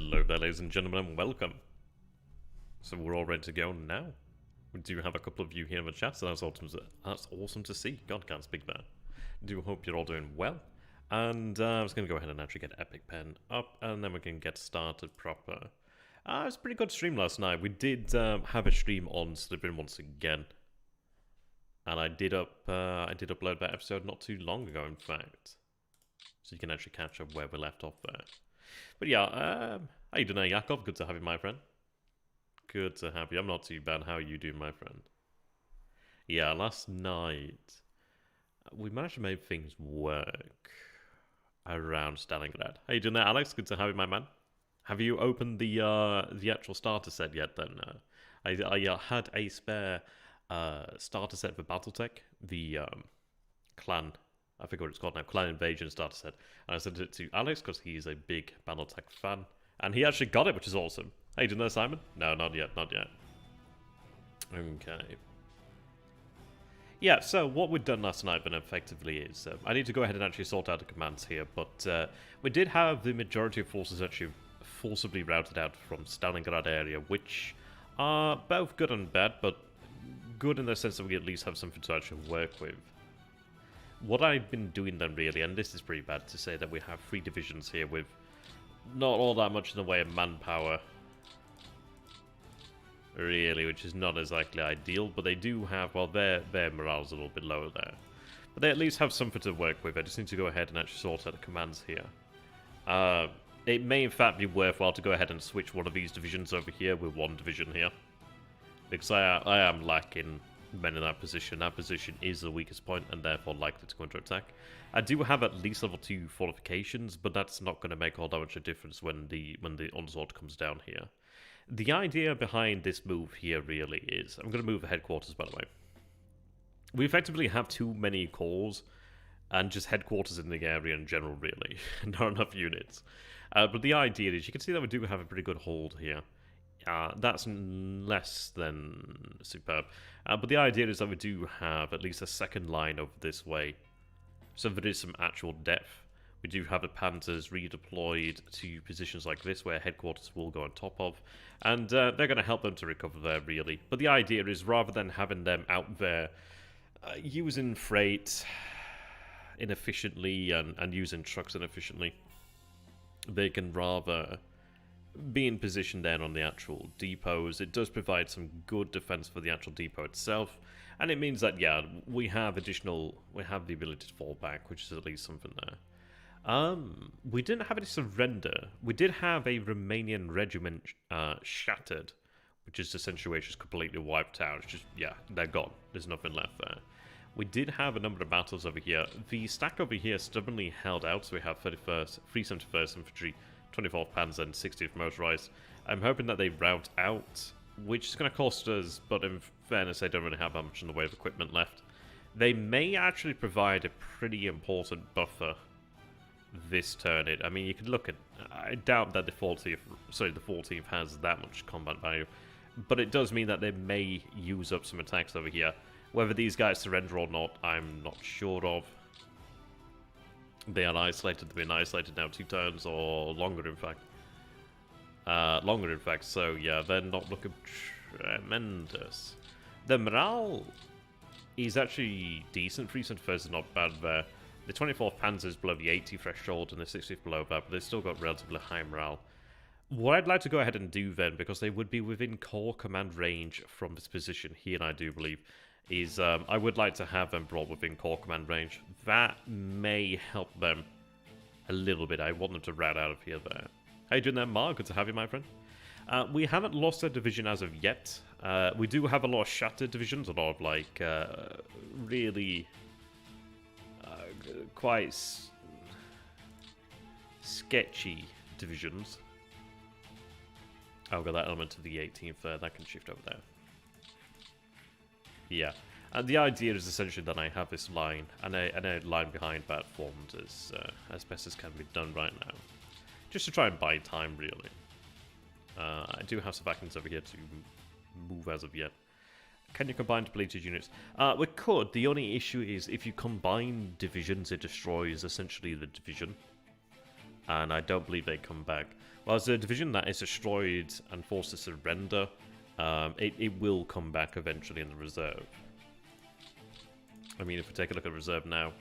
Hello there, ladies and gentlemen, and welcome. So we're all ready to go now. We do have a couple of you here in the chat, so that's awesome to see. God, can't speak there. Do hope you're all doing well. And I was going to go ahead and actually get Epic Pen up, and then we can get started proper. It was a pretty good stream last night. We did have a stream on Slytherin once again. And I did upload that episode not too long ago, in fact. So you can actually catch up where we left off there. But yeah, how you doing, Yakov? Good to have you, my friend. Good to have you. I'm not too bad. How are you doing, my friend? Yeah, last night we managed to make things work around Stalingrad. How you doing there, Alex? Good to have you, my man. Have you opened the actual starter set yet? Then I had a spare starter set for BattleTech, the clan. I forget what it's called now, Clan Invasion starter set. And I sent it to Alex because he's a big BattleTech fan. And he actually got it, which is awesome. Hey, you doing there, Simon? No, not yet, not yet. Okay. Yeah, so what we've done last night then effectively is... I need to go ahead and actually sort out the commands here, but we did have the majority of forces actually forcibly routed out from Stalingrad area, which are both good and bad, but good in the sense that we at least have something to actually work with. What I've been doing then really, and this is pretty bad to say that we have 3 divisions here with not all that much in the way of manpower, really, which is not exactly ideal, but they do have, well, their morale's a little bit lower there. But they at least have something to work with. I just need to go ahead and actually sort out the commands here. It may in fact be worthwhile to go ahead and switch one of these divisions over here with one division here. Because I am lacking men in that position. That position is the weakest point and therefore likely to go into attack. I do have at least level 2 fortifications, but that's not going to make all that much a difference when the onslaught comes down here. The idea behind this move here really is... I'm going to move the headquarters, by the way. We effectively have too many cores and just headquarters in the area in general, really. Not enough units. But the idea is, you can see that we do have a pretty good hold here. That's less than superb. But the idea is that we do have at least a second line over this way. So there is some actual depth. We do have the Panthers redeployed to positions like this where headquarters will go on top of. And they're going to help them to recover there, really. But the idea is, rather than having them out there using freight inefficiently and using trucks inefficiently, they can rather being positioned then on the actual depots. It does provide some good defense for the actual depot itself, and it means that, yeah, we have the ability to fall back, which is at least something there. We didn't have any surrender. We did have a Romanian regiment shattered, which is essentially where it's just completely wiped out. It's just, yeah, they're gone. There's nothing left there. We did have a number of battles over here. The stack over here stubbornly held out, so we have 371st Infantry, 24th Panzer and 60th Motorized. I'm hoping that they rout out, which is going to cost us, but in fairness, they don't really have that much in the way of equipment left. They may actually provide a pretty important buffer this turn. I mean, you could look at... I doubt that the 14th has that much combat value, but it does mean that they may use up some attacks over here. Whether these guys surrender or not, I'm not sure of. They are isolated. They've been isolated now 2 turns or longer, in fact. So yeah, they're not looking tremendous. The morale is actually decent. 371st is not bad there. The 24th Panzer is below the 80 threshold and the 60th below that, but they've still got relatively high morale. What I'd like to go ahead and do then, because they would be within core command range from this position here, I do believe, is I would like to have them brought within core command range. That may help them a little bit. I want them to rout out of here there. How you doing there, Mark? Good to have you, my friend. We haven't lost a division as of yet. We do have a lot of shattered divisions, a lot of, like, really quite sketchy divisions. I've got that element of the 18th there. That can shift over there. Yeah, and the idea is essentially that I have this line and a line behind that formed as best as can be done right now, just to try and buy time, really. I do have some vacuums over here to move as of yet. Can you combine depleted units? We could. The only issue is if you combine divisions, it destroys essentially the division. And I don't believe they come back. Well, as a division that is destroyed and forced to surrender, it will come back eventually in the reserve. I mean, if we take a look at reserve now,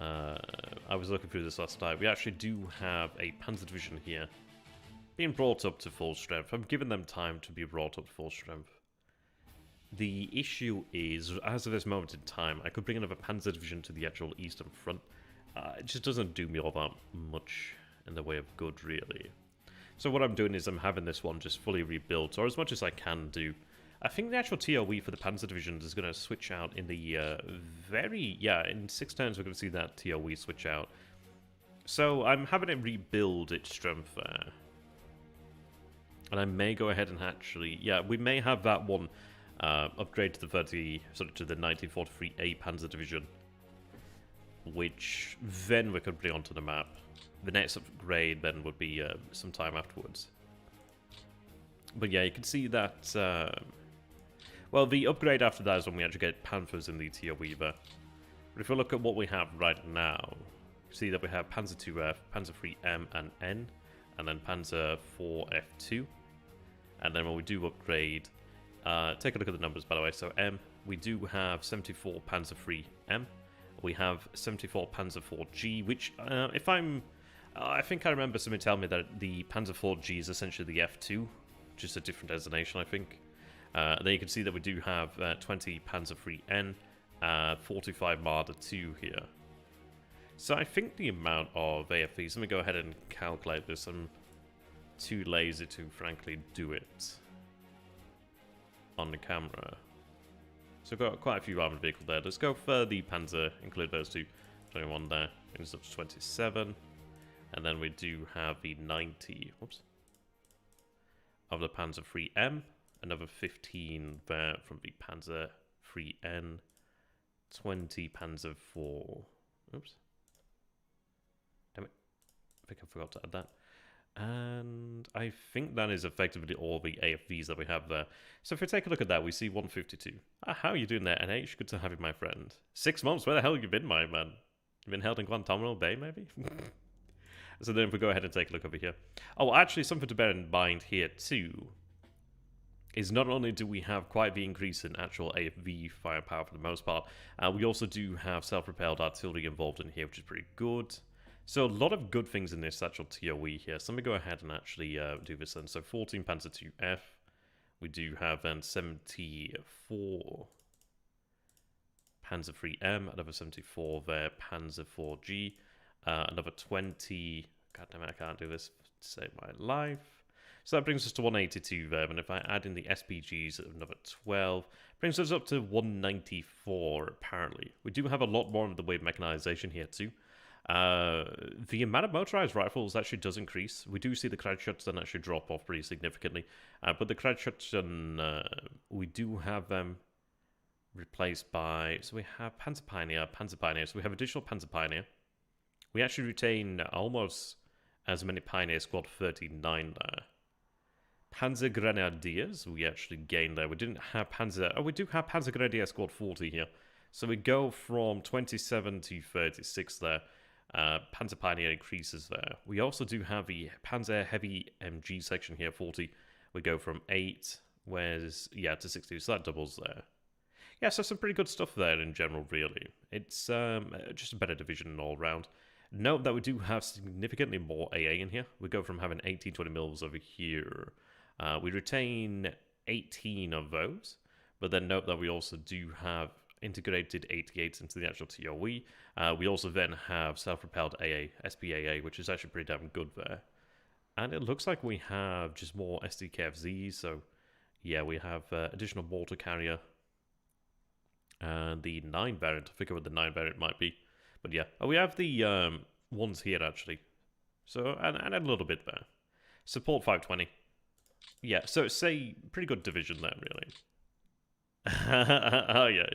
I was looking through this last night. We actually do have a Panzer division here being brought up to full strength. I'm giving them time to be brought up to full strength. The issue is, as of this moment in time, I could bring another Panzer division to the actual eastern front. It just doesn't do me all that much in the way of good, really. So what I'm doing is I'm having this one just fully rebuilt, or as much as I can do. I think the actual TOE for the Panzer divisions is going to switch out in the in 6 turns we're going to see that TOE switch out. So I'm having it rebuild its strength there. And I may go ahead and actually, we may have that one upgrade to the 1943A Panzer division, which then we could bring onto the map. The next upgrade then would be some time afterwards. But yeah, you can see that. Well, the upgrade after that is when we actually get Panthers in the TOE there. But if we look at what we have right now, you see that we have Panzer 2F, Panzer 3M and N, and then Panzer 4F2. And then when we do upgrade, take a look at the numbers, by the way. So M, we do have 74 Panzer 3M. We have 74 Panzer 4G, which, I think I remember somebody telling me that the Panzer 4G is essentially the F2, just a different designation, I think. Then you can see that we do have 20 Panzer 3N, 45 Marder 2 here. So I think the amount of AFVs, let me go ahead and calculate this. I'm too lazy to frankly do it on the camera. So we've got quite a few armored vehicles there. Let's go for the Panzer, include those two. 21 there, brings us up to 27. And then we do have the 90, of the Panzer 3M. Another 15 there from the Panzer 3N. 20 Panzer 4. Oops. Damn it. I think I forgot to add that. And I think that is effectively all the AFVs that we have there. So if we take a look at that, we see 152. How are you doing there, NH? Good to have you, my friend. 6 months? Where the hell have you been, my man? You been held in Guantanamo Bay, maybe? So then if we go ahead and take a look over here. Oh, actually, something to bear in mind here, too, is not only do we have quite the increase in actual AFV firepower for the most part, we also do have self-propelled artillery involved in here, which is pretty good. So a lot of good things in this actual TOE here. So let me go ahead and actually do this then. So 14 Panzer 2F. We do have then 74 Panzer 3M, another 74 there, Panzer 4G, another 20. God damn it, I can't do this to save my life. So that brings us to 182 there, and if I add in the SPGs, another 12, brings us up to 194 apparently. We do have a lot more of the wave mechanization here too. The amount of motorized rifles actually does increase. We do see the Kreitzschützen actually drop off pretty significantly, but the Kreitzschützen, we do have them replaced by, so we have Panzer Pioneer, so we have additional Panzer Pioneer. We actually retain almost as many Pioneer Squad 39 there. Panzer Grenadiers, we actually gained there. We didn't have Panzer, we do have Panzer Grenadier Squad 40 here. So we go from 27 to 36 there. Panzer Pioneer increases there. We also do have the Panzer Heavy MG section here, 40. We go from 8, whereas, to 60, so that doubles there. Yeah, so some pretty good stuff there in general, really. It's just a better division all around. Note that we do have significantly more AA in here. We go from having 18-20 mils over here. We retain 18 of those, but then note that we also do have integrated 88s into the actual TOE. We also then have self-propelled AA, SPAA, which is actually pretty damn good there. And it looks like we have just more SDKFZs, so yeah, we have additional mortar carrier. And the 9 variant, I forget what the 9 variant might be. But yeah, we have the ones here actually. So, and a little bit there. Support 520. Yeah, so it's a pretty good division there, really. Oh, yeah.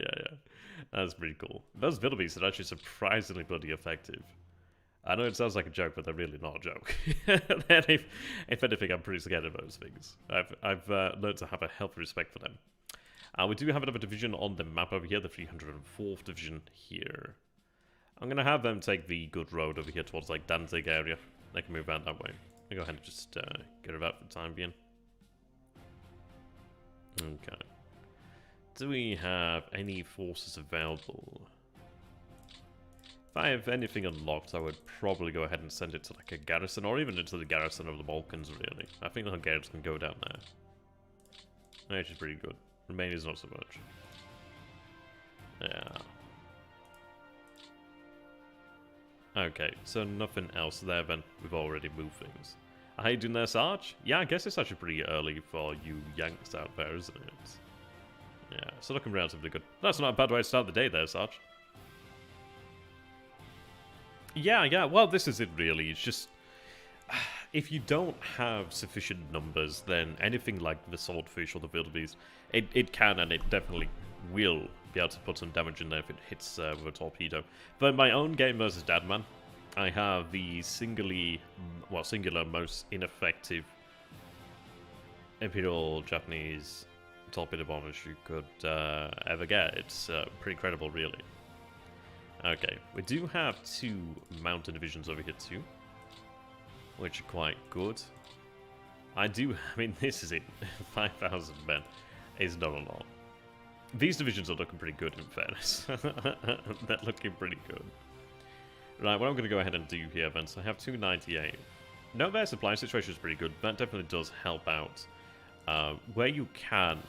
That's pretty cool. Those Wildebeests are actually surprisingly bloody effective. I know it sounds like a joke, but they're really not a joke. if anything, I'm pretty scared of those things. I've learned to have a healthy respect for them. We do have another division on the map over here, the 304th division here. I'm going to have them take the good road over here towards like Danzig area. They can move around that way. I'll go ahead and just get rid of that for the time being. Okay. Do we have any forces available? If I have anything unlocked, I would probably go ahead and send it to like a garrison, or even into the garrison of the Balkans, really. I think the garrison can go down there. Which is pretty good. Romania's not so much. Yeah. Okay, so nothing else there then. We've already moved things. How you doing there, Sarge? Yeah, I guess it's actually pretty early for you Yanks out there, isn't it? Yeah, so looking relatively good. That's not a bad way to start the day there, Sarge. Yeah, well, this is it really. It's just, if you don't have sufficient numbers, then anything like the Swordfish or the Wildebeest, it can and it definitely will be able to put some damage in there if it hits with a torpedo. But in my own game versus Dadman, I have the singular most ineffective Imperial Japanese torpedo bombers you could ever get. It's pretty incredible, really. Okay, we do have 2 mountain divisions over here too, which are quite good. I mean, this is it. 5,000 men is not a lot. These divisions are looking pretty good, in fairness. They're looking pretty good. Right, what I'm going to go ahead and do here then, so I have 298. No, their supply situation is pretty good. That definitely does help out. Where you can,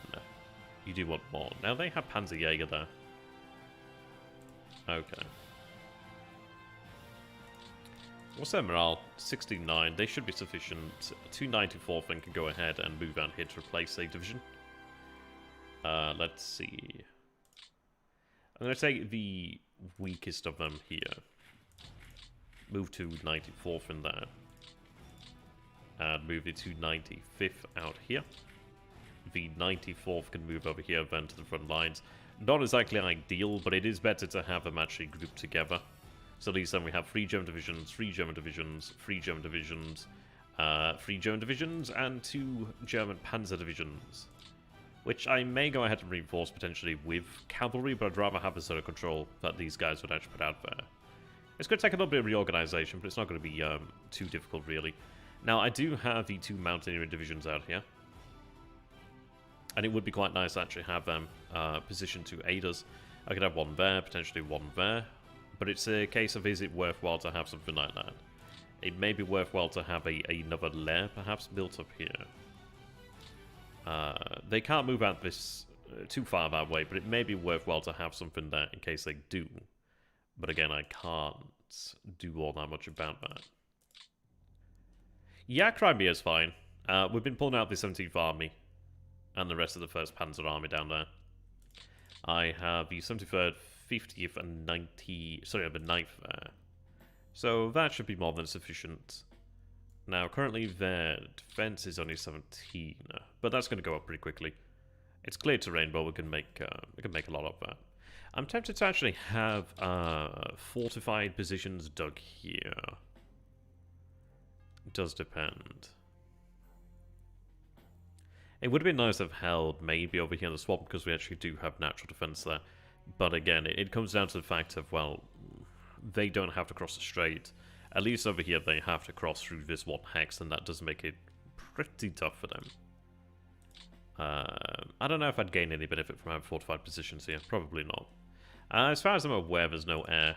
you do want more. Now they have Panzerjäger there. Okay. What's their morale? 69. They should be sufficient. 294 then can go ahead and move out here to replace a division. Let's see. I'm going to take the weakest of them here. Move to 94th in there. And move the 295th out here. The 94th can move over here then to the front lines. Not exactly ideal, but it is better to have them actually grouped together. So at least then we have 3 German divisions, 3 German divisions, 3 German divisions, 3 German divisions, and 2 German panzer divisions. Which I may go ahead and reinforce potentially with cavalry, but I'd rather have the sort of control that these guys would actually put out there. It's going to take a little bit of reorganization, but it's not going to be too difficult, really. Now, I do have the 2 mountaineering divisions out here. And it would be quite nice to actually have them positioned to aid us. I could have 1 there, potentially 1 there. But it's a case of, is it worthwhile to have something like that? It may be worthwhile to have another lair, perhaps, built up here. They can't move out this too far that way, but it may be worthwhile to have something there in case they do. But again, I can't do all that much about that. Yeah, Crimea is fine. We've been pulling out the 17th Army and the rest of the 1st Panzer Army down there. I have the 73rd, 50th, and 90th, sorry, the 9th there. So that should be more than sufficient. Now, currently their defense is only 17, but that's going to go up pretty quickly. It's clear terrain, but we can make a lot of that. I'm tempted to actually have fortified positions dug here. It does depend. It would have been nice to have held maybe over here in the swamp because we actually do have natural defense there. But again, it comes down to the fact of, well, they don't have to cross the strait. At least over here they have to cross through this 1 hex, and that does make it pretty tough for them. I don't know if I'd gain any benefit from having fortified positions here. Probably not. As far as I'm aware, there's no air.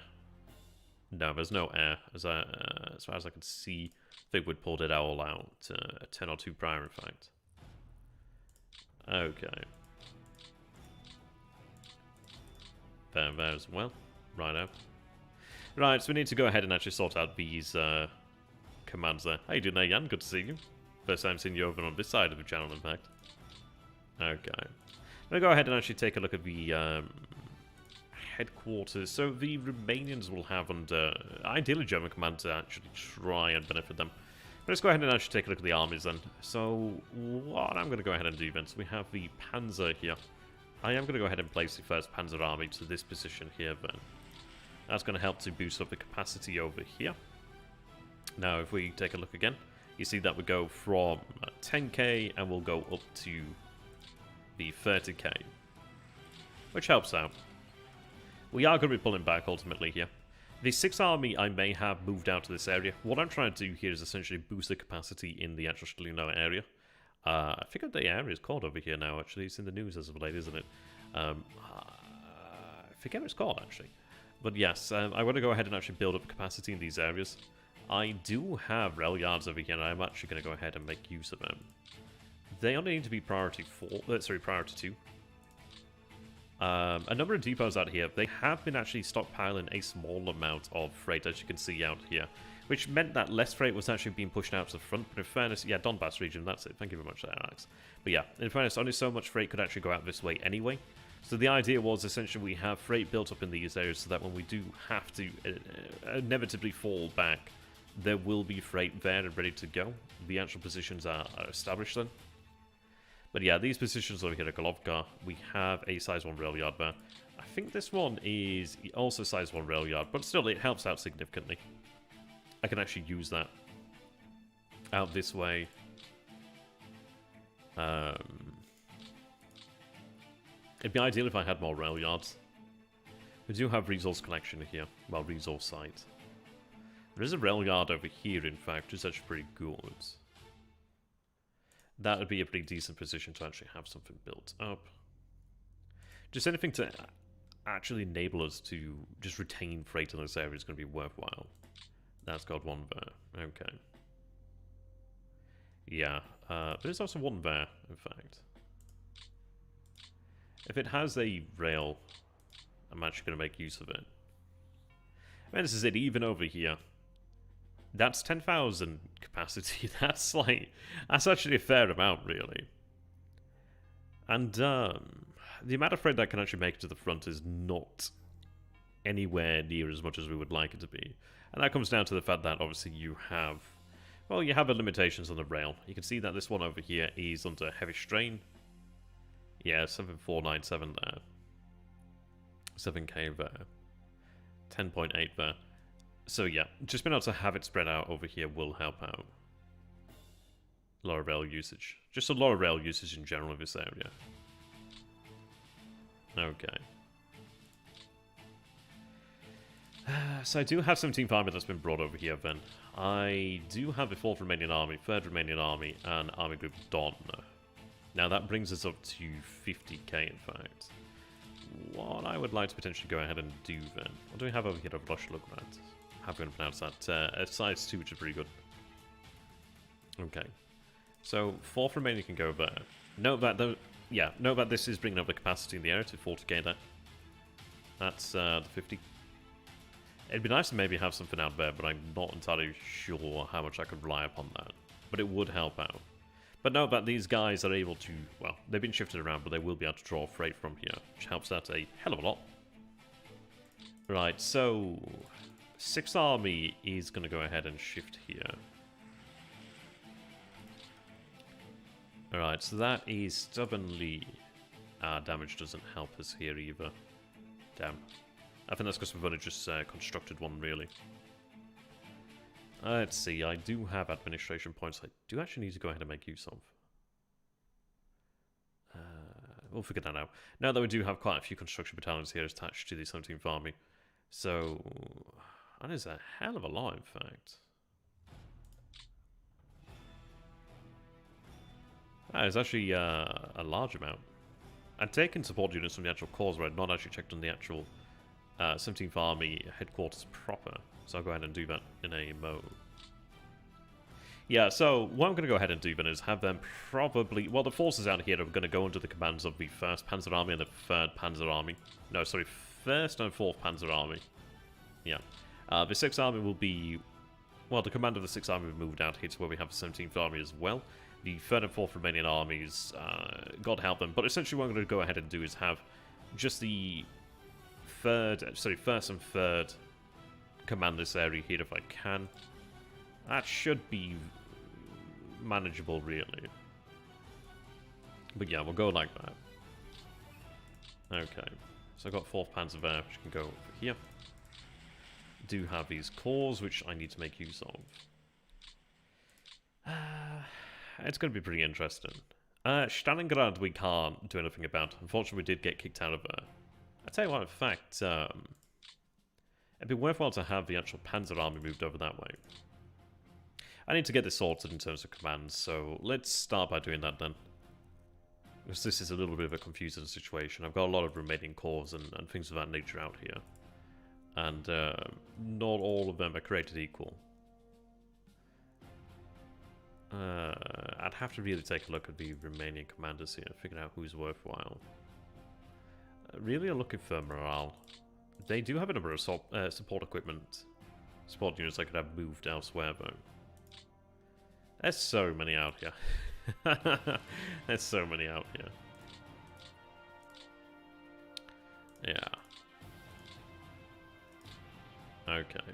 No, there's no air. As far as I can see, I think we'd pulled it all out. A 10 or 2 prior, in fact. Okay. There as well. Righto. Right, so we need to go ahead and actually sort out these commands there. How you doing there, Jan? Good to see you. First time seeing you over on this side of the channel, in fact. Okay. I'm going to go ahead and actually take a look at the headquarters. So the Romanians will have under, ideally, German command to actually try and benefit them. But let's go ahead and actually take a look at the armies then. So what I'm going to go ahead and do then, so we have the Panzer here. I am going to go ahead and place the 1st Panzer Army to this position here then. That's going to help to boost up the capacity over here. Now, if we take a look again, you see that we go from 10k and we'll go up to the 30k, which helps out. We are going to be pulling back ultimately here. The 6th Army I may have moved out to this area. What I'm trying to do here is essentially boost the capacity in the actual Stalingrad area. I figured the area is called over here now, actually. It's in the news as of late, isn't it? I forget what it's called, actually. But yes, I want to go ahead and actually build up capacity in these areas. I do have rail yards over here, and I'm actually going to go ahead and make use of them. They only need to be priority 4, priority 2. A number of depots out here, they have been actually stockpiling a small amount of freight, as you can see out here, which meant that less freight was actually being pushed out to the front. But in fairness, yeah, Donbass region, that's it. Thank you very much there, Alex. But yeah, in fairness, only so much freight could actually go out this way anyway. So the idea was essentially we have freight built up in these areas so that when we do have to inevitably fall back, there will be freight there and ready to go. The actual positions are established then. But yeah, these positions over here at Golovka, we have a size 1 rail yard there. I think this one is also size 1 rail yard, but still it helps out significantly. I can actually use that out this way. It'd be ideal if I had more rail yards. We do have resource collection here, well, resource site. There is a rail yard over here, in fact, which is actually pretty good. That would be a pretty decent position to actually have something built up. Just anything to actually enable us to just retain freight in this area is going to be worthwhile. That's got one there. Okay. Yeah, there's also one there, in fact. If it has a rail, I'm actually going to make use of it. I mean, this is it, even over here. That's 10,000 capacity. That's actually a fair amount, really. And the amount of freight that can actually make it to the front is not anywhere near as much as we would like it to be. And that comes down to the fact that obviously you have, well, you have limitations on the rail. You can see that this one over here is under heavy strain. Yeah, 7497 there. 7k there. 10.8 there. So yeah, just being able to have it spread out over here will help out. A lot of rail usage. Just a lot of rail usage in general in this area. Okay. So I do have 17th Army that's been brought over here then. I do have the 4th Romanian Army, 3rd Romanian Army, and Army Group Don. Now that brings us up to 50k in fact. What I would like to potentially go ahead and do then. What do we have over here of Reshuffling? How can I pronounce that? Size 2, which is pretty good. Okay. So 4th Romania can go there. Note that this is bringing up the capacity in the area to 40k there. That's the 50. It'd be nice to maybe have something out there, but I'm not entirely sure how much I could rely upon that. But it would help out. But note that these guys are able to, well, they've been shifted around, but they will be able to draw freight from here, which helps out a hell of a lot. Right, so 6th Army is going to go ahead and shift here. Alright, so that is stubbornly... damage doesn't help us here either. Damn. I think that's because we've only just constructed one, really. Let's see, I do have administration points I do actually need to go ahead and make use of. We'll figure that out. Now that we do have quite a few construction battalions here attached to the 17th Army. So, that is a hell of a lot, in fact. That is actually a large amount. I'd taken support units from the actual cause, but I'd not actually checked on the actual 17th Army headquarters proper. So I'll go ahead and do that in a mo. Yeah, so what I'm going to go ahead and do then is have them probably... Well, the forces out here are going to go under the commands of the 1st Panzer Army and the 3rd Panzer Army. No, sorry, 1st and 4th Panzer Army. Yeah. The 6th Army will be... Well, the command of the 6th Army will move down here to where we have the 17th Army as well. The 3rd and 4th Romanian armies, God help them. But essentially what I'm going to go ahead and do is have just the 1st and 3rd command this area here if I can. That should be manageable, really. But yeah, we'll go like that. Okay, so I've got 4th Panzer there, which can go over here. Do have these cores, which I need to make use of. It's going to be pretty interesting. Stalingrad we can't do anything about. Unfortunately, we did get kicked out of there. I tell you what, in fact, It'd be worthwhile to have the actual Panzer army moved over that way. I need to get this sorted in terms of commands, so let's start by doing that then. Because this is a little bit of a confusing situation. I've got a lot of Romanian corps and things of that nature out here. And not all of them are created equal. I'd have to really take a look at the Romanian commanders here, figure out who's worthwhile. Really are looking for morale. They do have a number of support equipment, support units I could have moved elsewhere though. There's so many out here. There's so many out here. Yeah. Okay.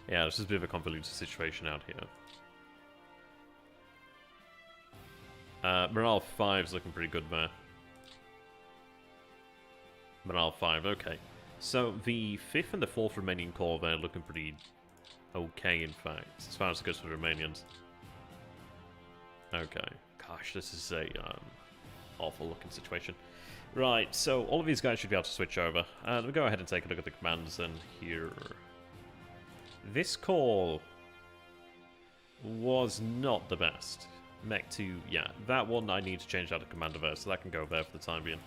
Yeah, this is a bit of a convoluted situation out here. Morale 5 is looking pretty good there. Morale 5, okay. So the 5th and the 4th Romanian Corps there are looking pretty okay, in fact, as far as it goes for the Romanians. Okay. Gosh, this is a awful looking situation. Right, so all of these guys should be able to switch over. We'll go ahead and take a look at the commands then here. This call was not the best. Mech 2, yeah, that one I need to change out of commander there, so that can go there for the time being.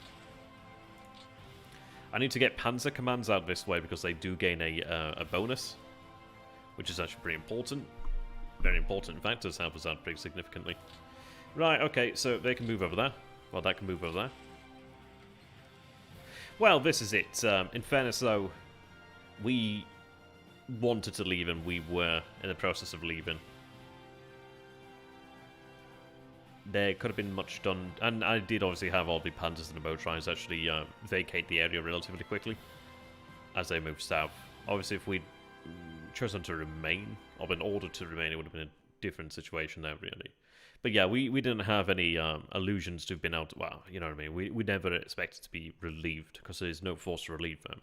I need to get Panzer commands out this way because they do gain a bonus, which is actually pretty important. Very important, in fact, does help us out pretty significantly. Right, okay, so they can move over there. Well, that can move over there. Well, this is it. In fairness, though, we wanted to leave and we were in the process of leaving. There could have been much done, and I did obviously have all the Panzers and the Botrines actually vacate the area relatively quickly as they moved south. Obviously, if we'd chosen to remain, or been ordered to remain, it would have been a different situation there, really. But yeah, we didn't have any illusions to have been out. Well, you know what I mean. We never expected to be relieved because there's no force to relieve them.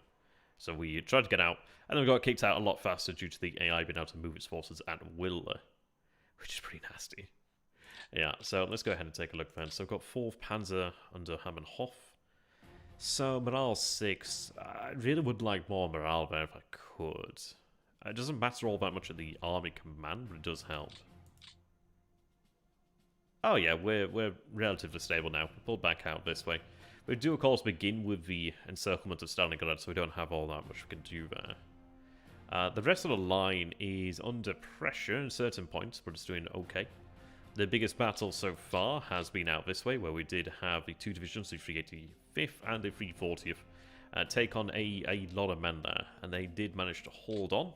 So we tried to get out, and then we got kicked out a lot faster due to the AI being able to move its forces at will, which is pretty nasty. Yeah, so let's go ahead and take a look then. So I've got 4th Panzer under Hammenhof. So morale 6. I really would like more morale there if I could. It doesn't matter all that much at the army command, but it does help. Oh yeah, we're relatively stable now. We pulled back out this way. We do, of course, begin with the encirclement of Stalingrad, so we don't have all that much we can do there. The rest of the line is under pressure in certain points, but it's doing okay. The biggest battle so far has been out this way, where we did have the 2 divisions, the 385th and the 340th, take on a lot of men there, and they did manage to hold on.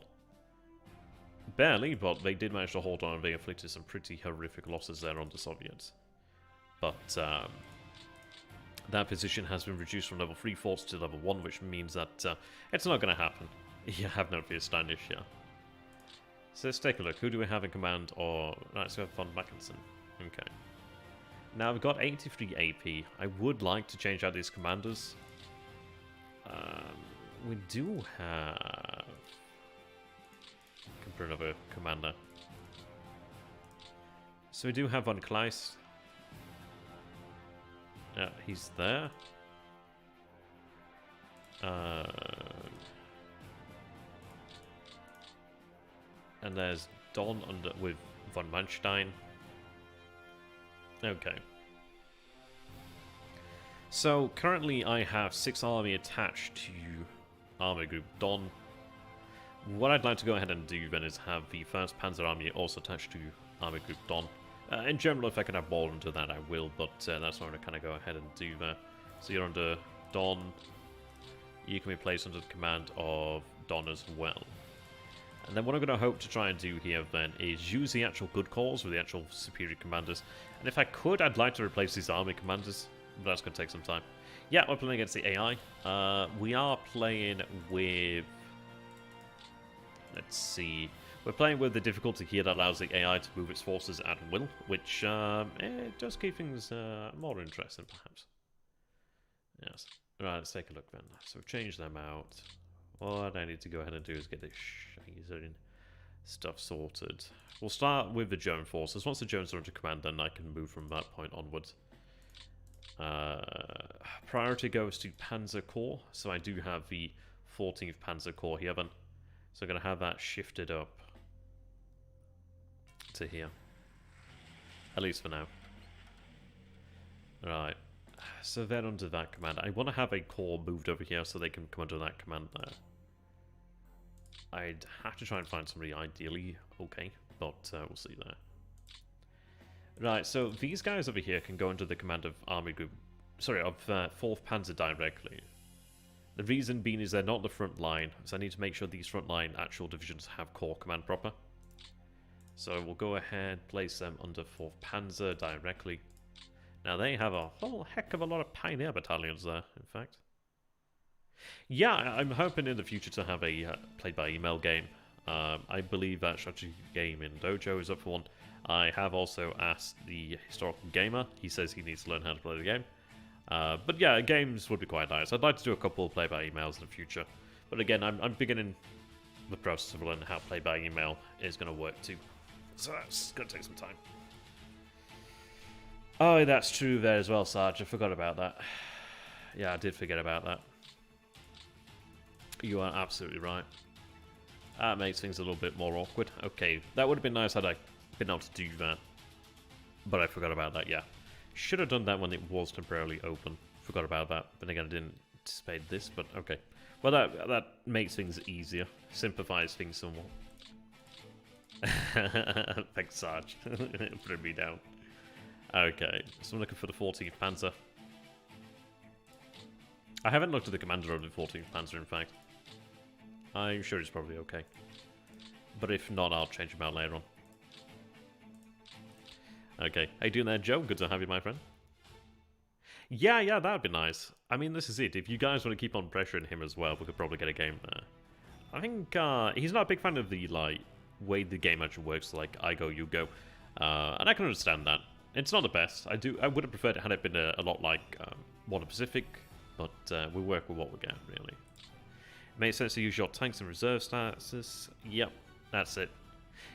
Barely, but they did manage to hold on, and they inflicted some pretty horrific losses there on the Soviets. But that position has been reduced from level 3 forts to level 1, which means that it's not going to happen. You have no fear, Standish, yeah. So let's take a look. Who do we have in command? Or right, so we have von Mackensen. Okay. Now we've got 83 AP. I would like to change out these commanders. We do have. Can put another commander. So we do have von Kleist. Yeah, he's there. And there's Don under with von Manstein. Okay. So currently I have 6 army attached to Army Group Don. What I'd like to go ahead and do then is have the 1st Panzer Army also attached to Army Group Don. In general, if I can have more into that, I will, but that's what I'm going to kind of go ahead and do there. So you're under Don. You can be placed under the command of Don as well. And then what I'm going to hope to try and do here then is use the actual good calls with the actual superior commanders. And if I could, I'd like to replace these army commanders, but that's going to take some time. Yeah, we're playing against the AI. We are playing with... Let's see. We're playing with the difficulty here that allows the AI to move its forces at will, which it does keep things more interesting, perhaps. Yes. Right, let's take a look then. So we've changed them out. What I need to go ahead and do is get this stuff sorted. We'll start with the German forces. Once the Germans are under command, then I can move from that point onwards. Priority goes to Panzer Corps, so I do have the 14th Panzer Corps here then. So I'm going to have that shifted up to here. At least for now. Right. So they're under that command. I want to have a corps moved over here so they can come under that command there. I'd have to try and find somebody ideally okay, but we'll see there. Right, so these guys over here can go under the command of Army Group, sorry, of 4th Panzer directly. The reason being is they're not the front line, so I need to make sure these front line actual divisions have corps command proper. So we'll go ahead, place them under 4th Panzer directly. Now they have a whole heck of a lot of Pioneer battalions there, in fact. Yeah, I'm hoping in the future to have a played-by-email game. I believe that strategy game in Dojo is up for one. I have also asked the historical gamer. He says he needs to learn how to play the game. But yeah, games would be quite nice. I'd like to do a couple of play-by-emails in the future. But again, I'm beginning the process of learning how play-by-email is going to work too. So that's going to take some time. Oh, that's true there as well, Sarge. I forgot about that. Yeah, I did forget about that. You are absolutely right. That makes things a little bit more awkward. Okay, that would have been nice had I been able to do that. But I forgot about that, yeah. Should have done that when it was temporarily open. Forgot about that. But again, I didn't anticipate this, but okay. Well, that makes things easier. Simplifies things somewhat. Thanks, Sarge. Putting me down. Okay, so I'm looking for the 14th Panzer. I haven't looked at the commander of the 14th Panzer, in fact. I'm sure he's probably okay. But if not, I'll change him out later on. Okay, how you doing there, Joe? Good to have you, my friend. Yeah, that'd be nice. I mean, this is it. If you guys want to keep on pressuring him as well, we could probably get a game there. I think he's not a big fan of the way the game actually works, like I go, you go. And I can understand that. It's not the best. I would have preferred it had it been a lot like Modern Pacific, but we work with what we get, really. It makes sense to use your tanks and reserve statuses. Yep, that's it.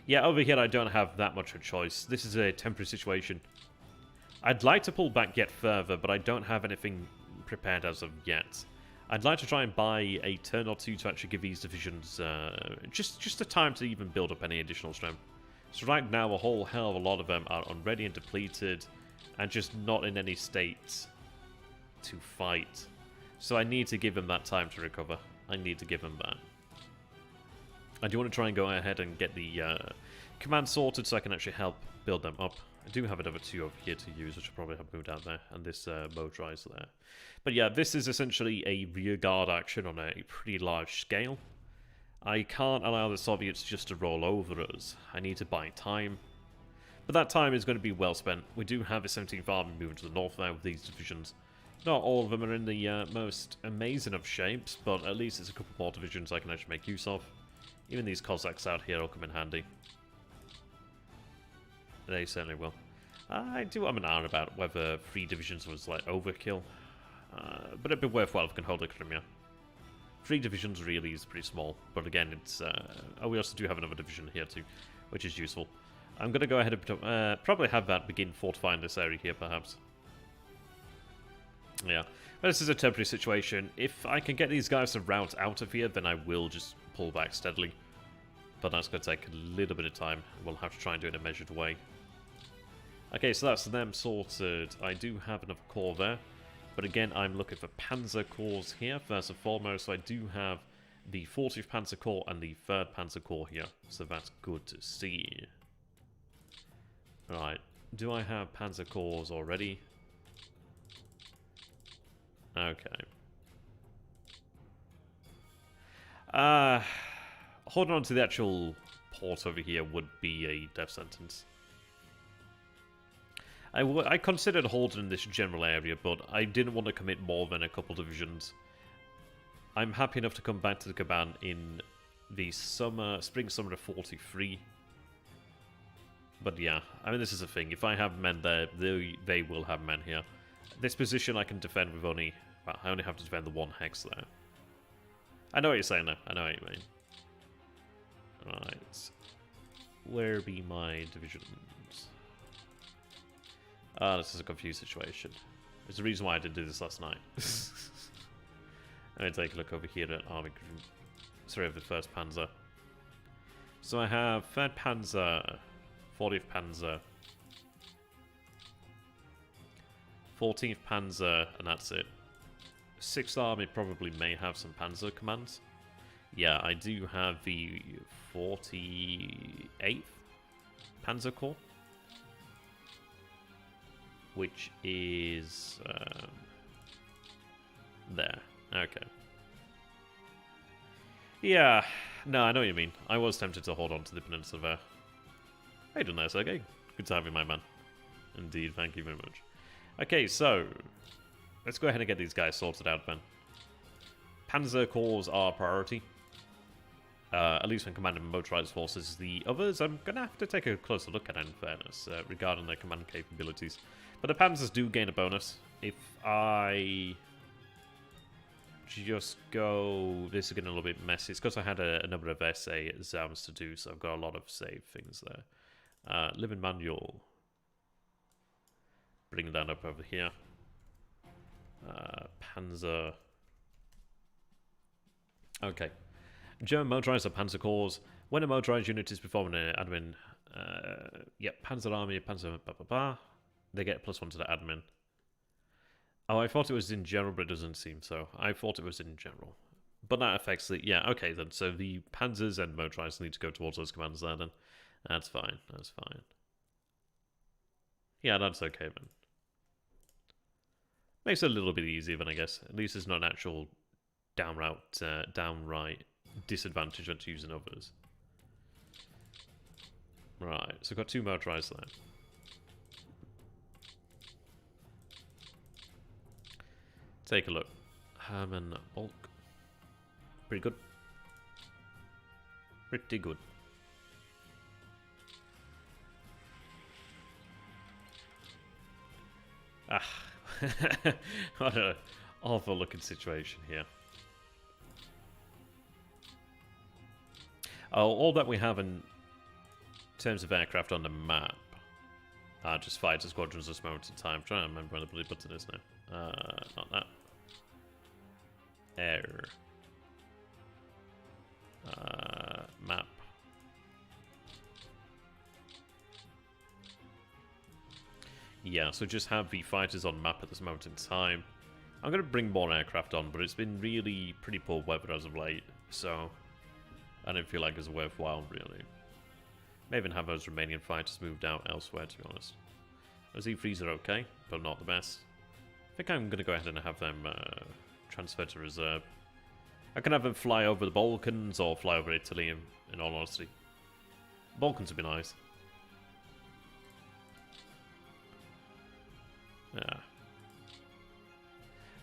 Yeah, over here I don't have that much of a choice. This is a temporary situation. I'd like to pull back yet further, but I don't have anything prepared as of yet. I'd like to try and buy a turn or two to actually give these divisions just the time to even build up any additional strength. So right now, a whole hell of a lot of them are unready and depleted, and just not in any state to fight. So I need to give them that time to recover. I need to give them that. I do want to try and go ahead and get the command sorted so I can actually help build them up. I do have another 2 over here to use, which I'll probably have moved out there, and this motorizer there. But yeah, this is essentially a rear guard action on a pretty large scale. I can't allow the Soviets just to roll over us. I need to buy time. But that time is going to be well spent. We do have a 17th Army moving to the north now with these divisions. Not all of them are in the most amazing of shapes, but at least it's a couple more divisions I can actually make use of. Even these Cossacks out here will come in handy. They certainly will. I do have an hour about whether 3 divisions was like overkill. But it'd be worthwhile if we can hold the Crimea. 3 divisions really is pretty small, but again, it's... we also do have another division here too, which is useful. I'm going to go ahead and probably have that begin fortifying this area here, perhaps. Yeah, but this is a temporary situation. If I can get these guys to route out of here, then I will just pull back steadily. But that's going to take a little bit of time. We'll have to try and do it in a measured way. Okay, so that's them sorted. I do have another corps there. But again, I'm looking for Panzer Corps here, first and foremost. So I do have the 40th Panzer Corps and the 3rd Panzer Corps here. So that's good to see. Right. Do I have Panzer Corps already? Okay. Holding on to the actual port over here would be a death sentence. I considered holding this general area, but I didn't want to commit more than a couple divisions. I'm happy enough to come back to the Kaban in the spring-summer of 43. But yeah, I mean, this is a thing. If I have men there, they will have men here. This position I can defend with only... Well, I only have to defend the 1 hex there. I know what you're saying now. I know what you mean. Right. Where be my divisions? This is a confused situation. There's a reason why I didn't do this last night. Let me take a look over here at Army Group. Sorry, of the 1st Panzer. So I have 3rd Panzer, 40th Panzer, 14th Panzer, and that's it. 6th Army probably may have some Panzer commands. Yeah, I do have the 48th Panzer Corps, which is there. Okay. Yeah, no, I know what you mean. I was tempted to hold on to the Peninsula there. How you doing there, Sergey? Good to have you, my man. Indeed, thank you very much. Okay, so let's go ahead and get these guys sorted out, then. Panzer Corps are priority. At least when commanding motorized forces. The others, I'm going to have to take a closer look at, in fairness, regarding their command capabilities. But the Panzers do gain a bonus. If I just go... This is getting a little bit messy. It's because I had a number of essay exams to do, so I've got a lot of save things there. Living Manual. Bring that up over here. Panzer... Okay. German motorized or Panzer Corps. When a motorized unit is performing an admin... yep, Panzer Army, Panzer... Blah, blah, blah. They get +1 to the admin. Oh, I thought it was in general, but it doesn't seem so. I thought it was in general. But that affects the... Yeah, okay then. So the Panzers and motorized need to go towards those commands there then. That's fine. That's fine. Yeah, that's okay then. Makes it a little bit easier then, I guess. At least it's not an actual downright disadvantage when using others. Right, so I've got 2 motorized there. Take a look. Herman Bulk. Pretty good. Pretty good. Ah. What an awful looking situation here. Oh, all that we have in terms of aircraft on the map are just fighter squadrons at this moment in time. I'm trying to remember where the bloody button is now. Not that. Air. Map. Yeah, so just have the fighters on map at this moment in time. I'm going to bring more aircraft on, but it's been really pretty poor weather as of late, so I don't feel like it's worthwhile, really. May even have those Romanian fighters moved out elsewhere, to be honest. Those E3s are okay, but not the best. I think I'm going to go ahead and have them transferred to reserve. I can have them fly over the Balkans or fly over Italy, in all honesty. Balkans would be nice. Yeah.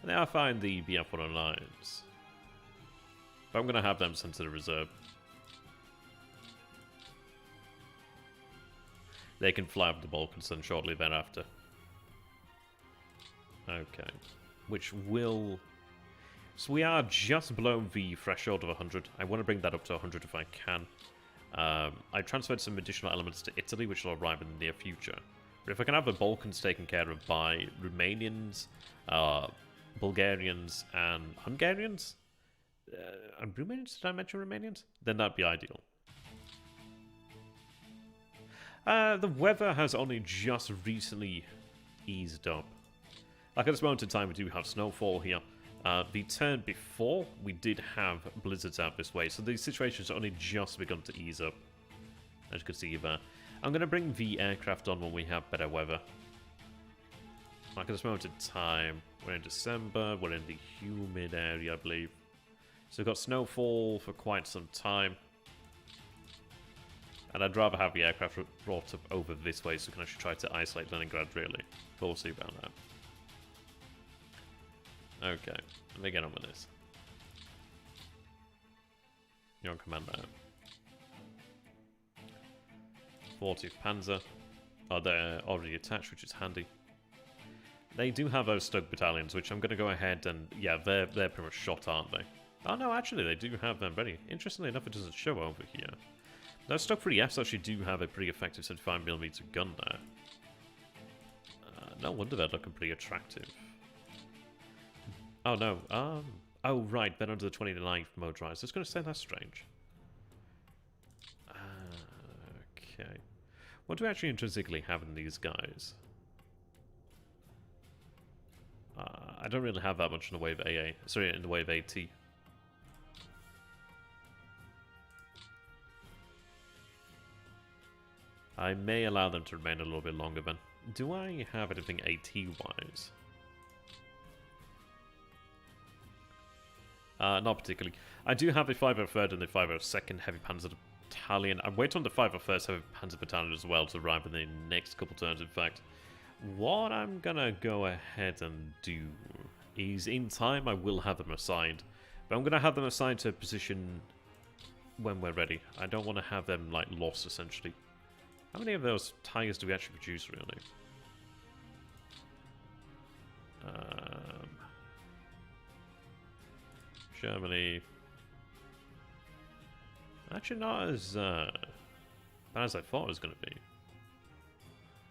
And now I find the BF-109s. But I'm going to have them sent to the reserve. They can fly over the Balkans then shortly thereafter. Okay. Which will... So we are just below the threshold of 100. I want to bring that up to 100 if I can. I transferred some additional elements to Italy, which will arrive in the near future. But if I can have the Balkans taken care of by Romanians, Bulgarians, and Hungarians? And Romanians? Did I mention Romanians? Then that'd be ideal. The weather has only just recently eased up. Like at this moment in time, we do have snowfall here. The turn before, we did have blizzards out this way, so the situation's only just begun to ease up. As you can see there. I'm going to bring the aircraft on when we have better weather. Like at this moment in time, we're in December, we're in the humid area, I believe. So we've got snowfall for quite some time. And I'd rather have the aircraft brought up over this way so we can actually try to isolate Leningrad, really. But we'll see about that. Okay, let me get on with this. You're on command now. 40th Panzer. Oh, they're already attached, which is handy. They do have those Stug battalions, which I'm going to go ahead and... Yeah, they're pretty much shot, aren't they? Oh, no, actually, they do have them ready. Interestingly enough, it doesn't show over here. Those Stug 3Fs actually do have a pretty effective 75mm gun there. No wonder they're looking pretty attractive. Oh, no. Oh, right. They're under the 29th motorized. I was going to say that's strange. Okay. What do we actually intrinsically have in these guys? I don't really have that much in the way of AA. Sorry, in the way of AT. I may allow them to remain a little bit longer then. Do I have anything AT-wise? Not particularly. I do have the 503rd and the 502nd Heavy Panzer Battalion. I'm waiting on the 501st Heavy Panzer Battalion as well to arrive in the next couple turns, in fact. What I'm gonna go ahead and do is, in time, I will have them assigned. But I'm gonna have them assigned to a position when we're ready. I don't want to have them, like, lost, essentially. How many of those tires do we actually produce, really? Germany. Actually, not as bad as I thought it was going to be.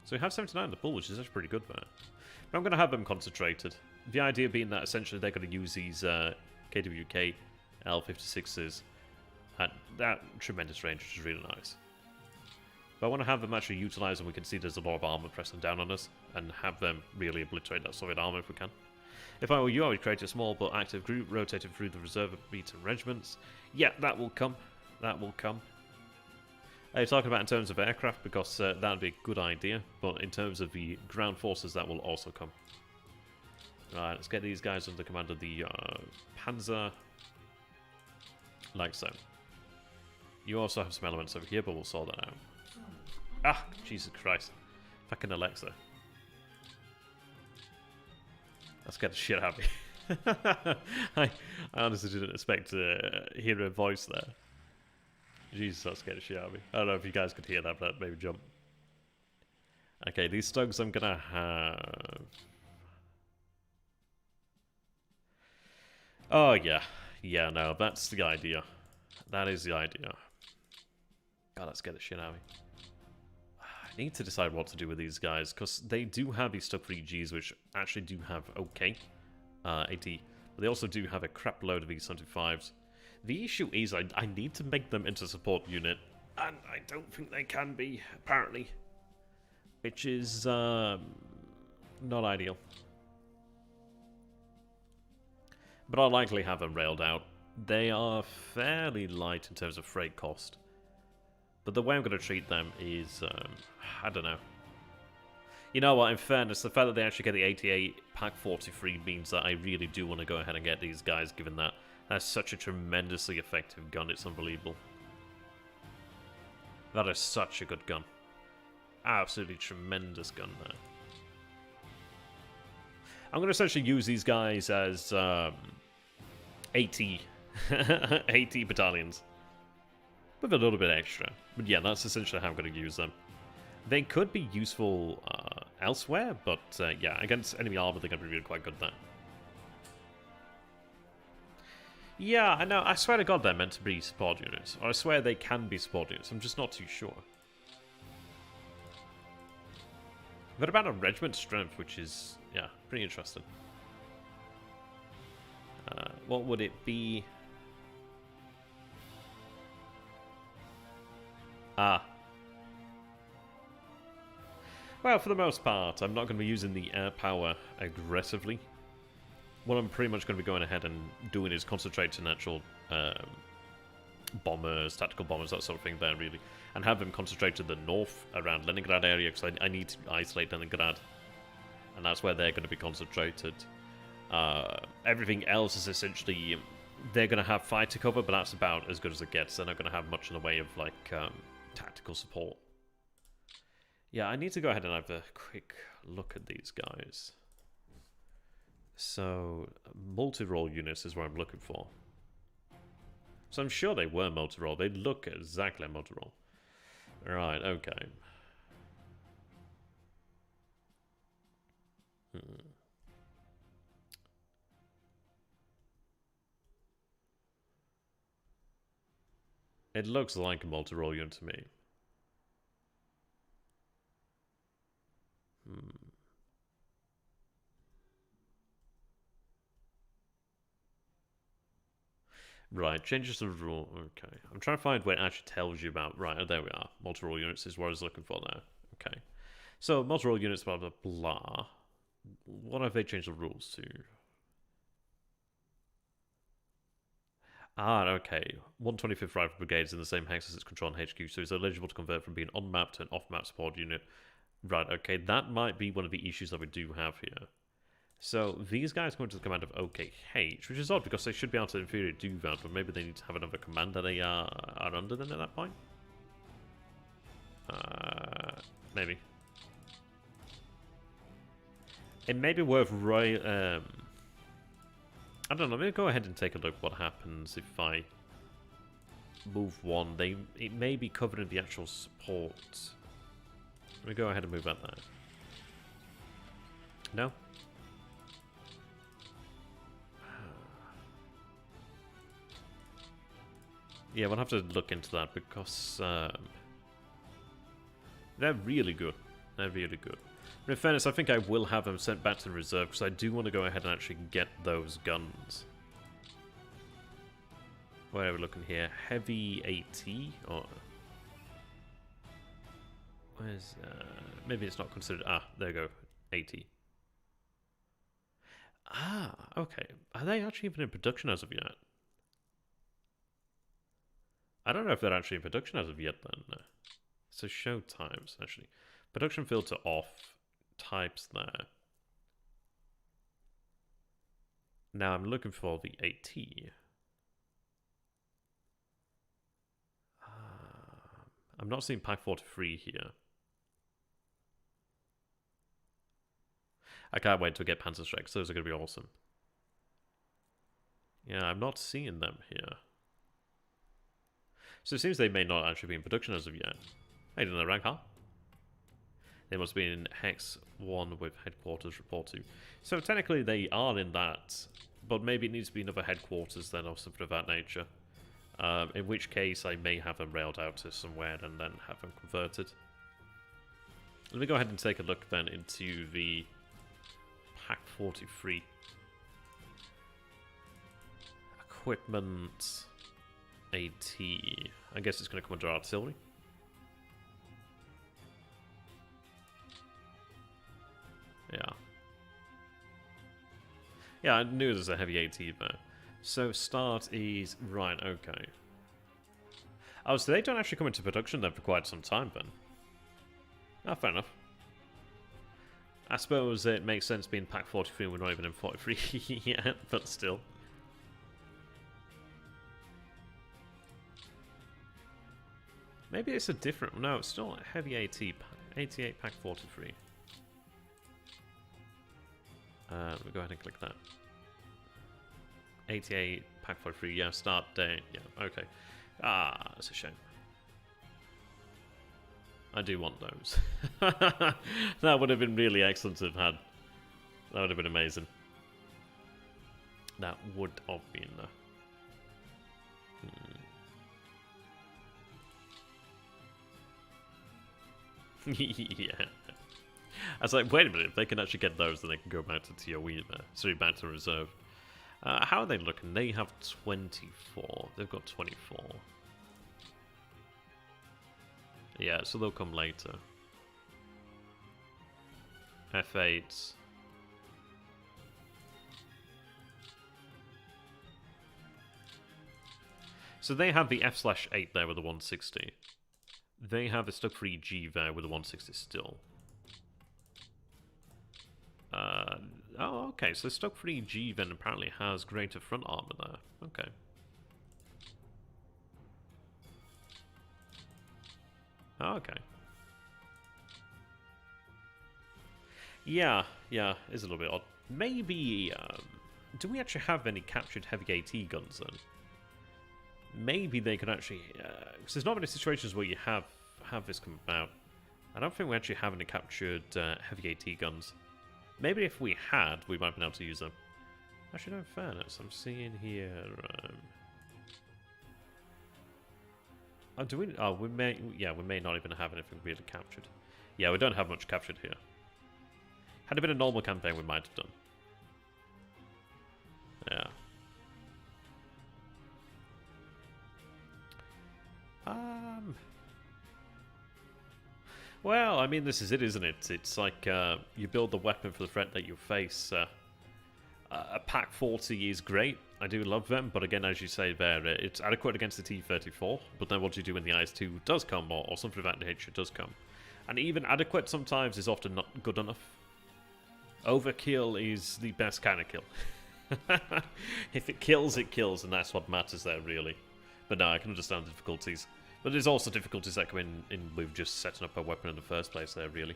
So we have 79 in the pool, which is actually pretty good there. But I'm going to have them concentrated. The idea being that essentially they're going to use these KWK L56s at that tremendous range, which is really nice. But I want to have them actually utilize, and we can see there's a lot of armor pressing down on us, and have them really obliterate that Soviet armor if we can. If I were you, I would create a small but active group rotated through the reserve beaten regiments. Yeah, that will come. That will come. You're talking about in terms of aircraft, because that would be a good idea, but in terms of the ground forces, that will also come. Right, let's get these guys under command of the Panzer, like so. You also have some elements over here, but we'll sort that out. Ah, Jesus Christ. Fucking Alexa. That scared the shit out of me. I honestly didn't expect to hear her voice there. Jesus, that scared the shit out of me. I don't know if you guys could hear that, but maybe jump. Okay, these stugs I'm gonna have... Oh, yeah. Yeah, no, that's the idea. That is the idea. God, that scared the shit out of me. I need to decide what to do with these guys, because they do have these stuck 3Gs, which actually do have okay AT, but they also do have a crap load of E75s. The issue is I need to make them into a support unit, and I don't think they can be, apparently, which is not ideal. But I'll likely have them railed out. They are fairly light in terms of freight cost. But the way I'm going to treat them is, I don't know. You know what, in fairness, the fact that they actually get the 88 Pack 43 means that I really do want to go ahead and get these guys, given that that's such a tremendously effective gun, it's unbelievable. That is such a good gun. Absolutely tremendous gun there. I'm going to essentially use these guys as 80 battalions. With a little bit extra. But yeah, that's essentially how I'm going to use them. They could be useful elsewhere, but yeah, against enemy armor, they're going to be really quite good there. Yeah, I know. I swear to God they're meant to be support units. Or I swear they can be support units. I'm just not too sure. They're about a regiment strength, which is, yeah, pretty interesting. What would it be? Ah. Well, for the most part, I'm not going to be using the air power aggressively. What I'm pretty much going to be going ahead and doing is concentrate on actual bombers, tactical bombers, that sort of thing there, really. And have them concentrate to the north, around Leningrad area, because I need to isolate Leningrad. And that's where they're going to be concentrated. Everything else is essentially... They're going to have fighter cover, but that's about as good as it gets. They're not going to have much in the way of, like, tactical support. Yeah, I need to go ahead and have a quick look at these guys. So, multi-role units is what I'm looking for. So I'm sure they were multi-role. They look exactly like multi-role. Right, okay. It looks like a multi-role unit to me. Right, changes the rule. Okay. I'm trying to find where it actually tells you about. Right, oh, there we are. Multi-role units is what I was looking for there. Okay. So, multi-role units, blah, blah, blah. What have they changed the rules to? Ah, okay. 125th Rifle Brigade is in the same hex as its control on HQ, so it's eligible to convert from being on-map to an off-map support unit. Right, okay, that might be one of the issues that we do have here. So, these guys go into the command of OKH, which is odd because they should be able to, in theory, do that, but maybe they need to have another command that they are under them at that point? Maybe. It may be worth I don't know, I'm going to go ahead and take a look what happens if I move one. It may be covering the actual support. Let me go ahead and move that there. No? Yeah, we'll have to look into that because they're really good. They're really good. But in fairness, I think I will have them sent back to the reserve because I do want to go ahead and actually get those guns. Where are we looking here? Heavy AT? Or where's... maybe it's not considered... Ah, there you go. AT. Ah, okay. Are they actually even in production as of yet? I don't know if they're actually in production as of yet then. So show times, actually. Production filter off. Types there. Now I'm looking for the AT. I'm not seeing Pack 43 here. I can't wait to get Panzer Strikes. Those are going to be awesome. Yeah, I'm not seeing them here. So it seems they may not actually be in production as of yet. Hey, didn't they rank, huh? They must be in Hex 1 with headquarters report to. So technically they are in that, but maybe it needs to be another headquarters then or something of that nature. In which case I may have them railed out to somewhere and then have them converted. Let me go ahead and take a look then into the Pack 43. Equipment AT. I guess it's going to come under artillery. Yeah. Yeah, I knew there was a heavy AT there. So start is... Right, okay. Oh, so they don't actually come into production then for quite some time then. Ah, fair enough. I suppose it makes sense being Pack 43 and we're not even in 43 yet, but still. Maybe it's a different... No, it's still a heavy AT. 88 Pack 43. Let me go ahead and click that. 88 Pack 43, yeah, start date, yeah, okay. Ah, that's a shame. I do want those. That would have been really excellent to have had. That would have been amazing. That would have been... yeah. I was like, wait a minute, if they can actually get those, then they can go back to TOE there. Sorry, back to reserve. How are they looking? They have 24. They've got 24. Yeah, so they'll come later. F8. So they have the F/8 there with the 160. They have the Stuck 3G there with the 160 still. Oh, okay, so Stuck 3G then apparently has greater front armor there. Okay. Oh, okay. Yeah, it's a little bit odd. Maybe, do we actually have any captured heavy AT guns then? Maybe they could actually, because there's not many situations where you have this come about. I don't think we actually have any captured heavy AT guns. Maybe if we had, we might have been able to use them. Actually, no, in fairness, I'm seeing here... oh, do we... Oh, we may... Yeah, we may not even have anything really captured. Yeah, we don't have much captured here. Had it been a normal campaign, we might have done. Yeah. Well, I mean, this is it, isn't it? It's like you build the weapon for the threat that you face. A Pack 40 is great. I do love them, but again, as you say there, it's adequate against the T-34, but then what you do when the IS-2 does come, or something of that nature does come. And even adequate sometimes is often not good enough. Overkill is the best kind of kill. If it kills, and that's what matters there, really. But no, I can understand the difficulties. But there's also difficulties that come in with just setting up a weapon in the first place there, really.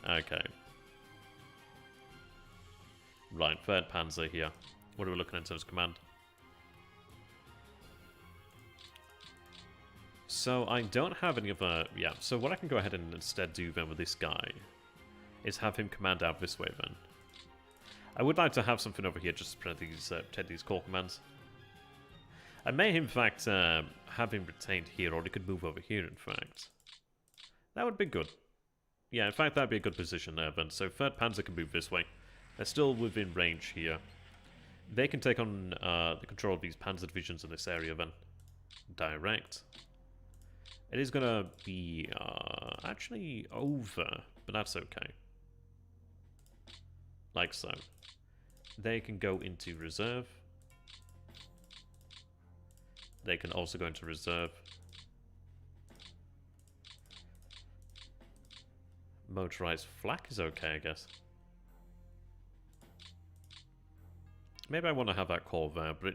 Okay. Right, 3rd Panzer here. What are we looking at in terms of command? So I don't have any other... Yeah, so what I can go ahead and instead do then with this guy is have him command out this way then. I would like to have something over here just to protect these core commands. I may in fact have him retained here, or he could move over here in fact. That would be good. Yeah, in fact that'd be a good position there then. So 3rd Panzer can move this way. They're still within range here. They can take on the control of these Panzer divisions in this area then. Direct. It is going to be actually over, but that's okay. Like so. They can go into reserve. They can also go into reserve. Motorized flak is okay, I guess. Maybe I want to have that core there, but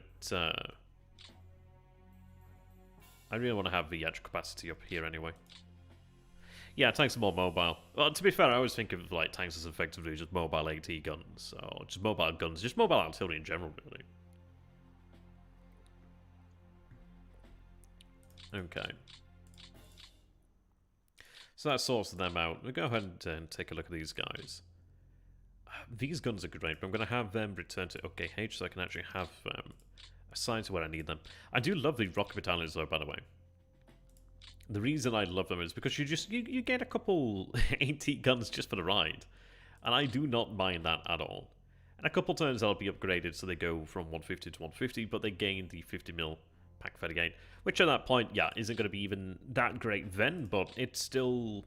I really want to have the edge capacity up here anyway. Yeah, tanks are more mobile. Well, to be fair, I always think of like tanks as effectively just mobile AT guns, or just mobile guns, just mobile artillery in general, really. Okay. So that sorts them out. We'll go ahead and take a look at these guys. These guns are great, but I'm going to have them return to OKH so I can actually have them assigned to where I need them. I do love the rocket battalions though, by the way. The reason I love them is because you get a couple AT guns just for the ride. And I do not mind that at all. And a couple turns they'll be upgraded so they go from 150 to 150, but they gain the 50mm pack fed again. Which at that point, yeah, isn't going to be even that great then, but it's still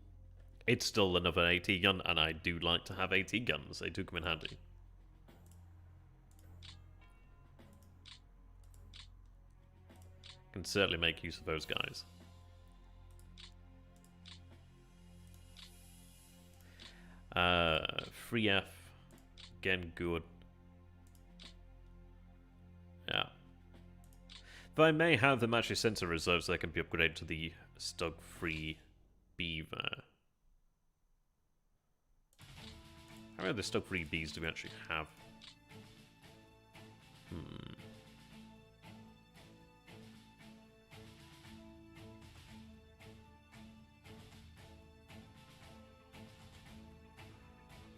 another AT gun, and I do like to have AT guns. They do come in handy. Can certainly make use of those guys. Free F, again good. Yeah. Though I may have them actually sent to reserve so they can be upgraded to the Stug Free B there. How many of the Stug Free Bs do we actually have?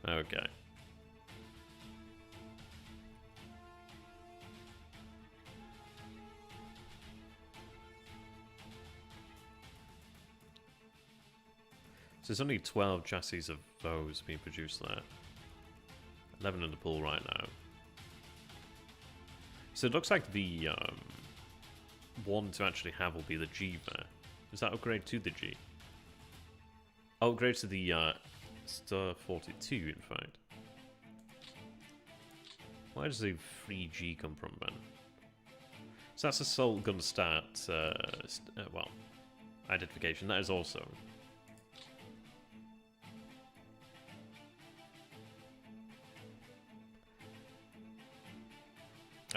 Okay. So there's only 12 chassis of those being produced there. 11 in the pool right now. So it looks like the one to actually have will be the G there. Does that upgrade to the G? Oh, upgrade to the Star 42 in fact. Where does the 3G come from then? So that's assault gun stat, well, identification. That is also...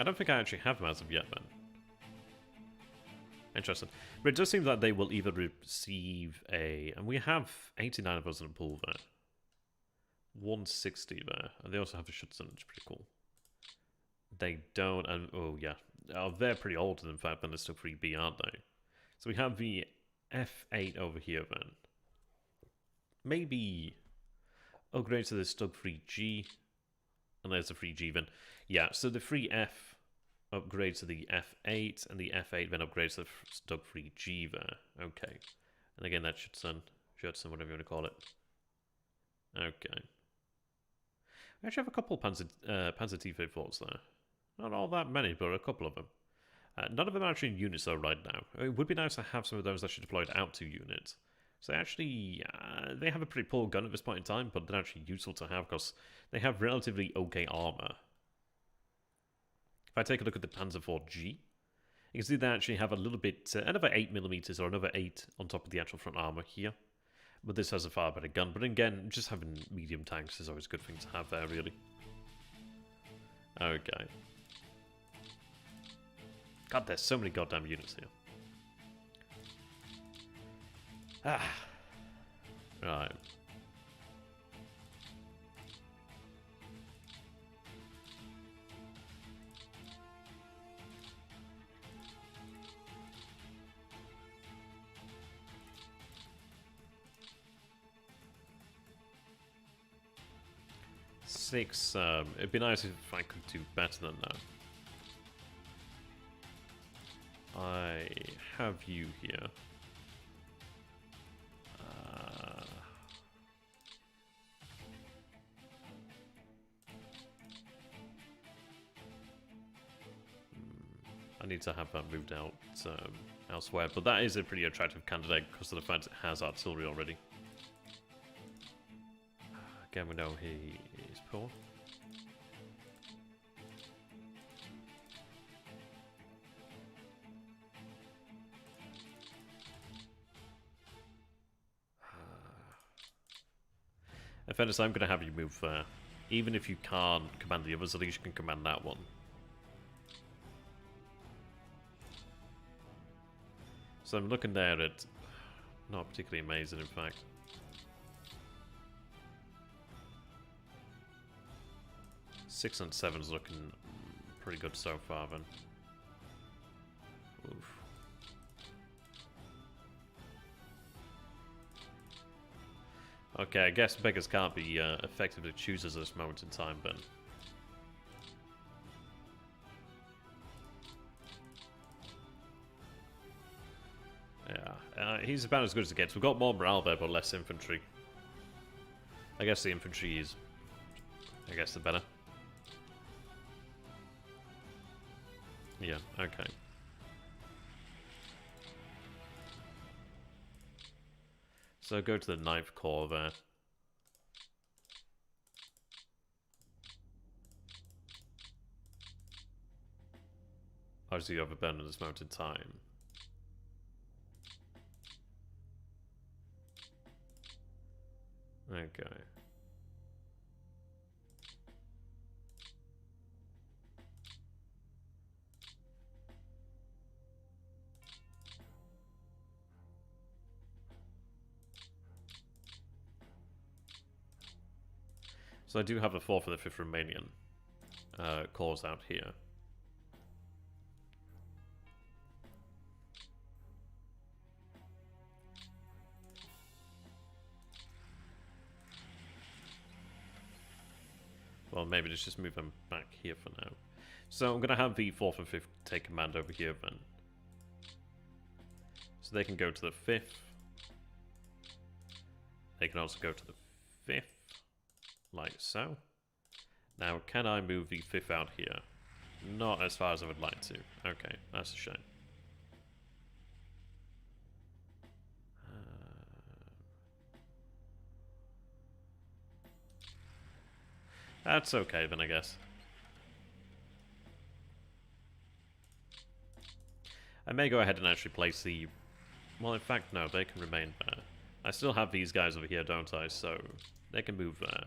I don't think I actually have them as of yet, then. Interesting. But it does seem that they will either receive a... And we have 89 of us in the pool there. 160 there. And they also have a Schutzen, which is pretty cool. They don't... And, oh, yeah. Oh, they're pretty old, in fact, then they're still 3B, aren't they? So we have the F8 over here, then. Maybe upgrade to the Stug 3G. And there's the 3G, then. Yeah, so the 3F upgrades to the F8, and the F8 then upgrades to the Stug 3G there. Okay. And again, that Schutzen, whatever you want to call it. Okay. We actually have a couple Panzer T-34s there. Not all that many, but a couple of them. None of them are actually in units though right now. It would be nice to have some of those actually deployed out to units. So actually, they have a pretty poor gun at this point in time, but they're actually useful to have because they have relatively okay armor. If I take a look at the Panzer IV G, you can see they actually have a little bit, another 8mm or another 8 on top of the actual front armor here. But this has a far better gun. But again, just having medium tanks is always a good thing to have there, really. Okay. God, there's so many goddamn units here. Ah. Right. Six, it'd be nice if I could do better than that. I have you here. I need to have that moved out elsewhere, but that is a pretty attractive candidate because of the fact it has artillery already. Again, we know he is poor. In fairness, I'm going to have you move there. Even if you can't command the others, at least you can command that one. So I'm looking there at... not particularly amazing, in fact. Six and 7's looking pretty good so far, then. Oof. Okay, I guess beggars can't be effectively choosers at this moment in time, then. Yeah, he's about as good as it gets. We've got more morale there, but less infantry. I guess the infantry is... I guess the better. Yeah, okay. So go to the 9th Corps there. Obviously you have a burn at this moment in time. Okay. So I do have the 4th and the 5th Romanian corps out here. Well, maybe let's just move them back here for now. So I'm going to have the 4th and 5th take command over here then. So they can go to the 5th. They can also go to the 5th. Like so. Now, can I move the 5th out here? Not as far as I would like to. Okay, that's a shame. That's okay then, I guess. I may go ahead and actually place the... Well, in fact, no, they can remain there. I still have these guys over here, don't I? So, they can move there.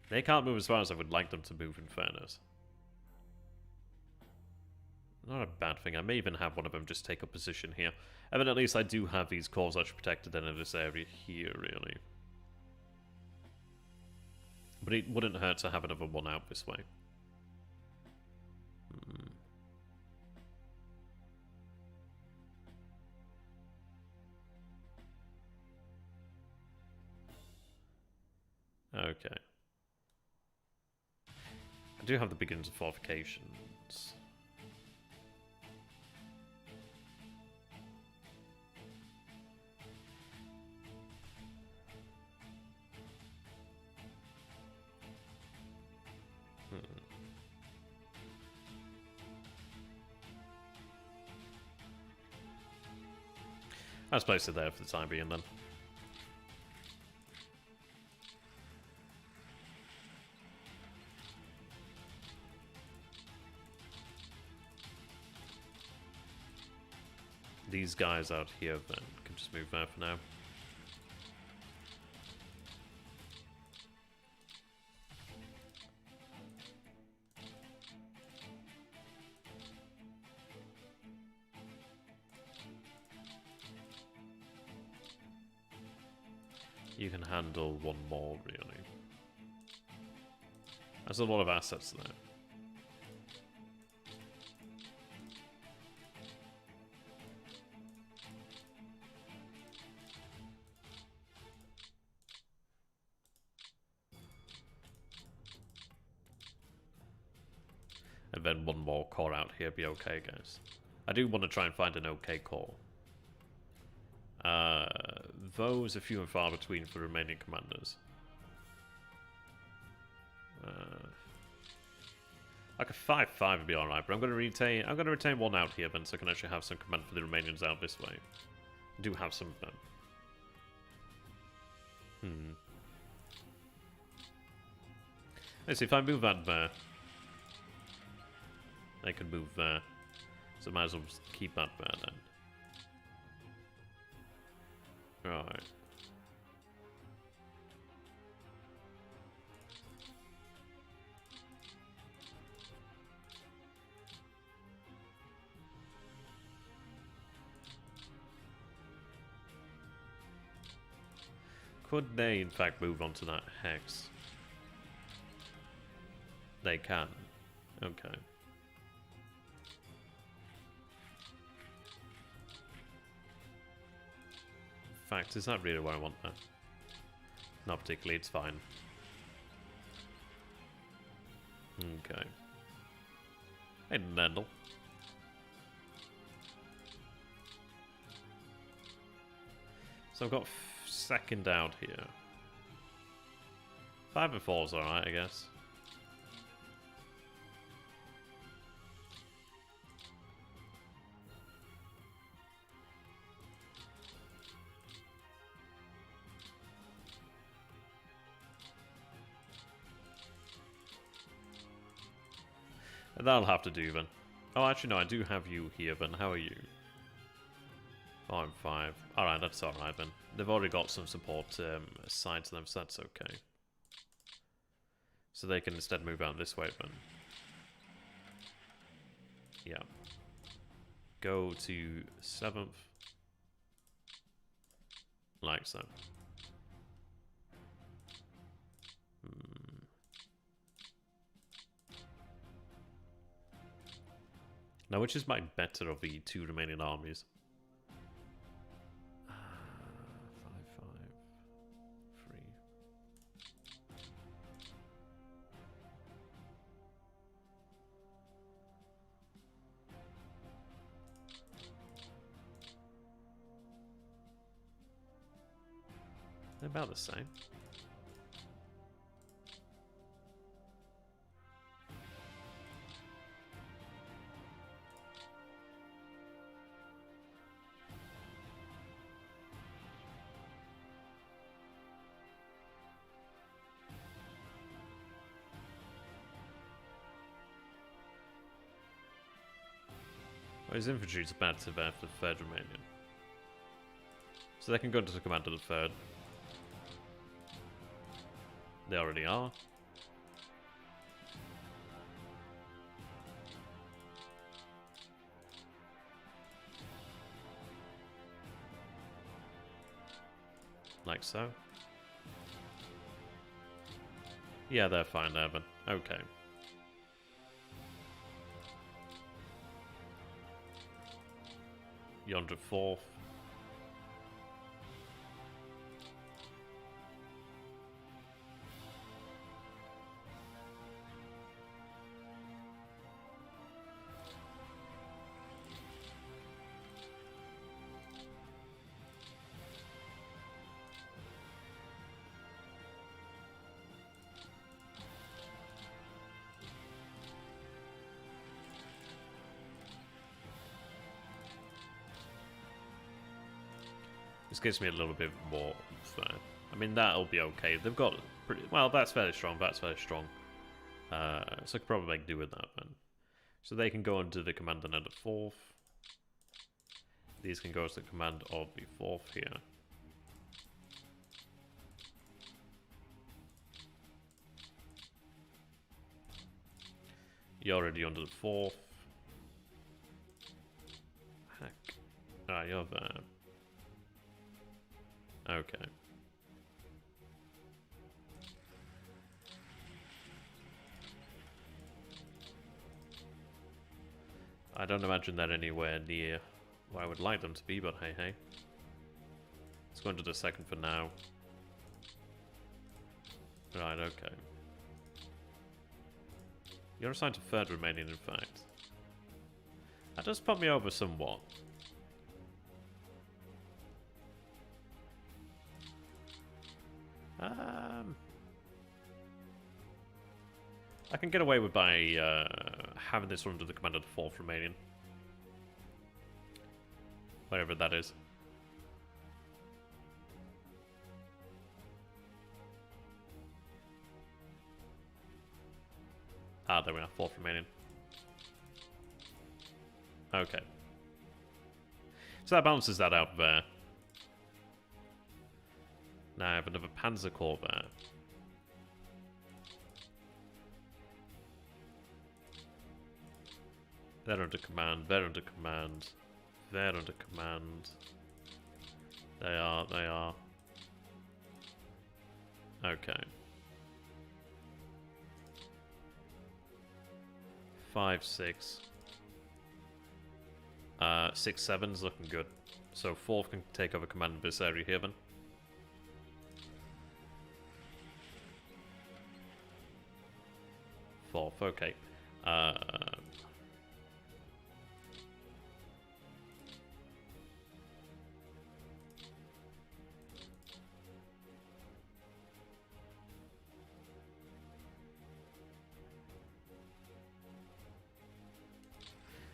They can't move as far as I would like them to move, in fairness. Not a bad thing. I may even have one of them just take up position here. And then at least I do have these corps actually protected in this area here, really. But it wouldn't hurt to have another one out this way. Okay. I do have the beginnings of fortifications. Let's place it there for the time being then. These guys out here then can just move there for now. You can handle one more, really. That's a lot of assets there. And then one more core out here be okay, guys. I do want to try and find an okay core. Those are few and far between for remaining commanders. Like a 5-5 would be alright, but I'm gonna retain one out here then, so I can actually have some command for the Romanians out this way. I do have some of them. Let's see, if I move that there, they can move there. So I might as well just keep that there then. Right. Could they, in fact, move on to that hex? They can. Okay. In fact, is that really what I want there? Not particularly, it's fine. Okay. Hey, Nendel. So I've got second out here. 5 and 4 is alright, I guess. That'll have to do then. Oh, actually, no, I do have you here then. How are you? Oh, I'm 5. Alright, that's alright then. They've already got some support assigned to them, so that's okay. So they can instead move out this way then. Yeah. Go to 7th. Like so. Now, which is my better of the 2 remaining armies? 5, 5, 3. They're about the same. Well, his infantry is bad to there for the 3rd Romanian. So they can go into the command of the 3rd. They already are. Like so. Yeah, they're fine, Evan. Okay. Yonder 4th. This gives me a little bit more. I mean, that'll be okay. They've got pretty... Well, that's fairly strong. That's fairly strong. So I could probably make do with that then. So they can go into the command and the 4th. These can go as the command of the 4th here. You're already under the 4th. Heck. Ah, you're there. Okay. I don't imagine they're anywhere near where I would like them to be, but hey, hey. Let's go into the 2nd for now. Right, okay. You're assigned to 3rd remaining, in fact. That does put me over somewhat. I can get away with by having this under the command of the 4th remaining. Whatever that is. Ah, there we are, 4th remaining. Okay. So that balances that out there. Now I have another Panzer Corps there. They're under command, they're under command, they're under command. They are, they are. Okay. 5, 6. 6, 7's looking good. So 4th can take over command of this area here then. Fourth, okay.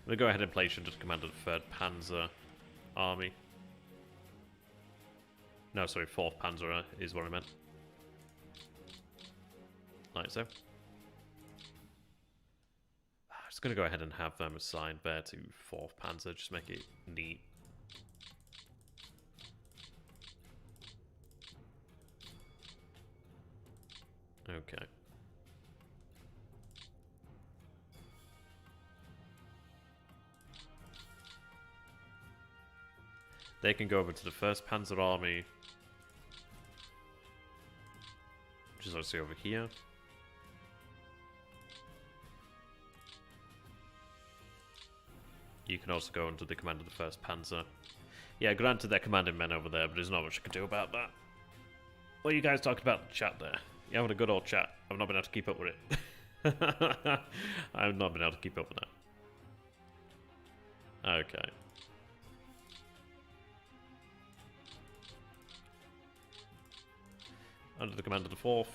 I'm going to go ahead and place you under command of the 3rd Panzer Army. No, sorry, 4th Panzer is what I meant. Like so. I'm just going to go ahead and have them assigned there to 4th Panzer, just make it neat. Okay. They can go over to the 1st Panzer Army, which is obviously over here. You can also go under the command of the 1st Panzer. Yeah, granted they're commanding men over there, but there's not much I can do about that. What are you guys talking about in the chat there? You're having a good old chat. I've not been able to keep up with it. I've not been able to keep up with that. Okay. Under the command of the 4th.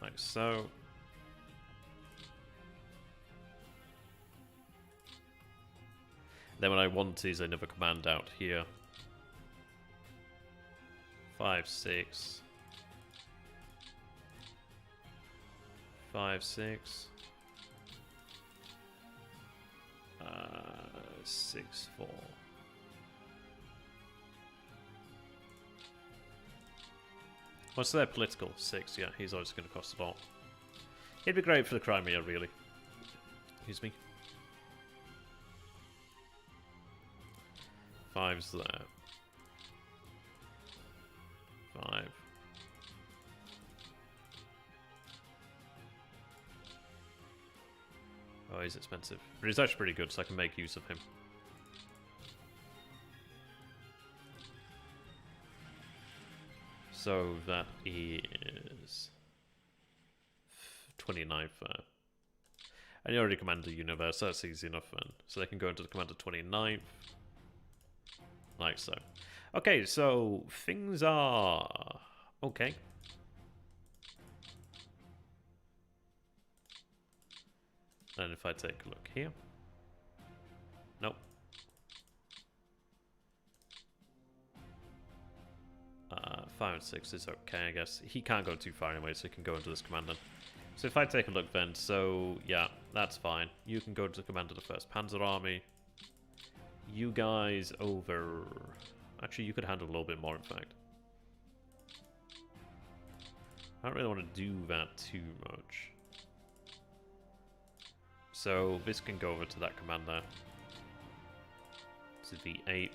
Like so. Then what I want is another command out here. 5, 6. 5, 6. 6, 4. What's their political? 6, yeah, he's always going to cost a lot. He'd be great for the Crimea, really. Excuse me. 5's there. 5. Oh, he's expensive. But he's actually pretty good, so I can make use of him. So that is 29th there. And you already commanded the universe, so that's easy enough then. So they can go into the command of 29th. Like so. Okay, so things are okay. And if I take a look here. Nope. 5 and 6 is okay, I guess. He can't go too far anyway, so he can go into this command then. So if I take a look then, so yeah, that's fine. You can go to the command of the 1st Panzer Army. You guys over... Actually, you could handle a little bit more, in fact. I don't really want to do that too much. So this can go over to that command there. To the 8th.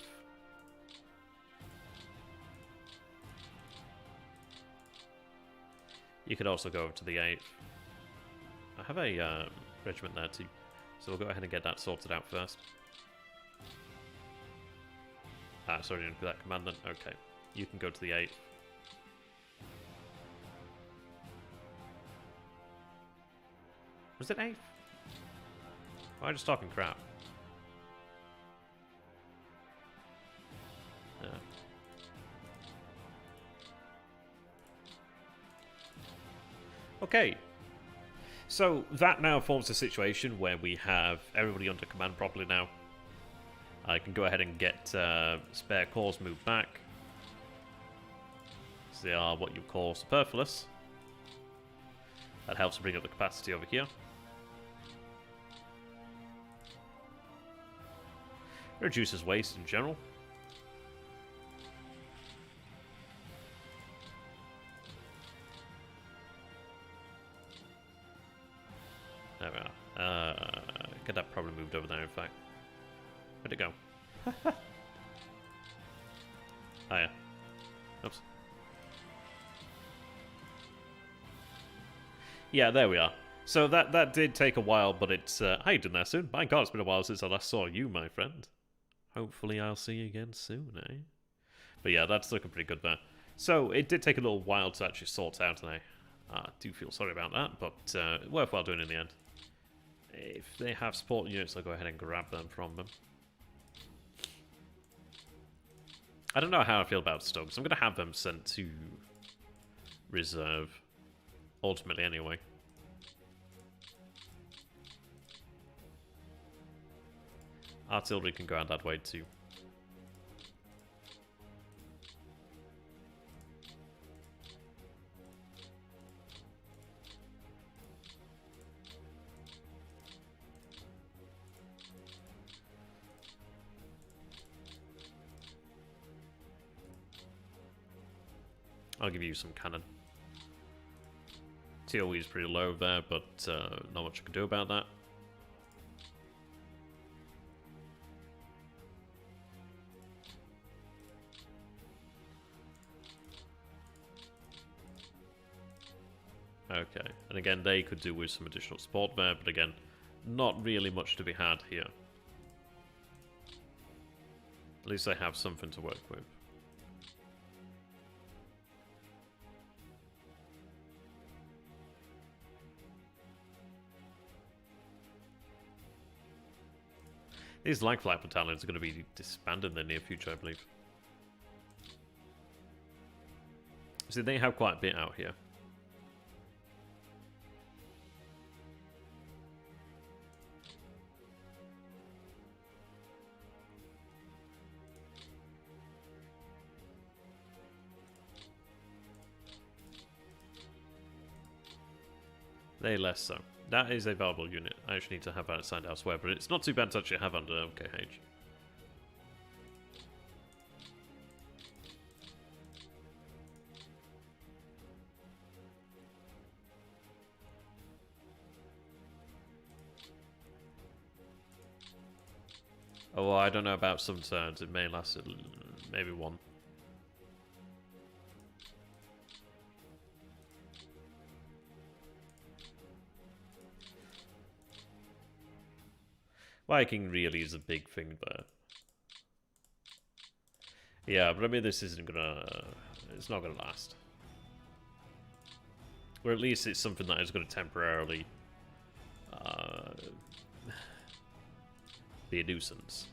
You could also go over to the 8th. I have a regiment there too, so we'll go ahead and get that sorted out first. Ah, sorry, didn't do that command then. Okay, you can go to the 8th. Was it 8th? Why am I just talking crap? Yeah. Okay. So that now forms a situation where we have everybody under command properly now. I can go ahead and get spare corps moved back. So they are what you call superfluous. That helps to bring up the capacity over here. Reduces waste in general. There we are. Get that probably moved over there, in fact. Where'd it go? Oh, yeah. Oops. Yeah, there we are. So that did take a while, but it's... how you doing there soon? My god, it's been a while since I last saw you, my friend. Hopefully I'll see you again soon, eh? But yeah, that's looking pretty good there. So, it did take a little while to actually sort out, and I do feel sorry about that, but worthwhile doing in the end. If they have support units, I'll go ahead and grab them from them. I don't know how I feel about Stokes. I'm going to have them sent to reserve. Ultimately, anyway. Artillery can go out that way too. I'll give you some cannon. TOE is pretty low there, but not much I can do about that. Okay, and again, they could do with some additional support there, but again, not really much to be had here. At least they have something to work with. These light flight battalions are going to be disbanded in the near future, I believe. See, they have quite a bit out here. They less so. That is a valuable unit. I actually need to have that assigned elsewhere, but it's not too bad to actually have under OKH. Oh, well, I don't know about some turns. It may last maybe one. Viking really is a big thing there. Yeah, but I mean, this isn't gonna... it's not gonna last. Or at least it's something that is gonna temporarily... be a nuisance.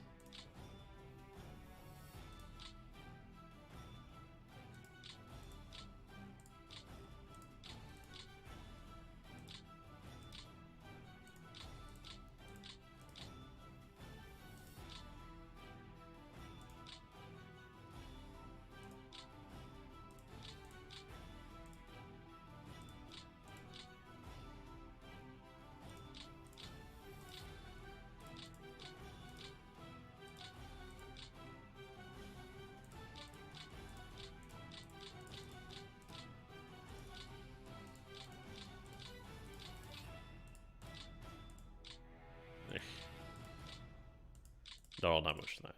Not all that much there.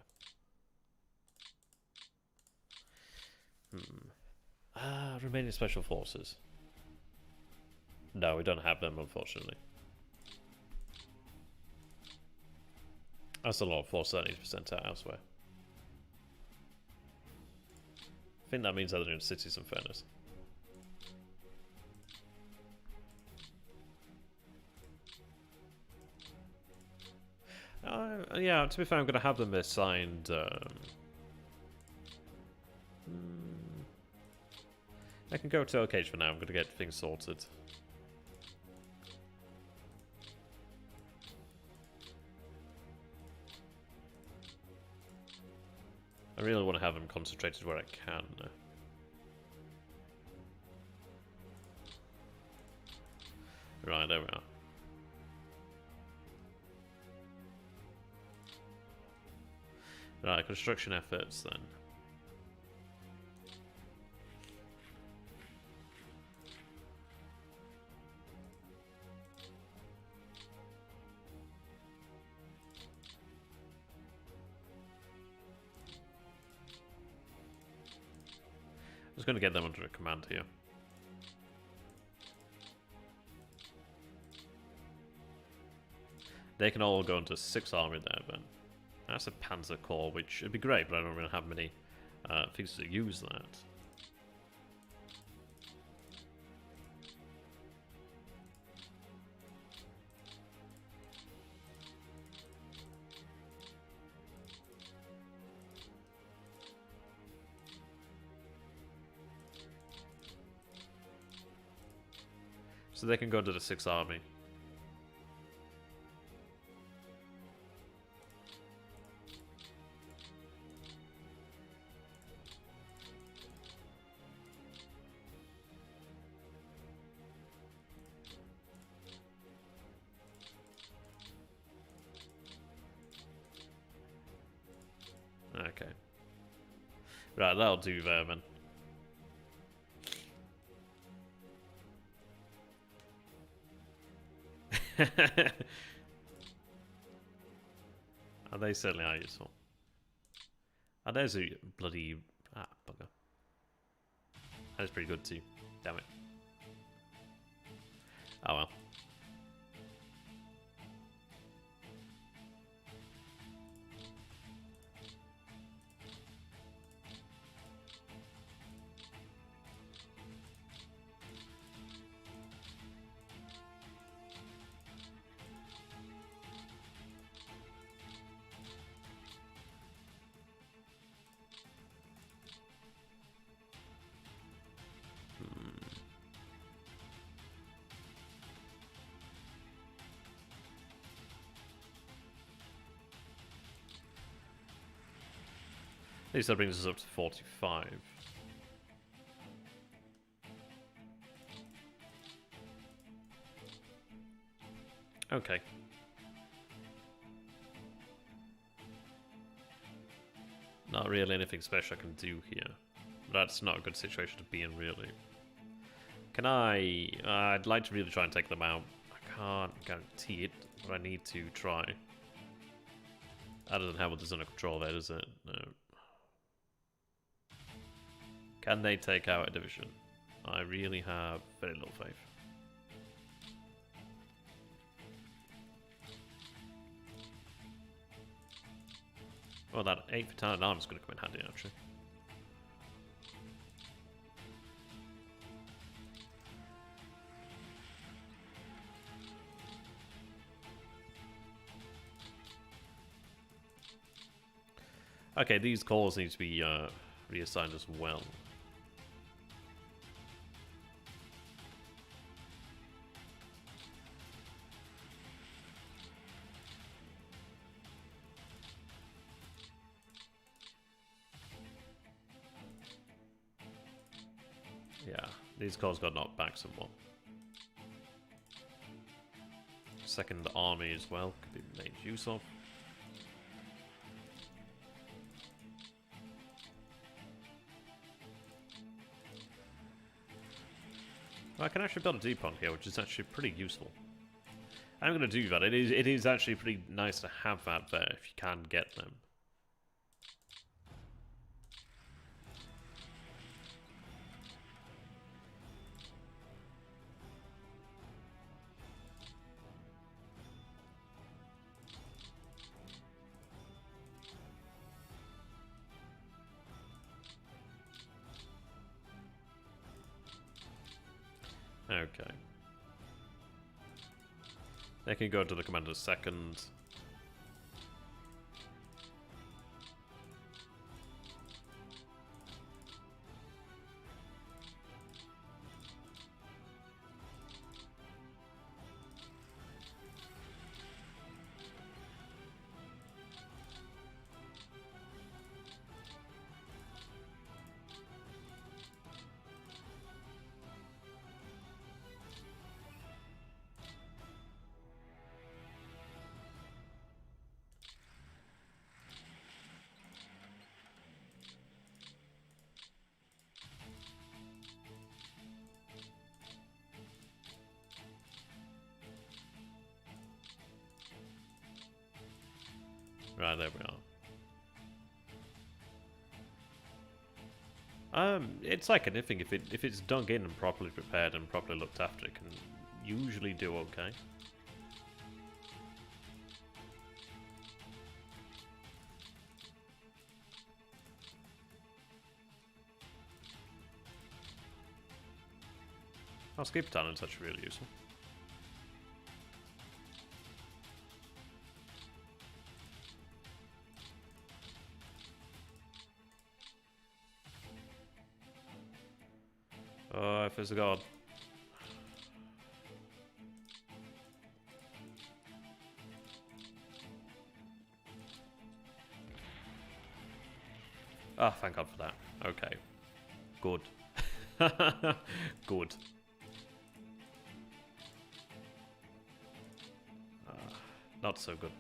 Romanian Special Forces. No, we don't have them, unfortunately. That's a lot of force that needs to be sent out elsewhere. I think that means other in cities, in fairness. Yeah, to be fair, I'm going to have them assigned. I can go to Ocage for now. I'm going to get things sorted. I really want to have them concentrated where I can. Right, there we are. Right, construction efforts then. I'm just going to get them under a command here. They can all go into 6 army there then. That's a Panzer Corps, which would be great, but I don't really have many things to use that. So they can go to the 6th Army. Okay. Right, that'll do there, man. Oh, they certainly are useful. Oh, there's a bloody... Ah, bugger. That is pretty good too. Damn it. Oh well. At least that brings us up to 45. Okay. Not really anything special I can do here. That's not a good situation to be in, really. Can I... I'd like to really try and take them out. I can't guarantee it, but I need to try. That doesn't help with this under control there, does it? No. Can they take out a division? I really have very little faith. Well, that 8th Battalion Arm is going to come in handy, actually. Okay, these calls need to be reassigned as well. Yeah, these calls got knocked back somewhat. 2nd Army as well could be made use of. Well, I can actually build a depot here, which is actually pretty useful. I'm going to do that. It is actually pretty nice to have that there if you can get them. Okay. They can go to the commander's second. Right, there we are. It's like anything. If it's dug in and properly prepared and properly looked after, it can usually do okay. Our skip talent's actually really useful. Oh, if there's a god. Ah, oh, thank God for that. Okay. Good. Good. Not so good.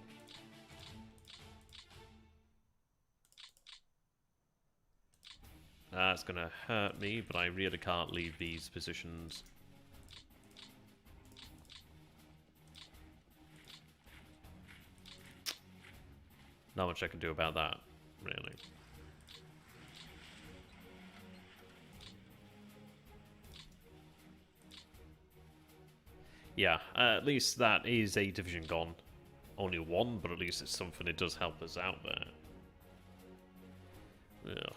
That's gonna hurt me, but I really can't leave these positions. Not much I can do about that, really. Yeah, at least that is a division gone. Only one, but at least it's something that does help us out there. Ugh.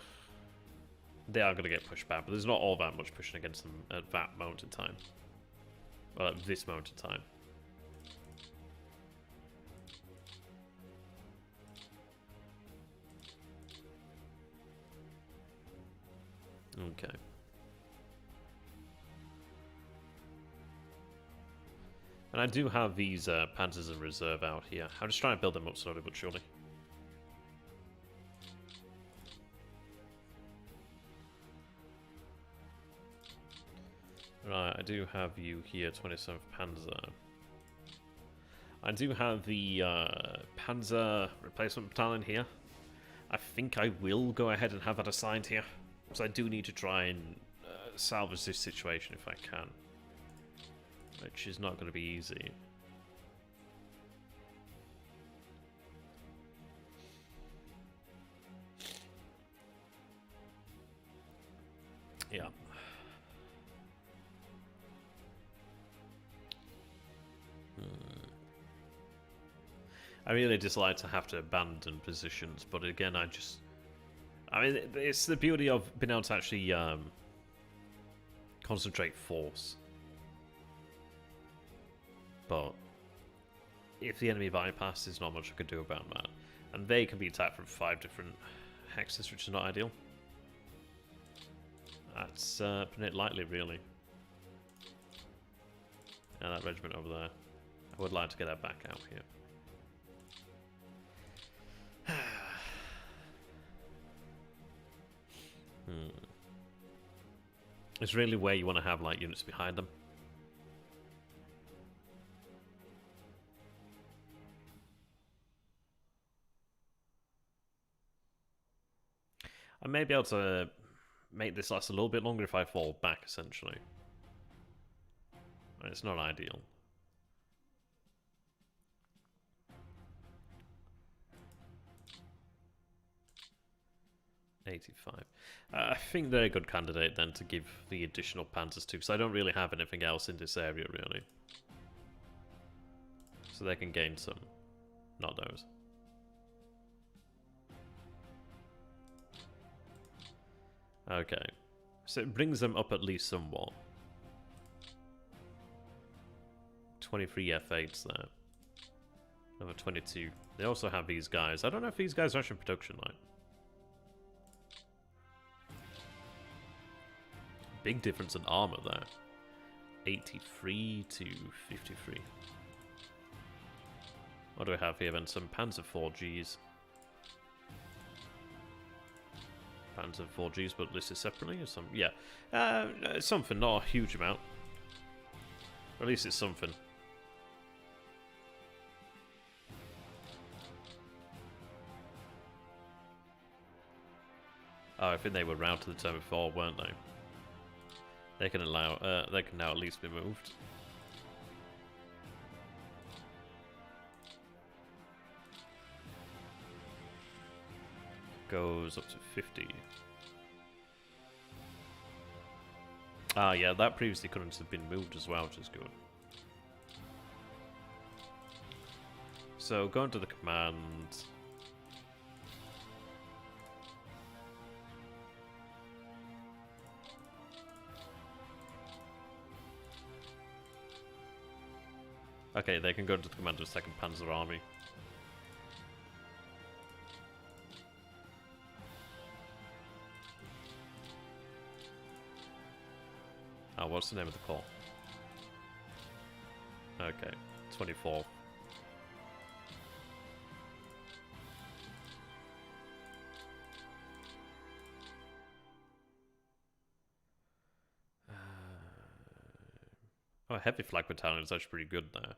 They are going to get pushed back, but there's not all that much pushing against them at that moment in time. Well, at this moment in time. Okay. And I do have these panzers in reserve out here. I'm just trying to build them up slowly but surely. Right, I do have you here, 27th Panzer. I do have the Panzer replacement battalion here. I think I will go ahead and have that assigned here. Because I do need to try and salvage this situation if I can. Which is not going to be easy. Yeah. I really dislike to have to abandon positions, but again, I mean, it's the beauty of being able to actually concentrate force. But if the enemy bypasses, there's not much I could do about that. And they can be attacked from 5 different hexes, which is not ideal. That's putting it lightly, really. And that regiment over there. I would like to get that back out here. It's really where you want to have like units behind them. I may be able to make this last a little bit longer if I fall back, essentially. It's not ideal. 85. I think they're a good candidate then to give the additional panzers to, because I don't really have anything else in this area, really. So they can gain some. Not those. Okay. So it brings them up at least somewhat. 23 F8s there. Another 22. They also have these guys. I don't know if these guys are actually production line. Big difference in armor there. 83 to 53. What do we have here then? Some Panzer 4Gs. Panzer 4Gs, but listed separately or something? Yeah. Something, not a huge amount. Or at least it's something. Oh, I think they were routed the turn before, weren't they? They can allow. They can now at least be moved. Goes up to 50. Ah, yeah, that previously couldn't have been moved as well, which is good. So, going to the command. Okay, they can go into the command of the 2nd Panzer Army. Oh, what's the name of the corps? Okay, 24. Oh, heavy flag battalion is actually pretty good there.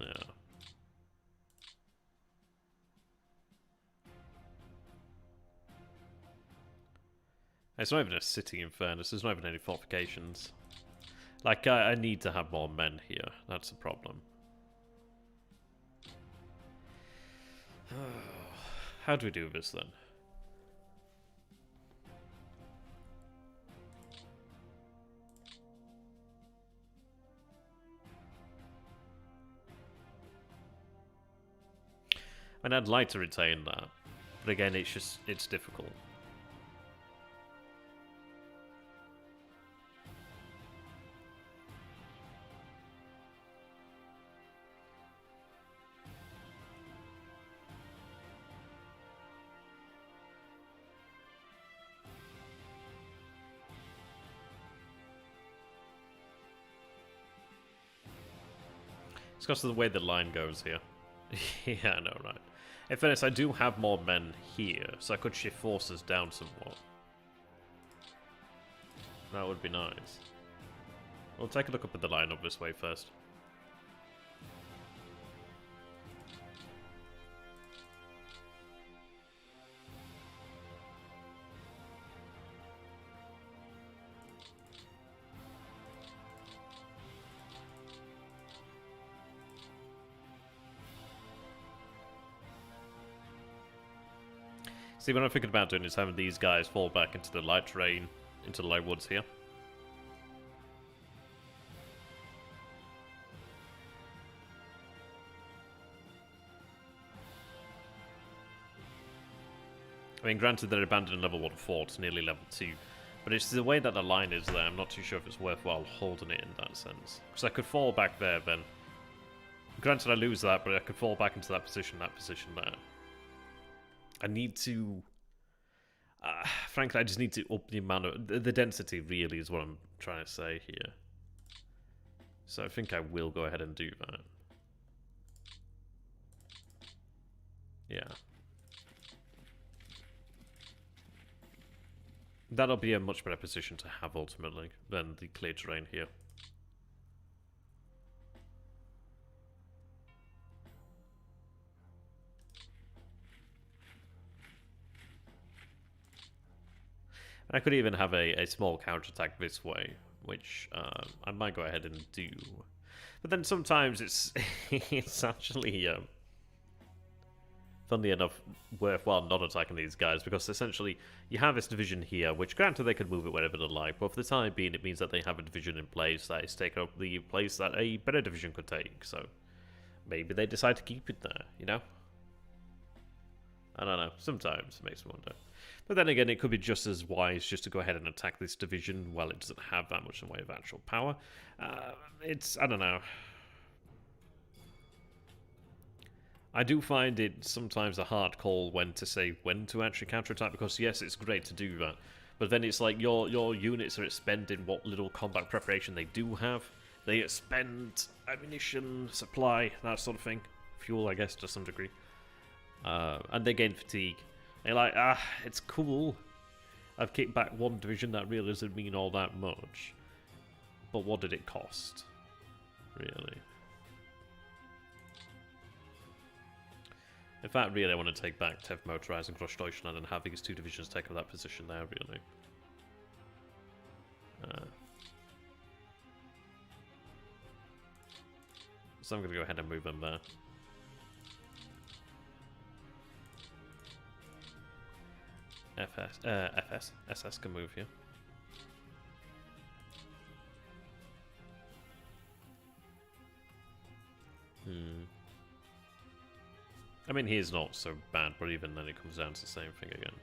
Yeah. It's not even a city, in fairness. There's not even any fortifications. Like, I need to have more men here. That's the problem. How do we do this, then? And I'd like to retain that. But again, it's difficult. It's because of the way the line goes here. Yeah, I know, right. In fairness, I do have more men here, so I could shift forces down somewhat. That would be nice. We'll take a look up at the line up this way first. See, what I'm thinking about doing is having these guys fall back into the light terrain, into the low woods here. I mean, granted they're abandoned level 1 forts, nearly level 2, but it's the way that the line is there, I'm not too sure if it's worthwhile holding it in that sense. Because I could fall back there then. Granted I lose that, but I could fall back into that position there. I need to... frankly, I just need to up the amount of... The density really is what I'm trying to say here. So I think I will go ahead and do that. Yeah. That'll be a much better position to have ultimately than the clear terrain here. I could even have a small counterattack this way, which I might go ahead and do. But then sometimes it's it's actually funnily enough worthwhile not attacking these guys, because essentially you have this division here, which granted they could move it wherever they like, but for the time being it means that they have a division in place that is taking up the place that a better division could take, so maybe they decide to keep it there, you know? I don't know, sometimes it makes me wonder. But then again, it could be just as wise just to go ahead and attack this division while it doesn't have that much in the way of actual power. I don't know. I do find it sometimes a hard call when to actually counterattack, because yes, it's great to do that, but then it's like your units are expending what little combat preparation they do have. They expend ammunition, supply, that sort of thing. Fuel, I guess, to some degree. And they gain fatigue. They're like, it's cool. I've kicked back one division, that really doesn't mean all that much. But what did it cost? Really? In fact, really, I want to take back 10th Motorized and Grossdeutschland and have these two divisions take up that position there, really. So I'm going to go ahead and move them there. SS can move here. I mean, he's not so bad, but even then it comes down to the same thing again.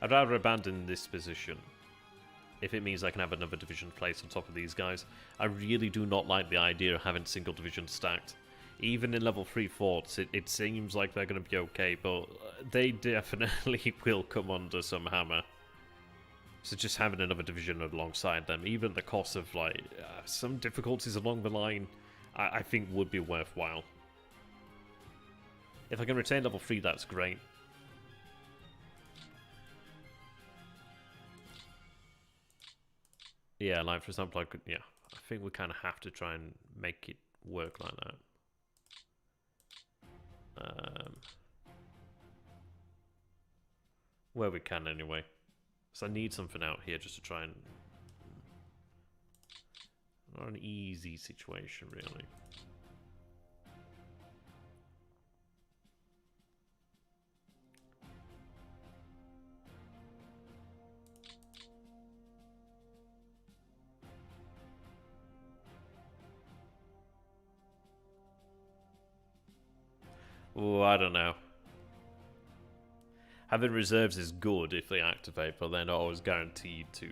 I'd rather abandon this position if it means I can have another division placed on top of these guys. I really do not like the idea of having single divisions stacked. Even in level 3 forts, it seems like they're going to be okay, but they definitely will come under some hammer. So just having another division alongside them, even at the cost of like some difficulties along the line, I think would be worthwhile. If I can retain level 3, that's great. Yeah, like for example, I think we kind of have to try and make it work like that. Where we can anyway. So I need something out here just to try and... Not an easy situation, really. Oh, I don't know. Having reserves is good if they activate, but they're not always guaranteed to.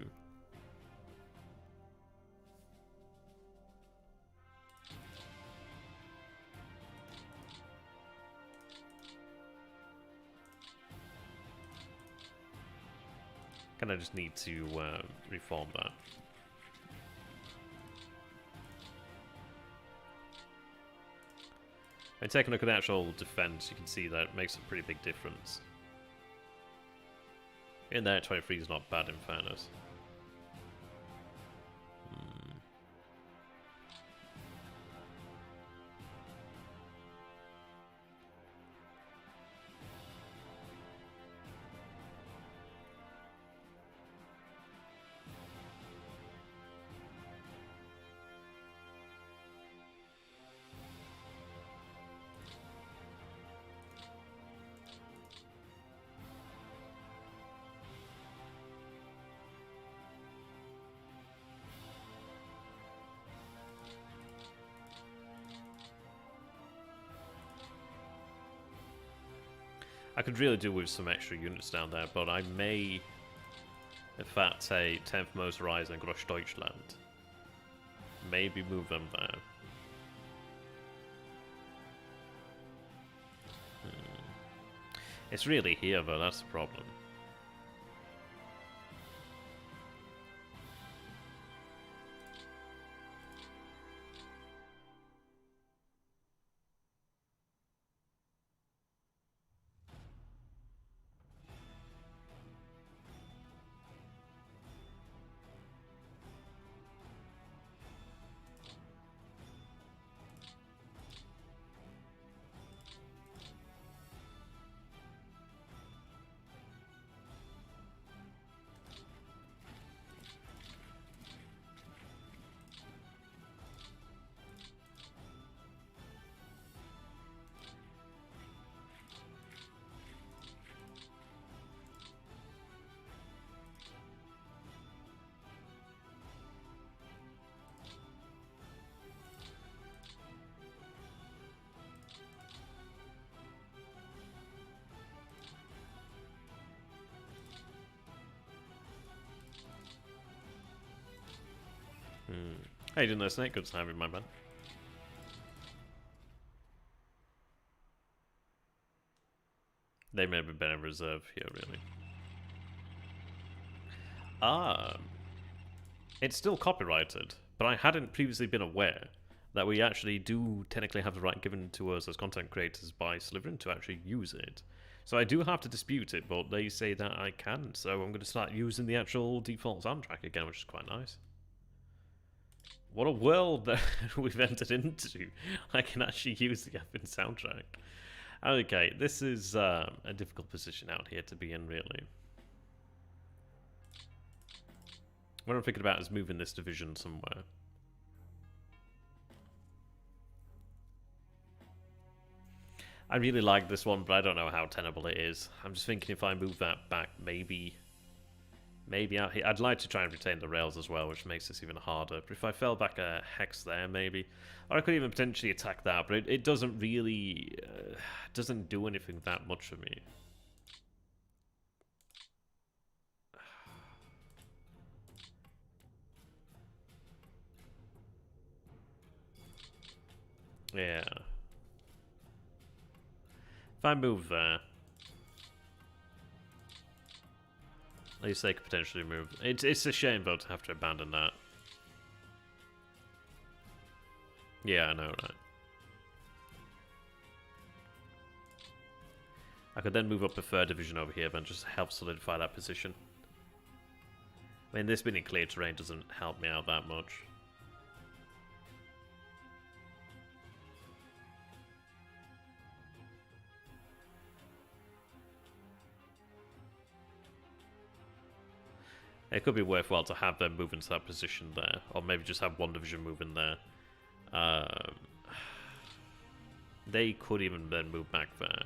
Kind of just need to reform that. And taking a look at the actual defense, you can see that it makes a pretty big difference. In there, 23 is not bad in fairness. I could really do with some extra units down there, but I may, in fact, say 10th Motorized and Grossdeutschland. Maybe move them there. It's really here, though, that's the problem. How you doing there, Snake? Good to have you, my man. They may have been in reserve here, really. It's still copyrighted, but I hadn't previously been aware that we actually do technically have the right given to us as content creators by Slytherin to actually use it. So I do have to dispute it, but they say that I can, so I'm going to start using the actual default soundtrack again, which is quite nice. What a world that we've entered into. I can actually use the effing soundtrack. Okay, this is a difficult position out here to be in, really. What I'm thinking about is moving this division somewhere. I really like this one, but I don't know how tenable it is. I'm just thinking if I move that back, maybe out here. I'd like to try and retain the rails as well, which makes this even harder. But if I fell back a hex there, maybe. Or I could even potentially attack that, but it doesn't really... doesn't do anything that much for me. Yeah. If I move there... At least they could potentially move. It's a shame, though, to have to abandon that. Yeah, I know, right? I could then move up a third division over here, then just help solidify that position. I mean, this being in clear terrain doesn't help me out that much. It could be worthwhile to have them move into that position there, or maybe just have one division move in there. They could even then move back there.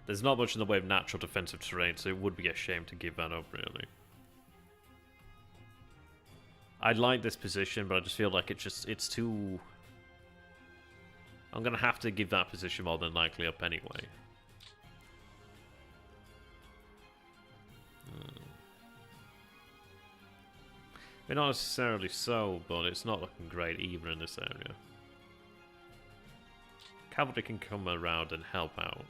There's not much in the way of natural defensive terrain, so it would be a shame to give that up, really. I like this position, but I just feel like it's too... I'm going to have to give that position more than likely up anyway. I mean, not necessarily so, but it's not looking great either in this area. Cavalry can come around and help out.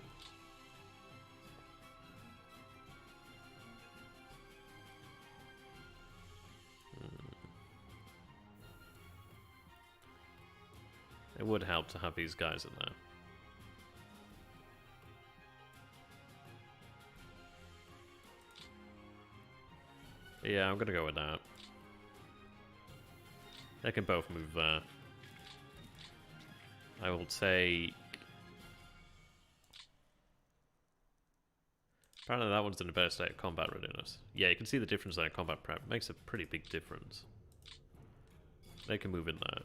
It would help to have these guys in there. Yeah, I'm gonna go with that. They can both move there. I will take... Apparently that one's in a better state of combat readiness. Yeah, you can see the difference there in combat prep. It makes a pretty big difference. They can move in there.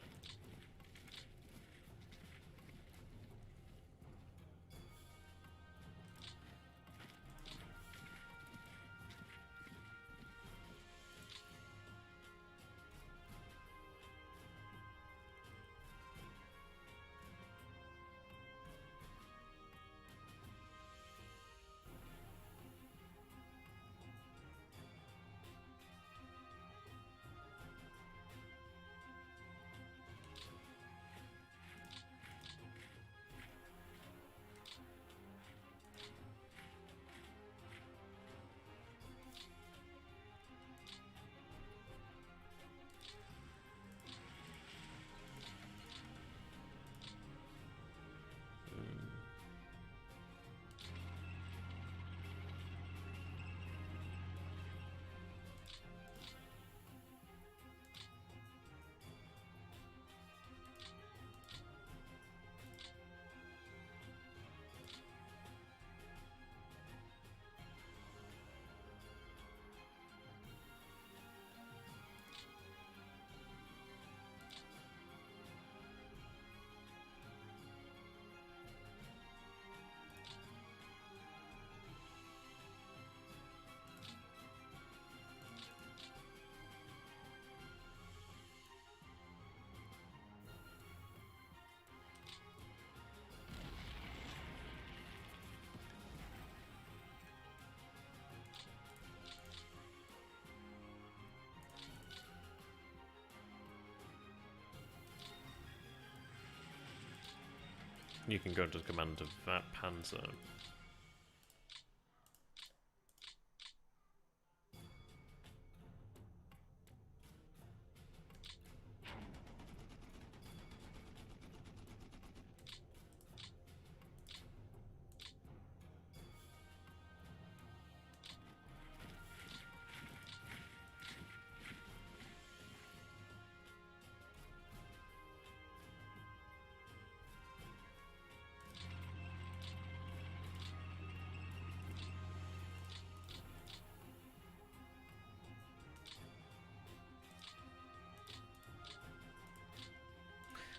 You can go into command of that panzer.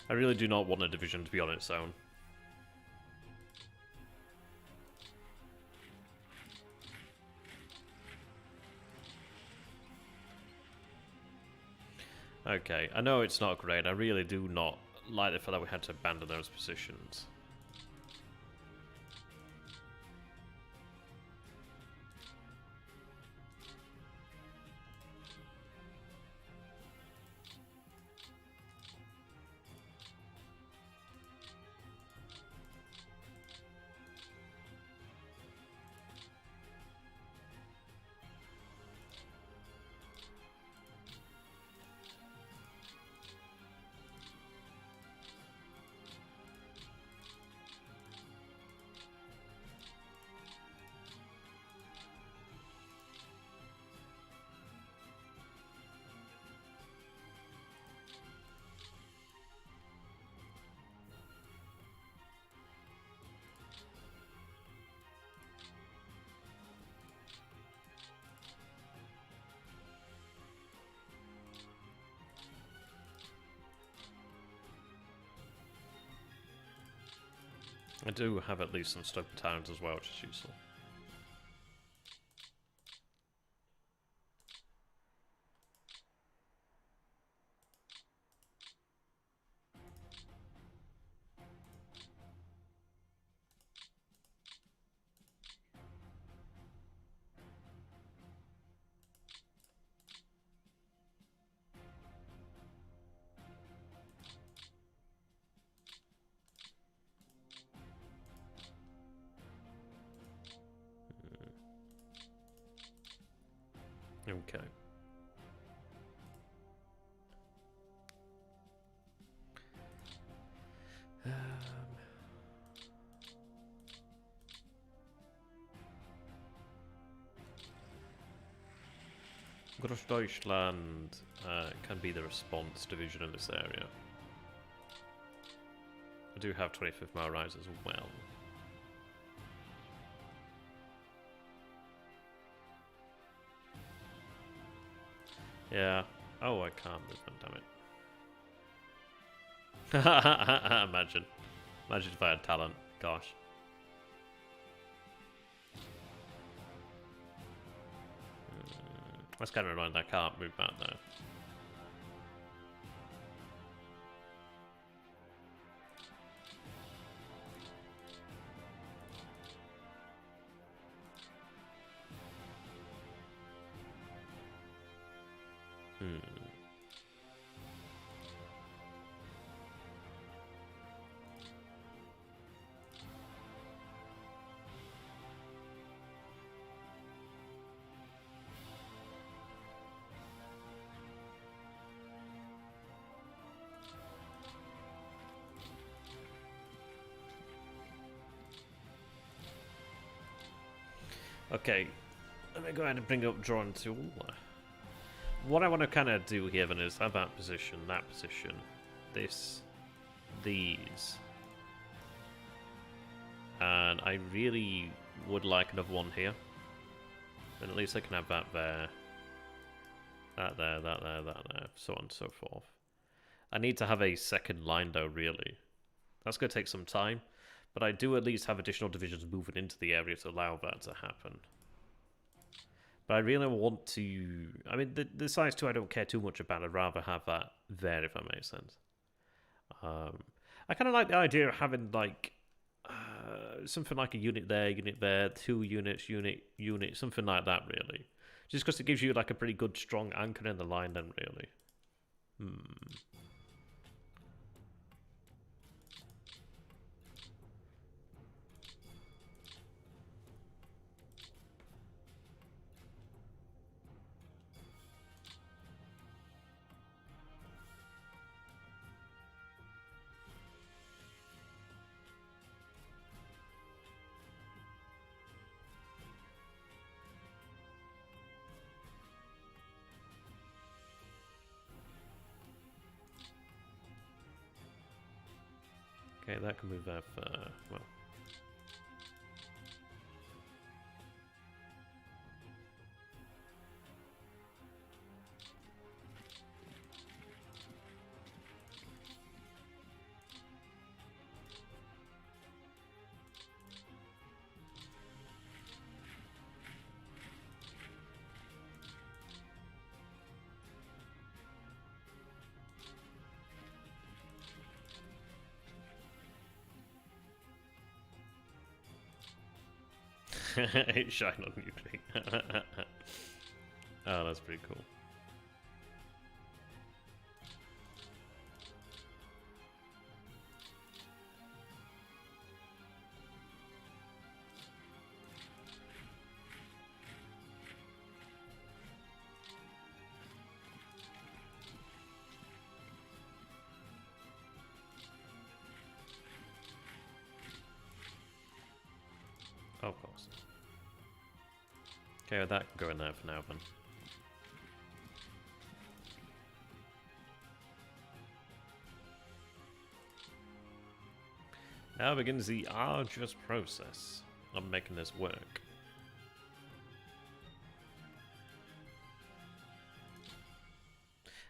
I really do not want a division to be on its own. Okay, I know it's not great. I really do not like the fact that we had to abandon those positions. I do have at least some stoke battalions as well, which is useful. Okay. Großdeutschland can be the response division in this area. I do have 25th Mile Rise as well. Yeah. Oh, I can't move them, damn it. Imagine. Imagine if I had talent. Gosh. That's kind of annoying that I can't move back there. Okay, let me go ahead and bring up drawing tool. What I want to kind of do here then is have that position, this, these. And I really would like another one here. And at least I can have that there. That there, that there, that there, so on and so forth. I need to have a second line though, really. That's going to take some time. But I do at least have additional divisions moving into the area to allow that to happen. But I really want to... I mean, the size 2 I don't care too much about. I'd rather have that there, if that makes sense. I kind of like the idea of having, like, something like a unit there, 2 units, unit, something like that, really. Just because it gives you, like, a pretty good, strong anchor in the line, then, really. Okay, that can move there for, well... It shine on nuclear. Oh, that's pretty cool. Of course. Okay, well, that can go in there for now then. Now begins the arduous process of making this work.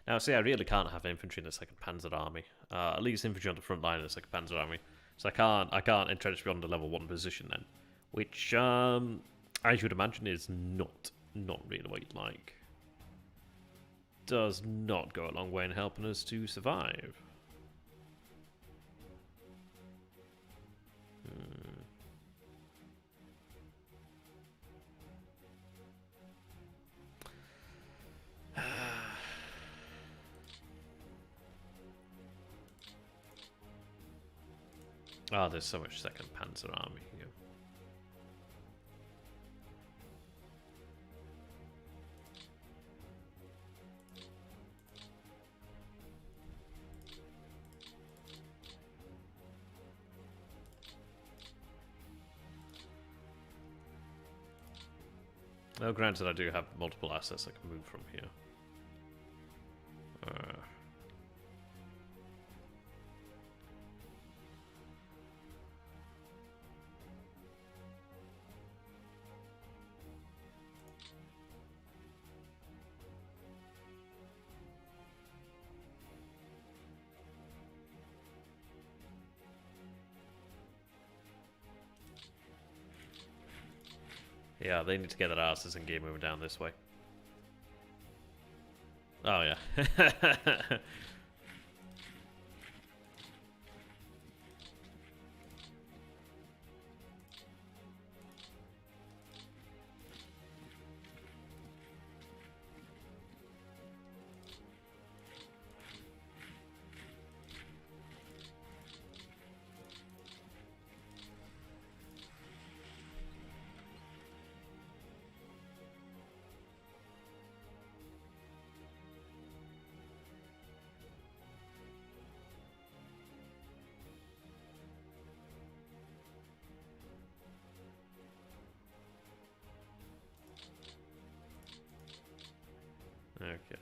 Now, see, I really can't have infantry in the 2nd Panzer Army. At least infantry on the front line of the 2nd Panzer Army. So I can't entrench beyond the level 1 position then. Which, as you would imagine, is not really what you'd like. Does not go a long way in helping us to survive. Oh, there's so much 2nd Panzer Army here. Well, granted, I do have multiple assets I can move from here. Yeah, they need to get their asses in gear moving down this way. Oh, yeah. Okay.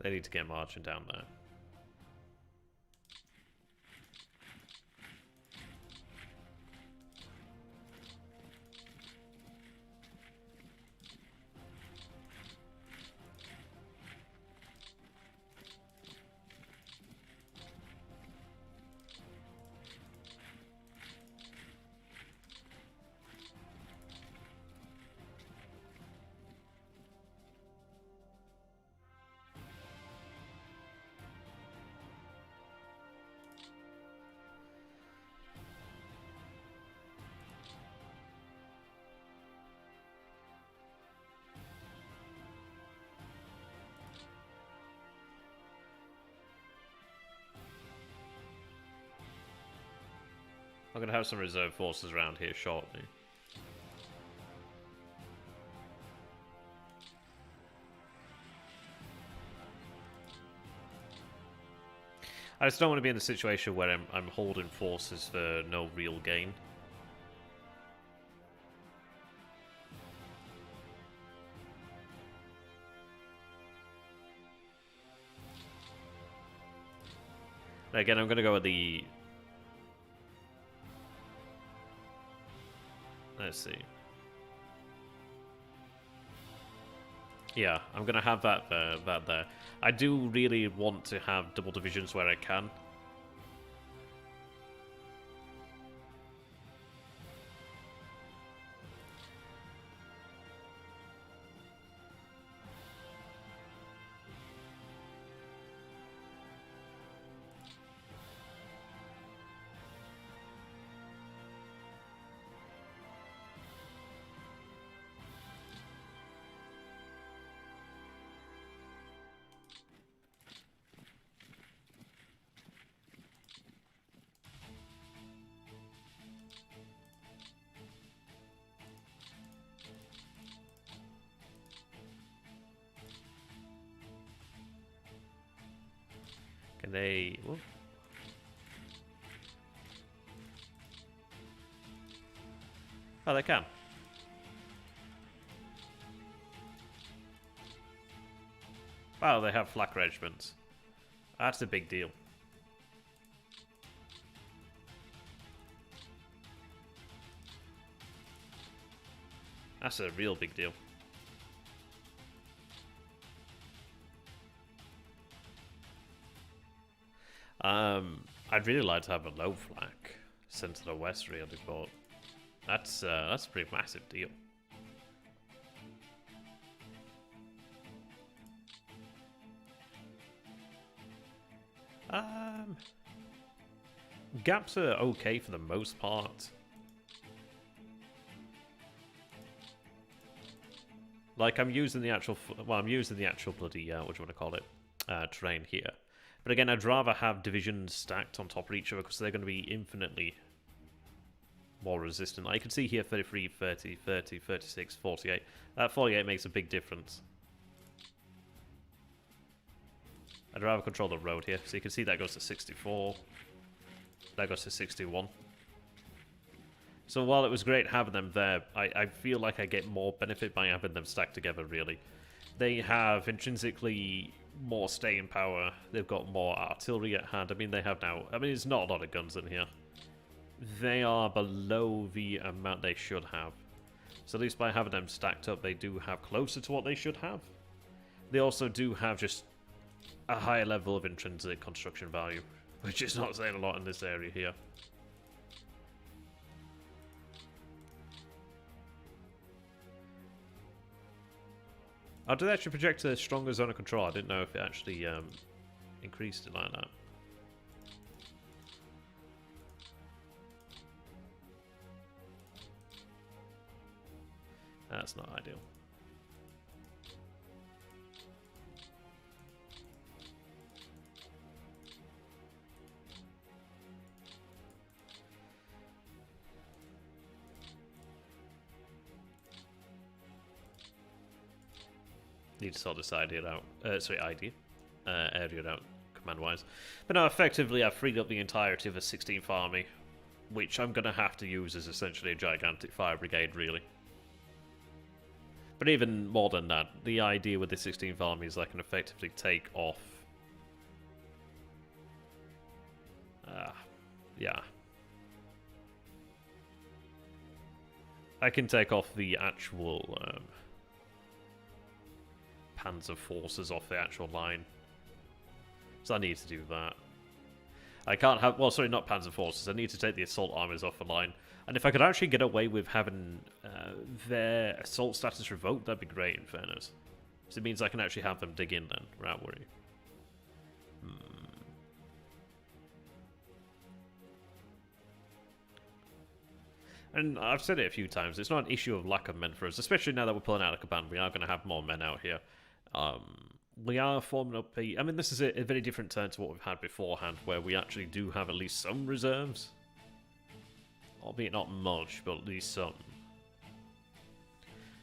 They need to get marching down there. I'm going to have some reserve forces around here shortly. I just don't want to be in a situation where I'm holding forces for no real gain. Again, I'm going to go with the... Let's see. Yeah, I'm going to have that there. I do really want to have double divisions where I can. Can they... Whoop. Oh, they can. Wow, they have flak regiments. That's a big deal. That's a real big deal. I'd really like to have a low flak sent to the west, really, but that's a pretty massive deal. Gaps are okay for the most part. Like, I'm using the actual bloody, what do you want to call it, terrain here. But again, I'd rather have divisions stacked on top of each other because they're going to be infinitely more resistant. Like, you can see here 33, 30, 30, 36, 48. That 48 makes a big difference. I'd rather control the road here. So you can see that goes to 64. That goes to 61. So while it was great having them there, I feel like I get more benefit by having them stacked together, really. They have intrinsically more staying power. They've got more artillery at hand. I mean, they have now... I mean, it's not a lot of guns in here. They are below the amount they should have. So at least by having them stacked up, they do have closer to what they should have. They also do have just a higher level of intrinsic construction value, which is not saying a lot in this area here. Oh, did they actually project a stronger zone of control? I didn't know if it actually increased it like that. That's not ideal. Need to sort this idea out. Area out command-wise. But no, effectively I've freed up the entirety of the 16th Army, which I'm going to have to use as essentially a gigantic fire brigade, really. But even more than that, the idea with the 16th Army is I can effectively take off... yeah. I can take off the actual... Panzer forces off the actual line. So I need to do that. I can't have... Well, sorry, not Panzer forces. I need to take the assault armies off the line. And if I could actually get away with having their assault status revoked, that'd be great, in fairness. So it means I can actually have them dig in then, without worry. And I've said it a few times, it's not an issue of lack of men for us, especially now that we're pulling out a command. We are going to have more men out here. We are forming up a... I mean, this is a very different turn to what we've had beforehand, where we actually do have at least some reserves. albeit not much, but at least some.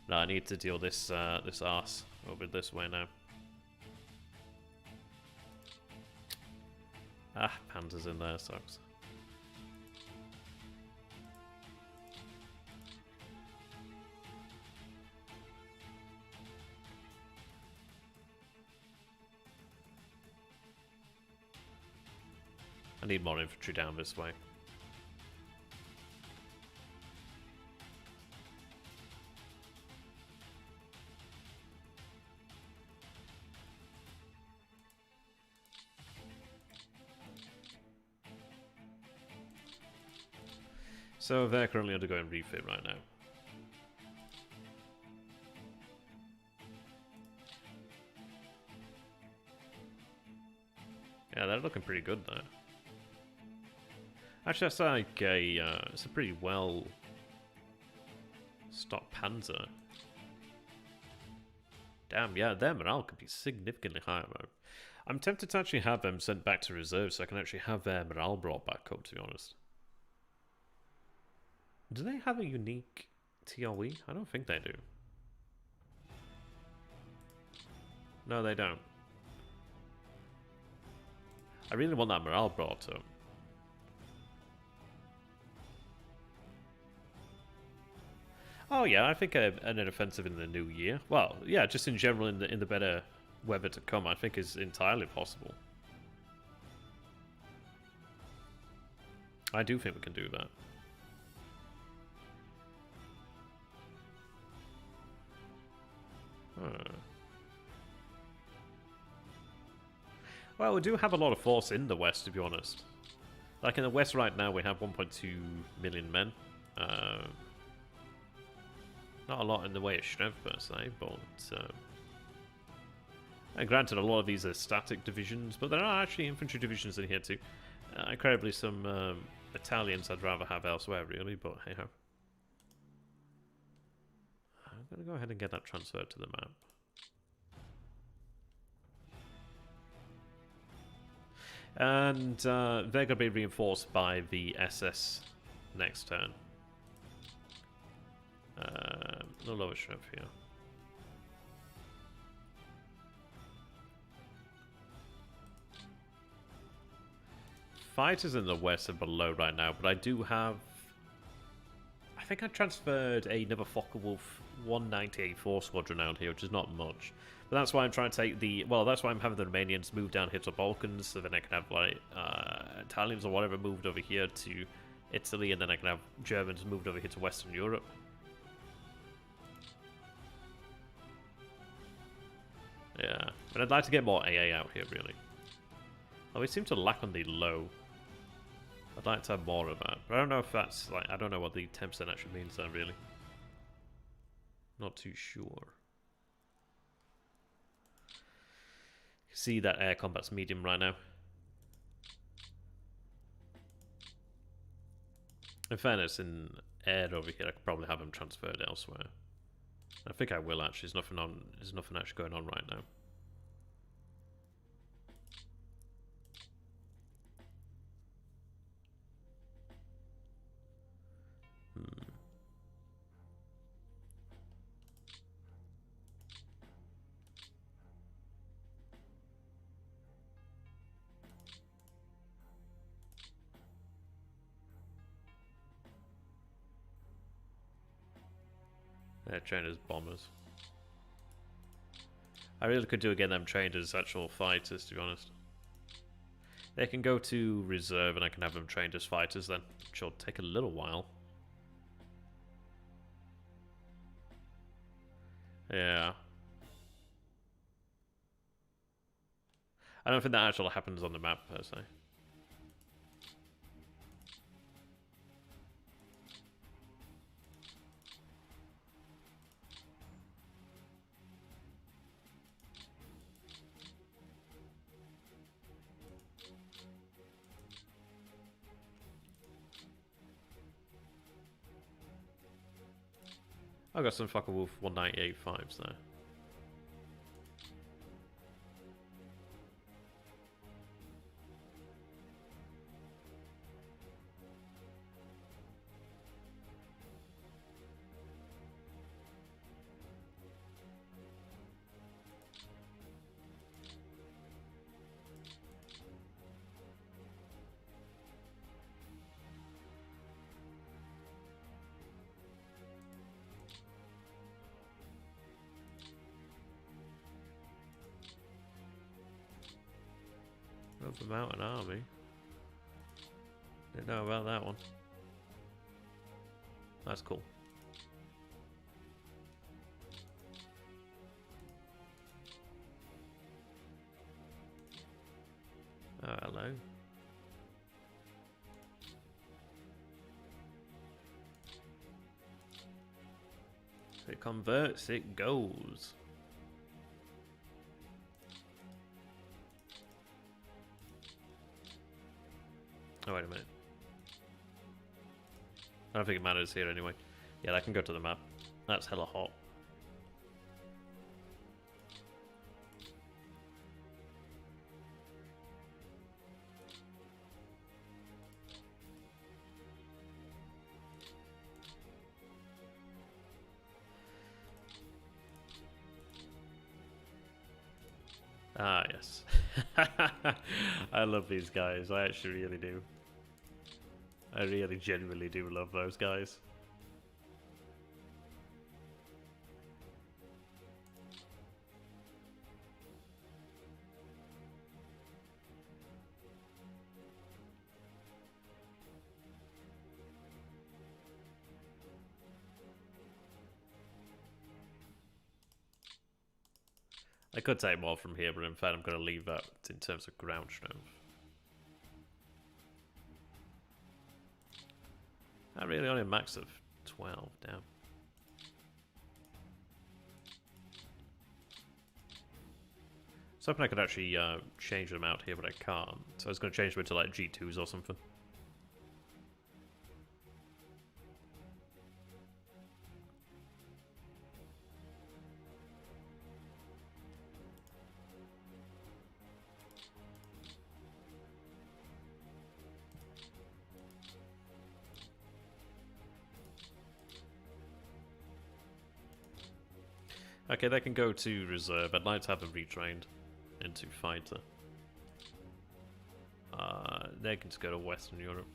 No, I need to deal this this arse over this way now. Ah, pandas in there, sucks. I need more infantry down this way. So they're currently undergoing refit right now. Yeah, they're looking pretty good there. Actually, that's like a it's a pretty well stocked panzer. Damn, yeah, their morale could be significantly higher though. I'm tempted to actually have them sent back to reserve so I can actually have their morale brought back up, to be honest. Do they have a unique TLE? I don't think they do. No, they don't. I really want that morale brought up. Oh yeah, I think an offensive in the new year. Well, yeah, just in general in the better weather to come, I think is entirely possible. I do think we can do that. Well, we do have a lot of force in the west, to be honest. Like in the west right now, we have 1.2 million men. Not a lot in the way of strength per se, but and granted, a lot of these are static divisions, but there are actually infantry divisions in here too. Incredibly, some battalions I'd rather have elsewhere, really, but hey ho. I'm gonna go ahead and get that transferred to the map. And they're going to be reinforced by the SS next turn. No lower strength here. Fighters in the west are below right now, but I do have... I think I transferred another Focke-Wulf 198 squadron out here, which is not much. But that's why I'm trying to take the... Well, that's why I'm having the Romanians move down here to Balkans, so then I can have, like, Italians or whatever moved over here to Italy, and then I can have Germans moved over here to Western Europe. Yeah, but I'd like to get more AA out here, really. Oh, we seem to lack on the low. I'd like to have more of that, but I don't know if that's, like, I don't know what the 10% actually means there, really. Not too sure. See that air combat's medium right now. In fairness, in air over here, I could probably have them transferred elsewhere. I think I will actually. There's nothing actually going on right now. They're trained as bombers. I really could do again them trained as actual fighters, to be honest. They can go to reserve and I can have them trained as fighters then, which will take a little while. Yeah. I don't think that actually happens on the map per se. I've got some Focke-Wulf 198.5s there. Move them out an army. Didn't know about that one. That's cool. Oh, hello. If it converts, it goes. Oh, wait a minute. I don't think it matters here anyway. Yeah, that can go to the map. That's hella hot. Ah, yes. I love these guys. I actually really do. I really genuinely do love those guys. I could take more from here, but in fact I'm going to leave that in terms of ground strength. I really only a max of 12, damn. So hoping I could actually change them out here, but I can't. So I was going to change them to like G2s or something. Okay, they can go to reserve. I'd like to have them retrained into fighter. They can just go to Western Europe.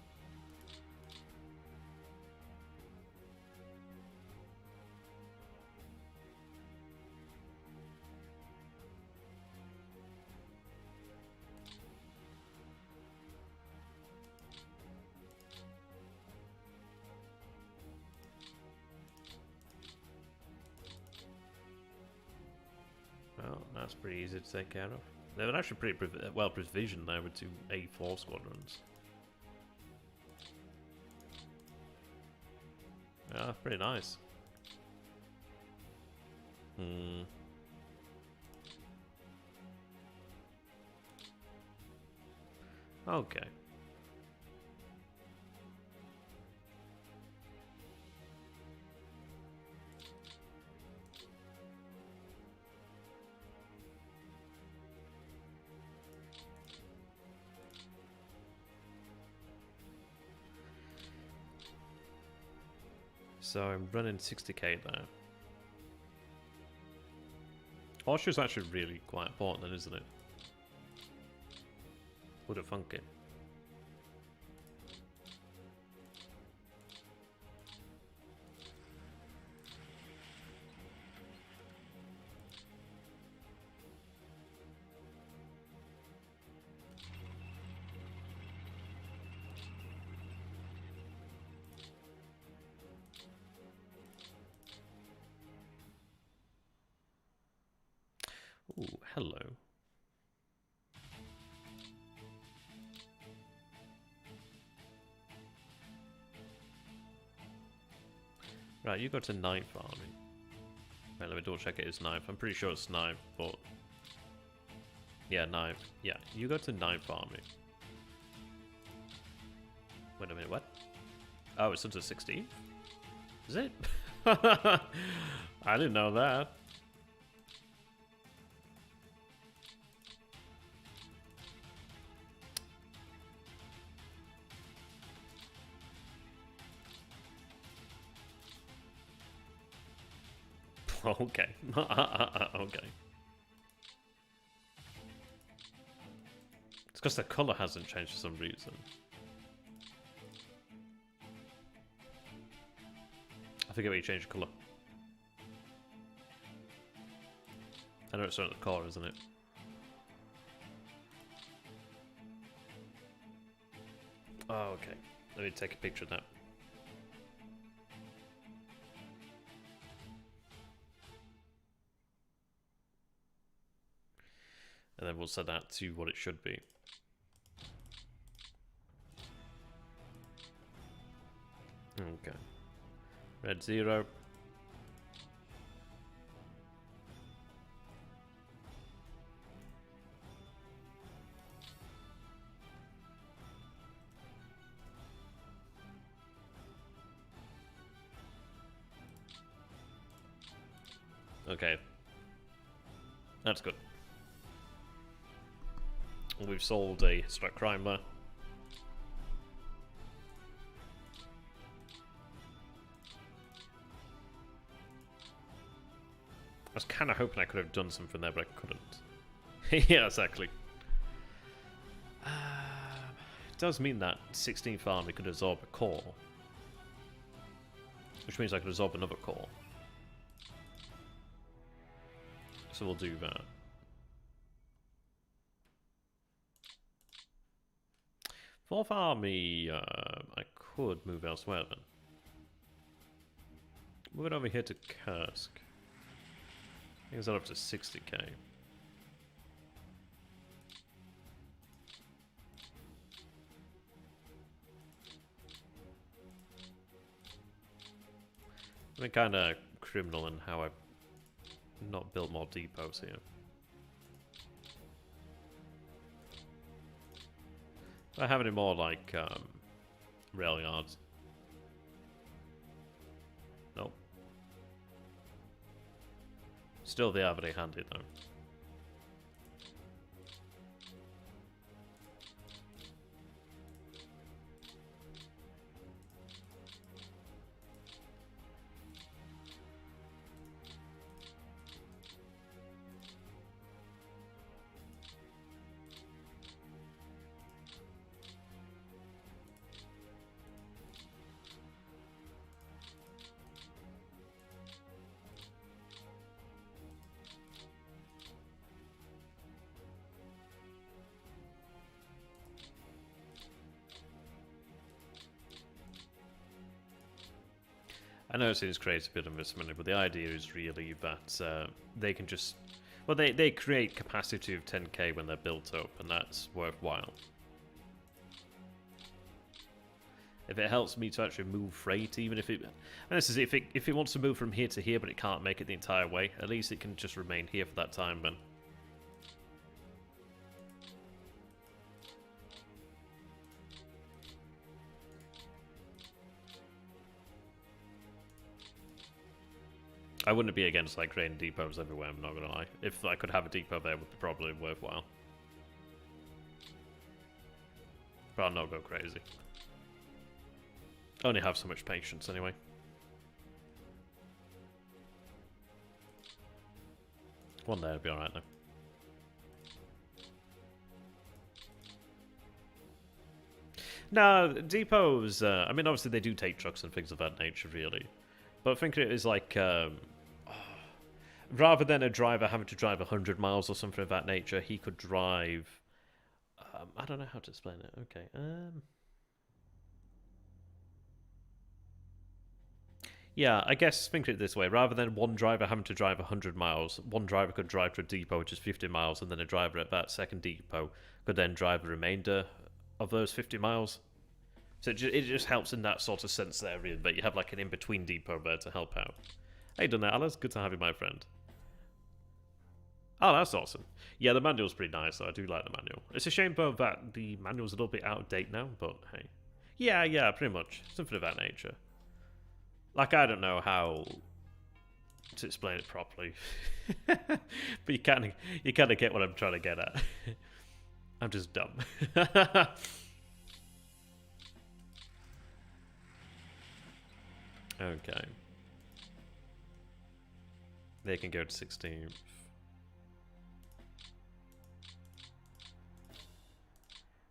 Well, that's pretty easy to take care of. They were actually pretty well provisioned there with 2 A4 squadrons. Yeah, pretty nice. Okay. So I'm running 60k there. Austria's actually really quite important then, isn't it? Would have funky. Ooh, hello. Right, you go to 9th Army. Right, let me double check it is 9th. I'm pretty sure it's 9th, but... Yeah, 9th. Yeah, you go to 9th Army. Wait a minute, what? Oh, it's until 16th? Is it? I didn't know that. Okay. Okay. It's because the colour hasn't changed for some reason. I forget where you change the colour. I know it's on the core, isn't it? Oh, okay. Let me take a picture of that. And then we'll set that to what it should be. Okay. Red 0. Okay. That's good. We've solved a historic crime there. I was kind of hoping I could have done something there, but I couldn't. Yeah, exactly. It does mean that 16th Army could absorb a core. Which means I could absorb another core. So we'll do that. Fourth Army, I could move elsewhere then. Move it over here to Kursk. I think it's up to 60k. I've been kind of criminal in how I've not built more depots here. I have any more like rail yards? Nope. Still, they are very handy though. I know it seems crazy a bit of this money, but the idea is really that they can just... Well, they create capacity of 10k when they're built up, and that's worthwhile. If it helps me to actually move freight, even if it... And this is if it wants to move from here to here, but it can't make it the entire way, at least it can just remain here for that time then. I wouldn't be against like creating depots everywhere, I'm not gonna lie. If I could have a depot there, it would be probably worthwhile. But I'll not go crazy. I only have so much patience anyway. One there would be alright though. No, depots, I mean obviously they do take trucks and things of that nature really. But I think it is like, rather than a driver having to drive 100 miles or something of that nature, he could drive, I don't know how to explain it, okay, yeah, I guess think of it this way, rather than one driver having to drive 100 miles, one driver could drive to a depot which is 50 miles, and then a driver at that second depot could then drive the remainder of those 50 miles. So it just helps in that sort of sense there, really, but you have like an in-between depot there to help out. Hey, done that, Alice. Good to have you, my friend. Oh, that's awesome. Yeah, the manual's pretty nice, so I do like the manual. It's a shame, though, that the manual's a little bit out of date now, but hey. Yeah, pretty much. Something of that nature. Like, I don't know how to explain it properly. But you kind of get what I'm trying to get at. I'm just dumb. Okay. They can go to 16th.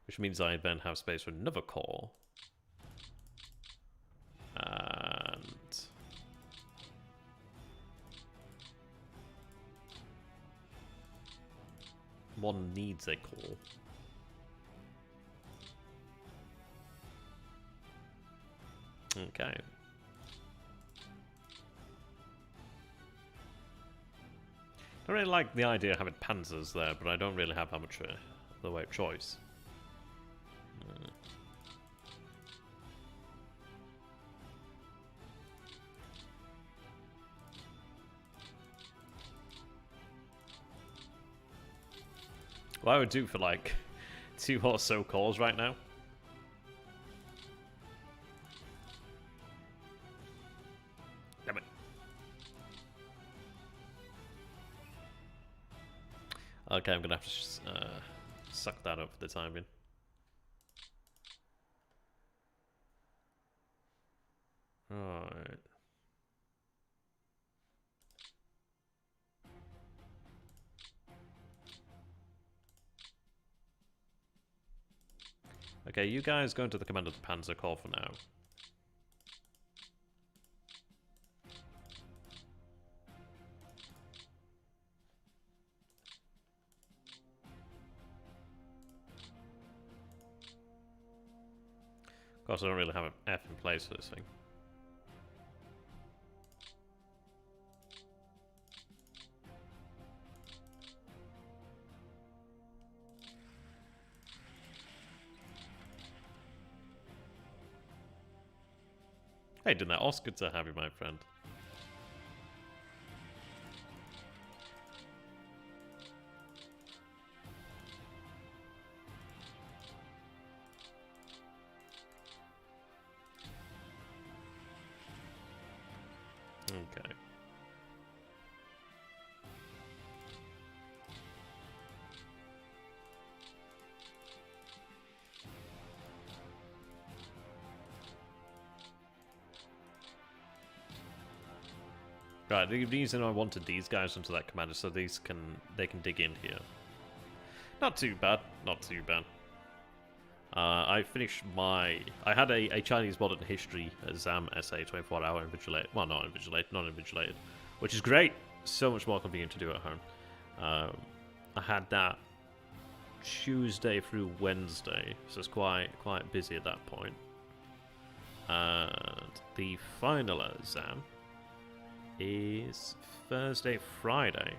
Which means I then have space for another core. And... one needs a core. Okay. I really like the idea of having panzers there, but I don't really have that much the way of choice. What I would do for like 2 or so calls right now. Damn it. Okay, I'm gonna have to suck that up for the time being. Alright. Okay, you guys go into the command of the Panzer Corps for now. Of course, I don't really have an F in place for this thing. Hey, didn't that Oscar to have you, my friend? Okay. Right, the reason I wanted these guys into that commander so they can dig in here. Not too bad, not too bad. I finished my... I had a Chinese modern history exam essay, 24-hour invigilated. Well, not invigilated, non-invigilated. Which is great. So much more convenient to do at home. I had that Tuesday through Wednesday, so it's quite busy at that point. And the final exam is Thursday, Friday.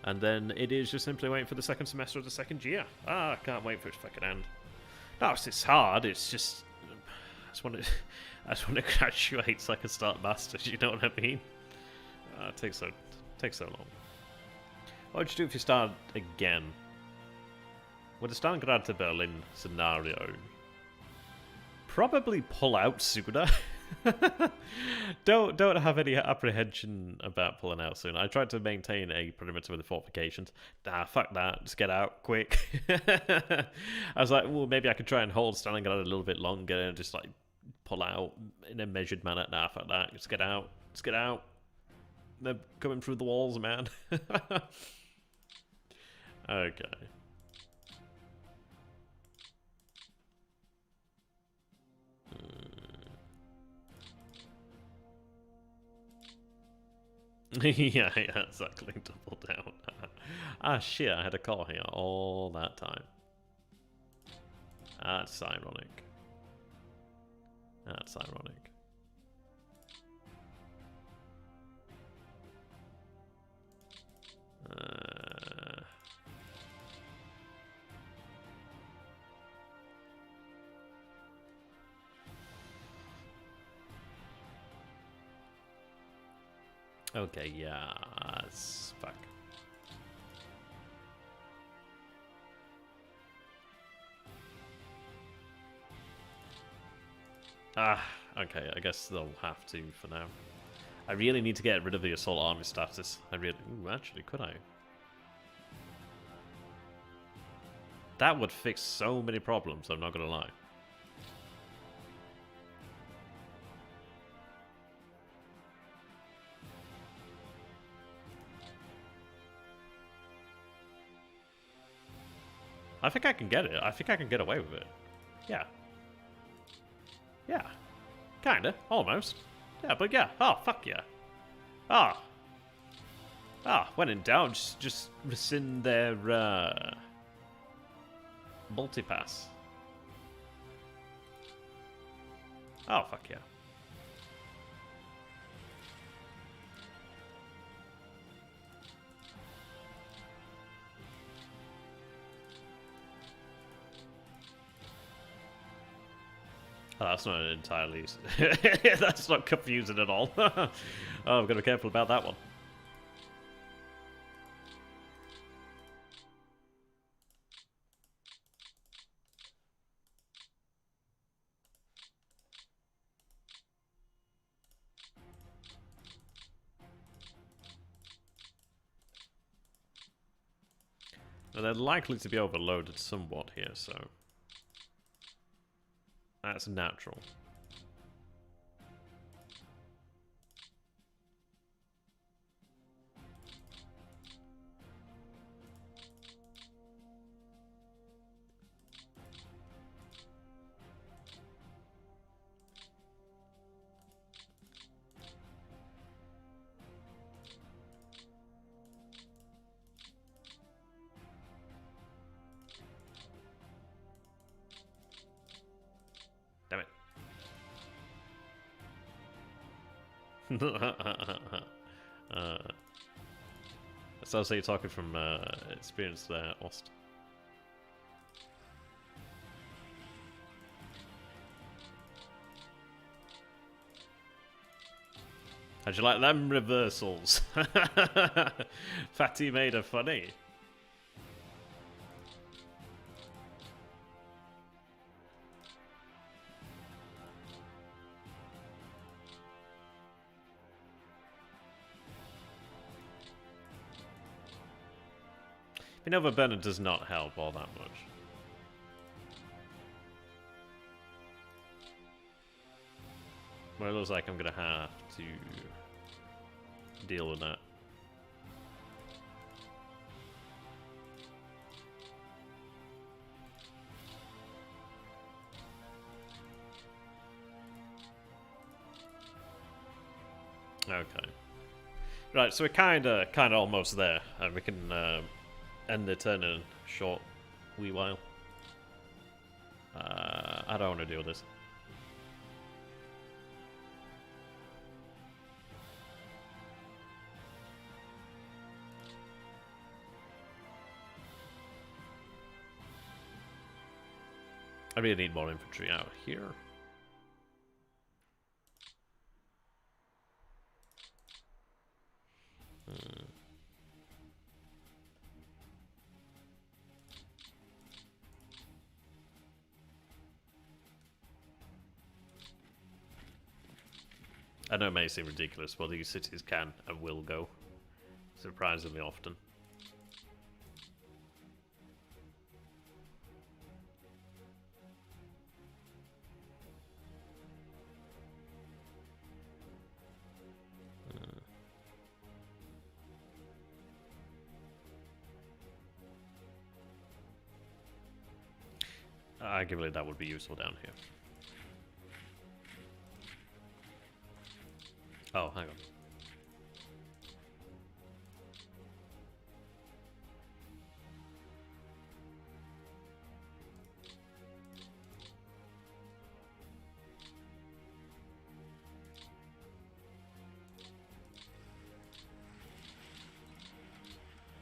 And then it is just simply waiting for the second semester of the second year. I can't wait for it to fucking end. No, it's hard, it's just... I just want to graduate so I can start masters, you know what I mean? It takes so long. What would you do if you start again? With the Stalingrad to Berlin scenario, probably pull out sooner. Don't have any apprehension about pulling out soon. I tried to maintain a perimeter with the fortifications. Nah, fuck that. Just get out quick. I was like, well, maybe I could try and hold Stalingrad a little bit longer and just like pull out in a measured manner. Nah, fuck that. Just get out. Just get out. They're coming through the walls, man. Okay. yeah, exactly. Double down. Shit, I had a call here all that time. That's ironic. That's ironic. Okay, yeah, fuck. Okay, I guess they'll have to for now. I really need to get rid of the assault army status. Ooh, actually, could I? That would fix so many problems, I'm not gonna lie. I think I can get it. I think I can get away with it. Yeah. Yeah. Kinda. Almost. Yeah, but yeah. Oh, fuck yeah. When in doubt, just rescind their, multipass. Oh, fuck yeah. Oh, that's not entirely... that's not confusing at all. Oh, I've got to be careful about that one. Now, they're likely to be overloaded somewhat here, so... that's natural. Damn it. So you're talking from experience there, Ost. How'd you like them reversals? Fatty made her funny. Pinova Bennett does not help all that much. Well, it looks like I'm gonna have to deal with that. Okay. Right, so we're kinda almost there, and we can end the turn in a short wee while. I don't want to deal with this. I really need more infantry out here. I know it may seem ridiculous, but these cities can and will go surprisingly often. Arguably that would be useful down here. Oh, hang on.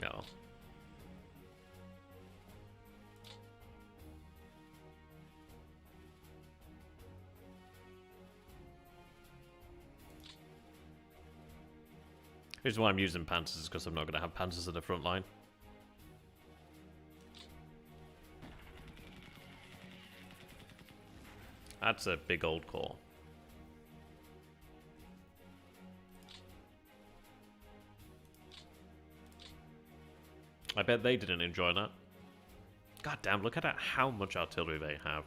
No. Here's why I'm using Panthers, is because I'm not going to have Panthers at the front line. That's a big old core. I bet they didn't enjoy that. God damn, look at how much artillery they have.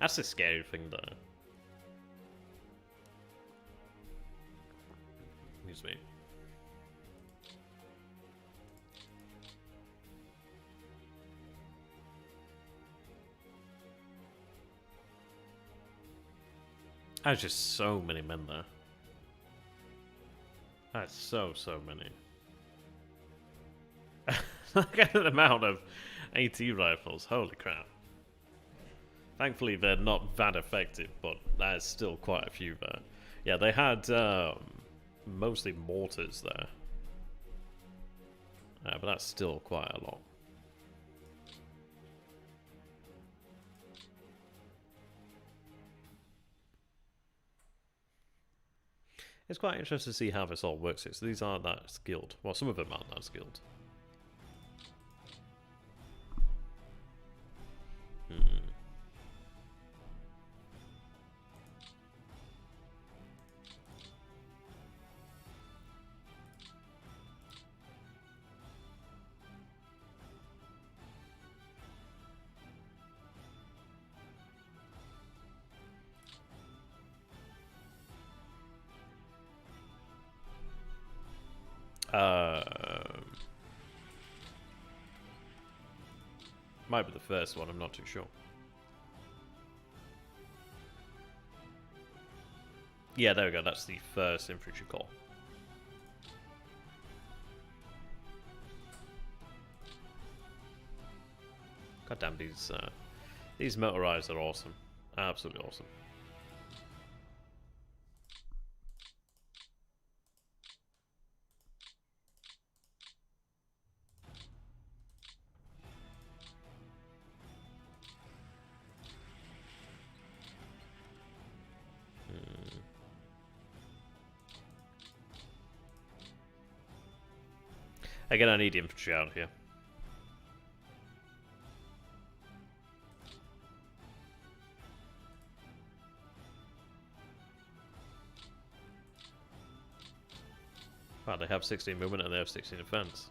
That's the scary thing, though. Excuse me. There's just so many men there. That's so many. Look at the amount of AT rifles. Holy crap. Thankfully, they're not that effective, but there's still quite a few there. Yeah, they had mostly mortars there. But that's still quite a lot. It's quite interesting to see how this all works. So these aren't that skilled. Well, some of them aren't that skilled. Might be the first one, I'm not too sure. Yeah, there we go, that's the first infantry corps. God damn, these motorized are awesome. Absolutely awesome. Again, I need infantry out here. Wow, they have 16 movement and they have 16 defense.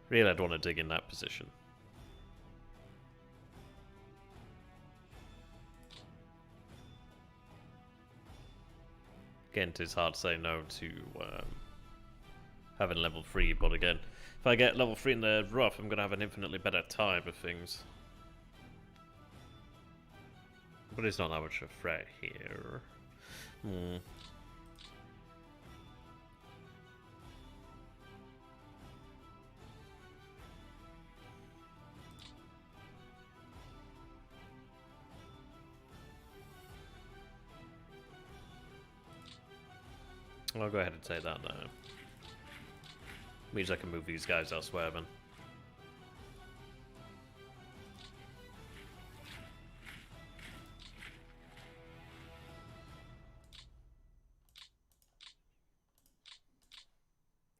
Really, I'd want to dig in that position. Again, it's hard to say no to having level 3, but again, if I get level 3 in the rough, I'm going to have an infinitely better time of things. But it's not that much of a threat here. I'll go ahead and say that now. Means I can move these guys elsewhere then.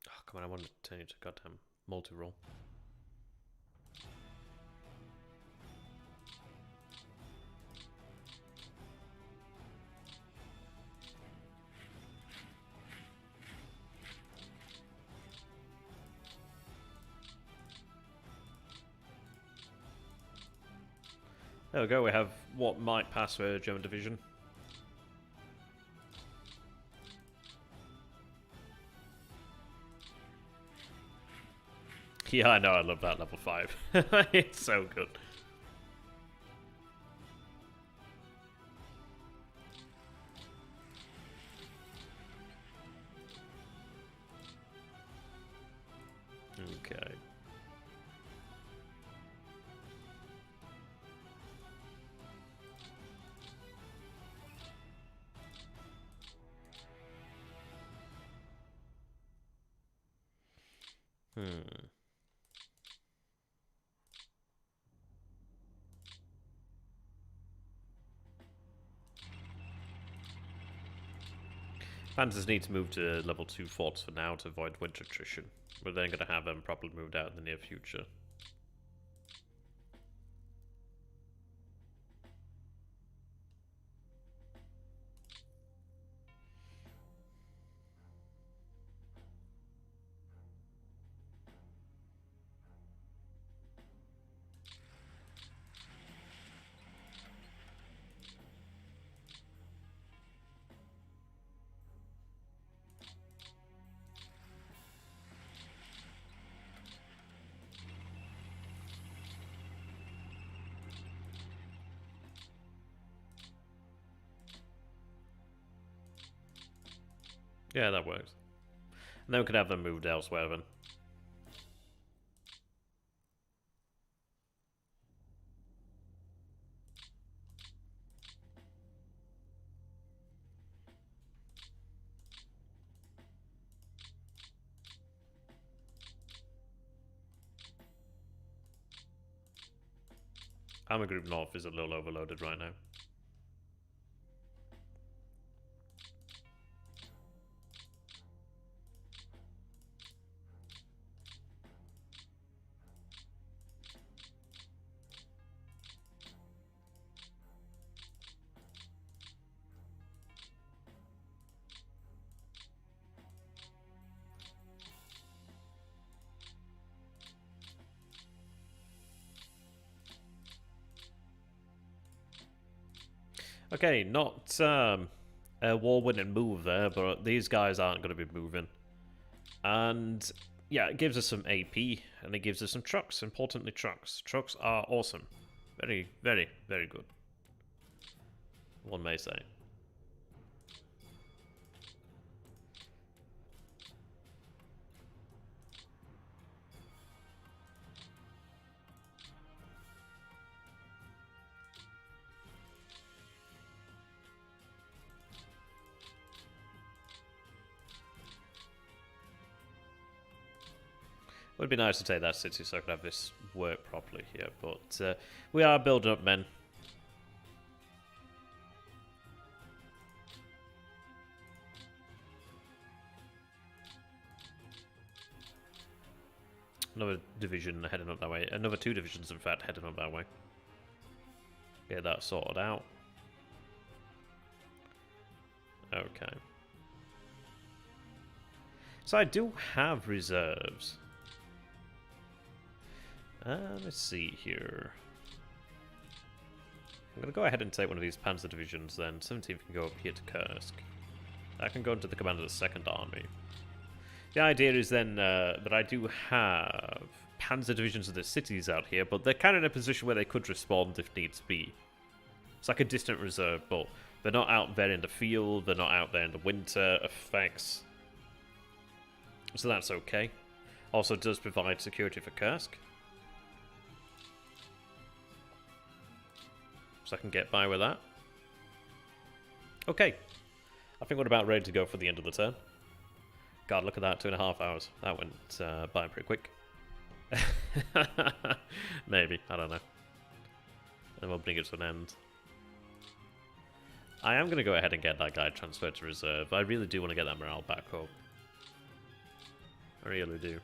Oh, come on, I want to turn you to goddamn multi-roll. There we go, we have what might pass for a German division. Yeah, I know, I love that level 5. It's so good. Okay. Panzers need to move to level 2 forts for now to avoid winter attrition. We're then going to have them probably moved out in the near future. Yeah, that works. And then we could have them moved elsewhere then. Army Group North is a little overloaded right now. Okay, not a war-winning move there, but these guys aren't going to be moving. And yeah, it gives us some AP, and it gives us some trucks. Importantly, trucks. Trucks are awesome. Very, very, very good. One may say. It would be nice to take that city so I could have this work properly here, but we are building up men. Another division heading up that way. Another 2 divisions, in fact, heading up that way. Get that sorted out. Okay. So I do have reserves. Let's see here. I'm going to go ahead and take one of these panzer divisions then. 17th can go up here to Kursk. I can go into the command of the 2nd Army. The idea is then that I do have panzer divisions of the cities out here, but they're kind of in a position where they could respond if needs be. It's like a distant reserve, but they're not out there in the field, they're not out there in the winter effects. So that's okay. Also does provide security for Kursk. So I can get by with that. Okay. I think we're about ready to go for the end of the turn. God, look at that, 2.5 hours. That went by pretty quick. Maybe, I don't know. And we'll bring it to an end. I am going to go ahead and get that guy transferred to reserve. I really do want to get that morale back up. I really do.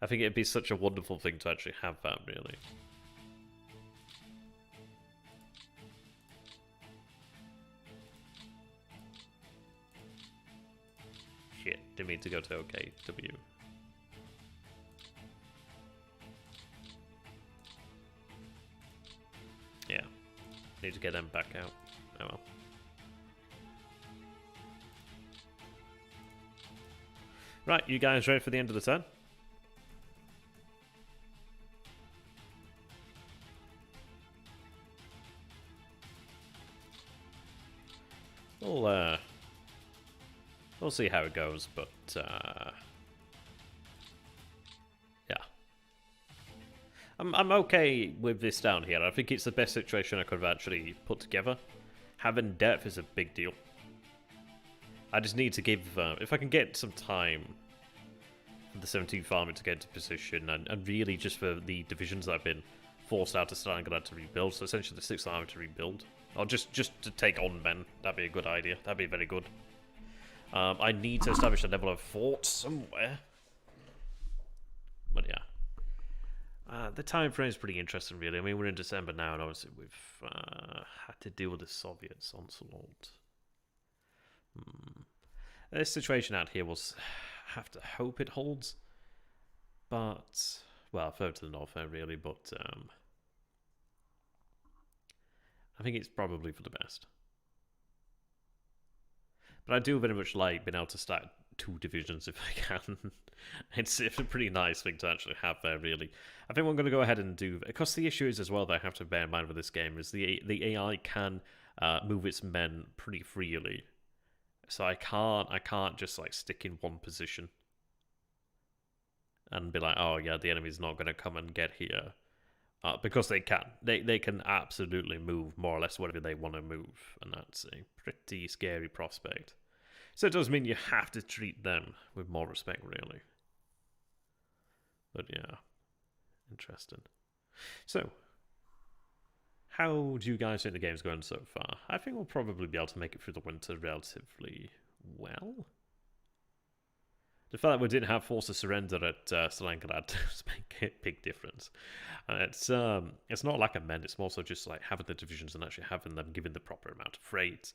I think it'd be such a wonderful thing to actually have that, really. Shit, didn't mean to go to OKW. Yeah, need to get them back out. Oh well. Right, you guys ready for the end of the turn? We'll see how it goes, but yeah, I'm okay with this down here. I think it's the best situation I could have actually put together. Having depth is a big deal. I just need to give if I can get some time for the 17th Army to get into position, and really just for the divisions that have been forced out of Stalingrad to rebuild. So essentially, the 6th Army to rebuild. Or just to take on men. That'd be a good idea. That'd be very good. I need to establish a level of fort somewhere. But yeah. The time frame is pretty interesting, really. I mean, we're in December now, and obviously we've had to deal with the Soviets onslaught. This situation out here, we'll have to hope it holds. But, well, further to the north there, really, but I think it's probably for the best. But I do very much like being able to start 2 divisions if I can. It's a pretty nice thing to actually have there, really. I think we're going to go ahead and do... Because the issue is as well that I have to bear in mind with this game is the AI can move its men pretty freely. So I can't just like stick in one position and be like, oh yeah, the enemy's not going to come and get here. Because they can. They can absolutely move more or less whatever they want to move, and that's a pretty scary prospect. So it does mean you have to treat them with more respect, really. But yeah, interesting. So, how do you guys think the game's going so far? I think we'll probably be able to make it through the winter relatively well. The fact that we didn't have forces surrender at Stalingrad does make a big difference. It's not like a mend, it's more so just like having the divisions and actually having them given the proper amount of freight,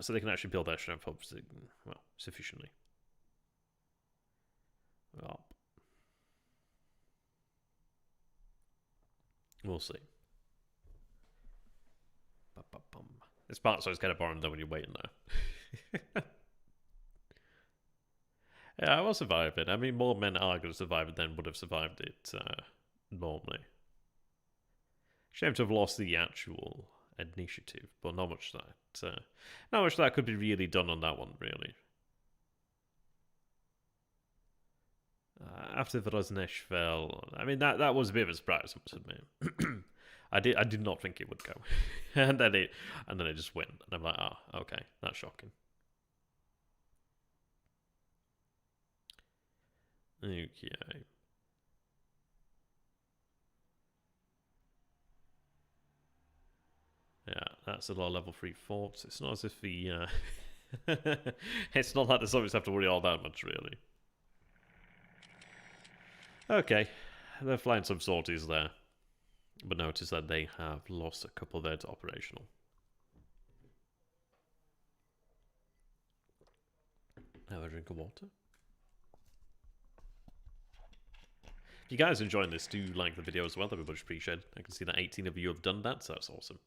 so they can actually build their strength up sufficiently. Well, we'll see. This part's always kind of boring though when you're waiting there. Yeah, I will survive it. I mean, more men are going to survive it than would have survived it normally. Shame to have lost the actual initiative, but not much that could be really done on that one, really. After Vroznesh fell, I mean that was a bit of a surprise, I must admit. I did not think it would go, and then it just went, and I'm like, okay, that's shocking. Okay. Yeah, that's a lot of level 3 forts. It's not as if the it's not like the Soviets have to worry all that much, really. Okay, they're flying some sorties there, but notice that they have lost a couple there to operational. Have a drink of water. If you guys are enjoying this, do like the video as well. That would be much appreciated. I can see that 18 of you have done that, so that's awesome.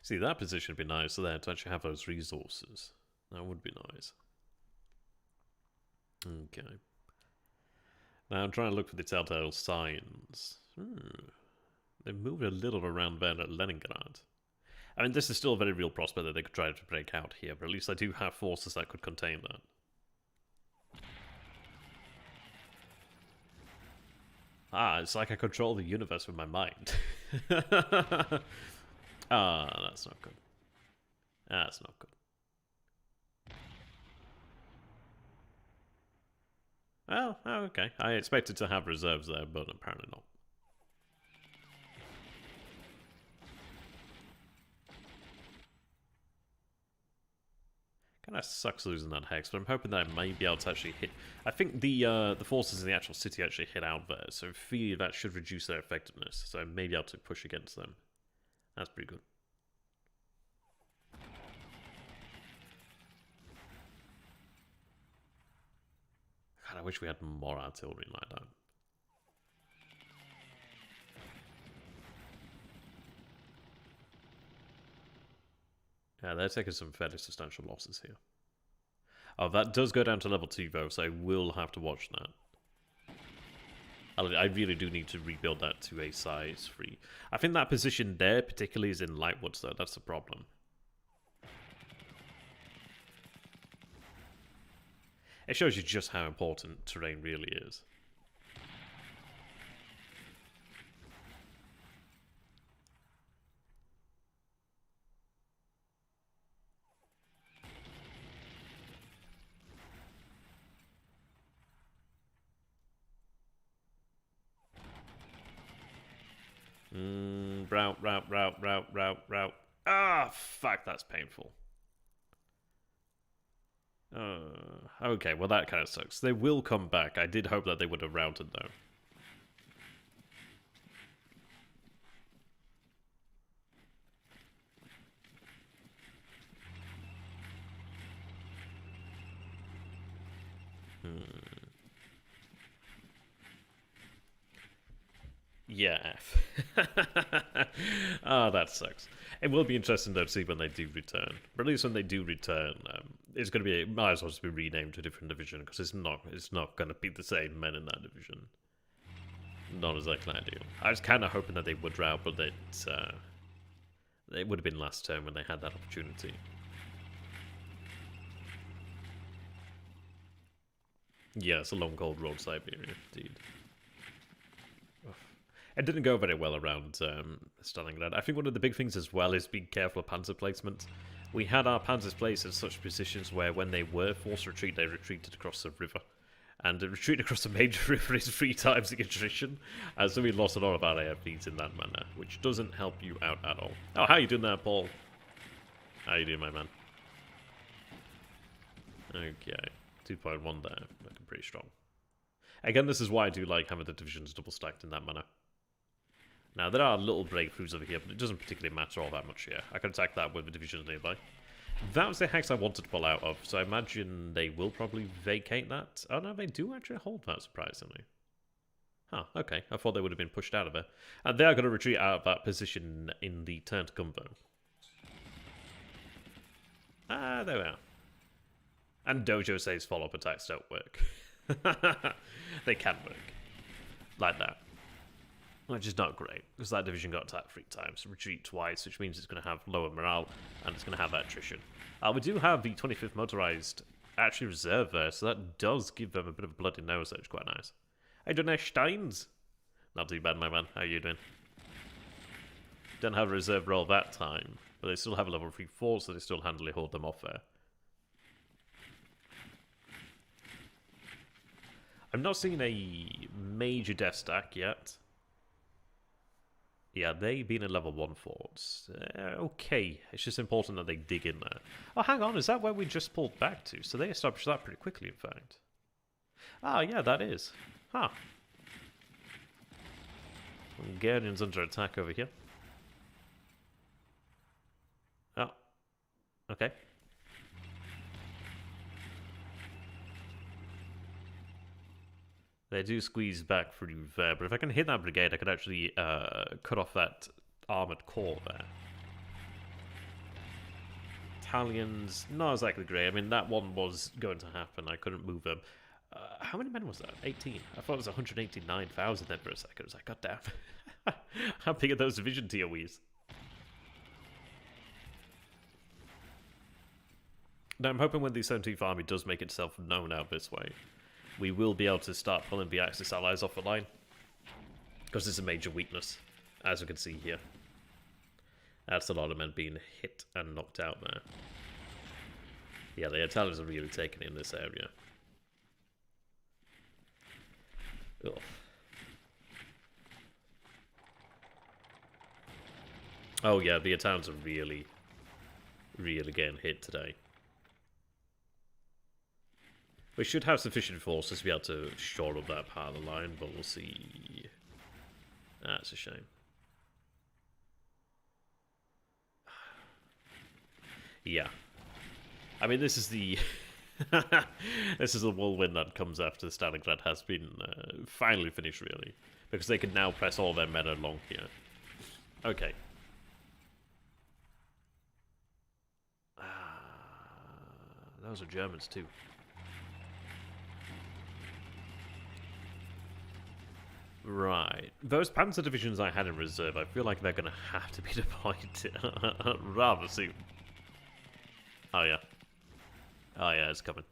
See, that position would be nice there to actually have those resources. That would be nice. Okay. Now I'm trying to look for the telltale signs. They moved a little around there at Leningrad. I mean, this is still a very real prospect that they could try to break out here, but at least I do have forces that could contain that. It's like I control the universe with my mind. That's not good. That's not good. Well, okay. I expected to have reserves there, but apparently not. Kind of sucks losing that hex, but I'm hoping that I may be able to actually hit. I think the forces in the actual city actually hit out there, so I feel that should reduce their effectiveness. So I may be able to push against them. That's pretty good. God, I wish we had more artillery like that. Yeah, they're taking some fairly substantial losses here. Oh, that does go down to level 2 though, so I will have to watch that. I really do need to rebuild that to a size 3. I think that position there particularly is in Lightwoods though, that's the problem. It shows you just how important terrain really is. Route. Ah, fuck, that's painful. Okay, well that kind of sucks. They will come back. I did hope that they would have routed though. Yeah, F. Ah, that sucks. It will be interesting though to see when they do return. But at least when they do return, it's going to be, it might as well just be renamed to a different division because it's not going to be the same men in that division. Not exactly ideal. I was kind of hoping that they would route, but it would have been last term when they had that opportunity. Yeah, it's a long cold road, Siberia, indeed. It didn't go very well around Stalingrad. I think one of the big things as well is being careful of panzer placement. We had our panzers placed in such positions where when they were forced to retreat, they retreated across the river. And a retreat across a major river is 3 times the attrition. So we lost a lot of our AFVs in that manner, which doesn't help you out at all. Oh, how you doing there, Paul? How you doing, my man? Okay, 2.1 there, looking pretty strong. Again, this is why I do like having the divisions double stacked in that manner. Now, there are little breakthroughs over here, but it doesn't particularly matter all that much here. I can attack that with the divisions nearby. That was the hex I wanted to pull out of, so I imagine they will probably vacate that. Oh no, they do actually hold that, surprisingly. Huh, okay. I thought they would have been pushed out of it. And they are going to retreat out of that position in the turn to come, though. Ah, there we are. And Dojo says follow-up attacks don't work. They can work. Like that. Which is not great, because that division got attacked 3 times, retreat twice, which means it's going to have lower morale, and it's going to have that attrition. We do have the 25th Motorized actually reserved there, so that does give them a bit of a bloody nose, which is quite nice. How you doing there, Steins? Not too bad, my man. How are you doing? Don't have a reserve roll that time, but they still have a level 3 force, so they still handily hold them off there. I'm not seeing a major death stack yet. Yeah, they being a level 1 force. Okay, it's just important that they dig in there. Oh, hang on, is that where we just pulled back to? So they established that pretty quickly, in fact. Ah, yeah, that is. Huh. Hungarians under attack over here. Oh. Okay. They do squeeze back through there, but if I can hit that brigade, I could actually cut off that armoured core there. Italians, not exactly great. I mean, that one was going to happen. I couldn't move them. How many men was that? 18. I thought it was 189,000 then for a second. I was like, god damn. How big are those division TOEs? Now, I'm hoping when the 17th Army does make itself known out this way, we will be able to start pulling the Axis allies off the line. Because it's a major weakness, as we can see here. That's a lot of men being hit and knocked out there. Yeah, the Italians are really taking in this area. Ugh. Oh yeah, the Italians are really getting hit today. We should have sufficient forces to be able to shore up that part of the line, but we'll see. That's a shame. Yeah. I mean, this is the... this is the whirlwind that comes after Stalingrad has been finally finished, really. Because they can now press all their men along here. Okay. Those are Germans, too. Right. Those panzer divisions I had in reserve, I feel like they're going to have to be deployed rather soon. Oh, yeah. Oh, yeah, it's coming.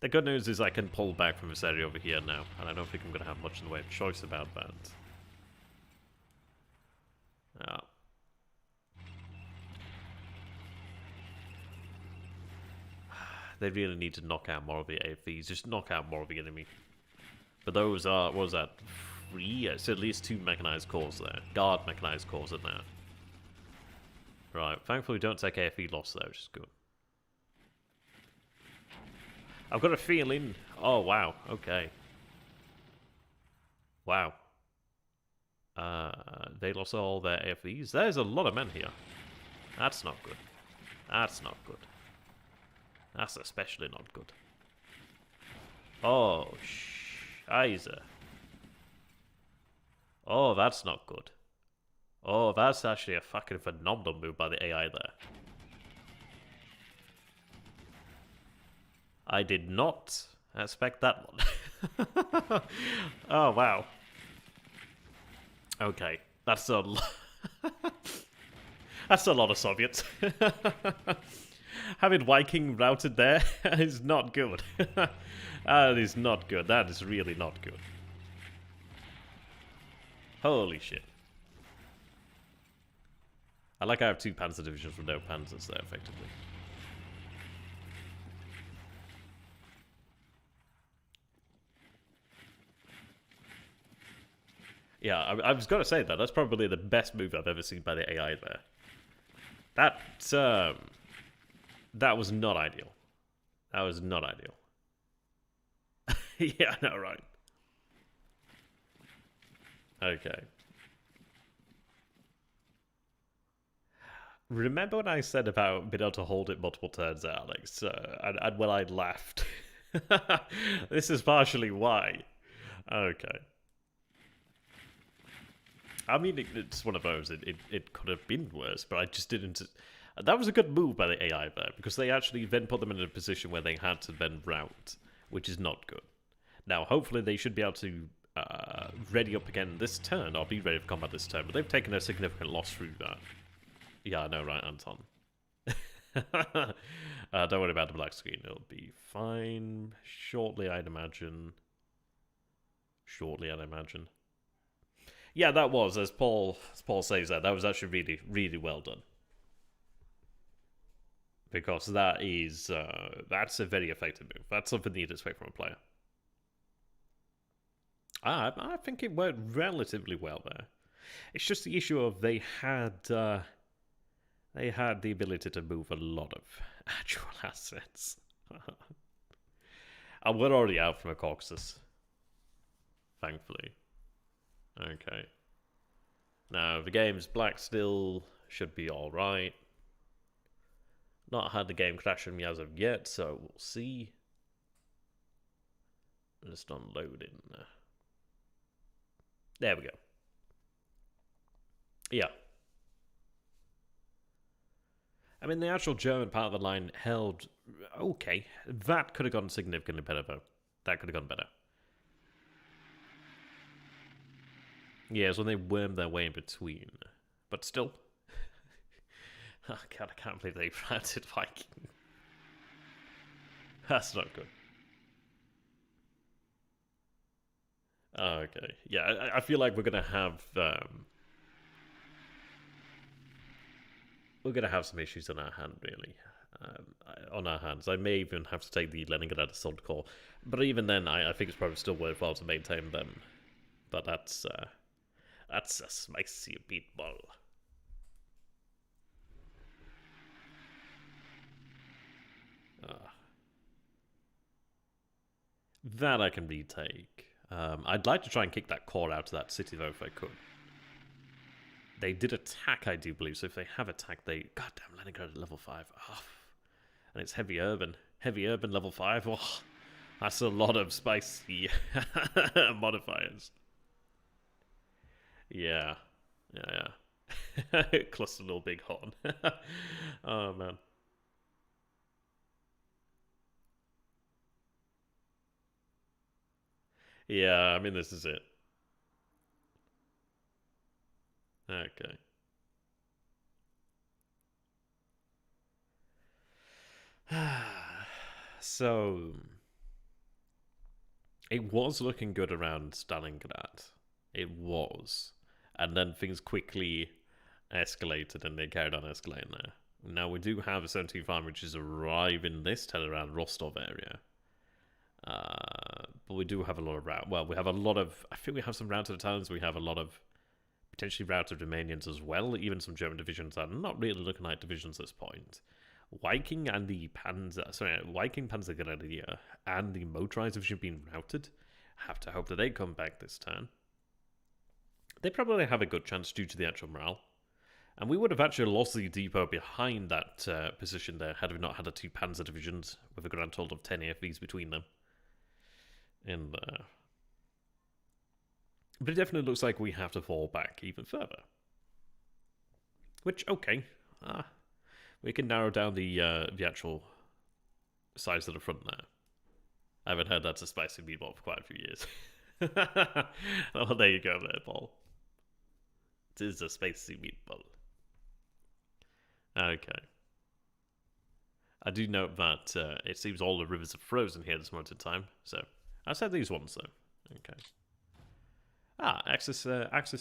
The good news is I can pull back from this area over here now, and I don't think I'm going to have much in the way of choice about that. Oh. They really need to knock out more of the AFVs, just knock out more of the enemy. But those are, what was that, 3? Yeah, so at least 2 mechanized corps there. Guard mechanized corps in there. Right, thankfully we don't take AFV loss there, which is good. I've got a feeling... Oh, wow, okay. Wow. They lost all their AFVs. There's a lot of men here. That's not good. That's not good. That's especially not good. Oh, Scheiße. Oh, that's not good. Oh, that's actually a fucking phenomenal move by the AI there. I did not expect that one. Oh, wow. Okay, that's a that's a lot of Soviets. Having Viking routed there is not good. That is not good. That is really not good. Holy shit. I like I have 2 panzer divisions with no panzers there, effectively. Yeah, I was going to say that. That's probably the best move I've ever seen by the AI there. That was not ideal. That was not ideal. Yeah, I know, right? Okay. Remember when I said about being able to hold it multiple turns, Alex? And when I laughed. This is partially why. Okay. I mean, it's one of those. It could have been worse, but I just didn't. That was a good move by the AI there, because they actually then put them in a position where they had to then route, which is not good. Now, hopefully they should be able to ready up again this turn, or be ready for combat this turn, but they've taken a significant loss through that. Yeah, I know, right, Anton? Don't worry about the black screen, it'll be fine. Shortly, I'd imagine. Yeah, that was, as Paul says that was actually really, really well done. Because that is, that's a very effective move. That's something you'd expect from a player. I think it worked relatively well there. It's just the issue of they had the ability to move a lot of actual assets. And we're already out from a Caucasus, thankfully. Okay. Now, the game's black still, should be alright. Not had the game crash on me as of yet, so we'll see. Just unloading. There we go. Yeah. I mean, the actual German part of the line held okay. That could have gone significantly better, though. That could have gone better. Yeah, it's when they wormed their way in between. But still. Oh god, I can't believe they planted Viking. That's not good. Okay. Yeah, I feel like we're gonna have some issues on our hand, really. On our hands. I may even have to take the Leningrad Assault Corps. But even then, I think it's probably still worthwhile to maintain them. But that's a spicy meatball. That I can retake. I'd like to try and kick that core out of that city, though, if I could. They did attack, I do believe, so if they have attacked, they... Goddamn, Leningrad at level 5. Oh. And it's heavy urban. Heavy urban level 5. Oh, that's a lot of spicy modifiers. Yeah. Yeah. Clustered little big horn. Oh, man. Yeah, I mean, this is it. Okay. So, it was looking good around Stalingrad. It was. And then things quickly escalated and they carried on escalating there. Now, we do have a 17 farm which is arriving this time around Rostov area. But we do have a lot of we have a lot of... I think we have some routed Italians. We have a lot of potentially routed Romanians as well. Even some German divisions are not really looking like divisions at this point. Viking and the Viking Panzergrenadier and the motorized division being routed. Have to hope that they come back this turn. They probably have a good chance due to the actual morale. And we would have actually lost the depot behind that position there had we not had the 2 Panzer divisions with a grand total of 10 AFVs between them. In there. But it definitely looks like we have to fall back even further. Which, okay. We can narrow down the actual size of the front there. I haven't heard that's a spicy meatball for quite a few years. Oh, there you go there, Paul. It is a spicy meatball. Okay. I do note that it seems all the rivers are frozen here this moment in time, so I said these ones though. Okay. Axis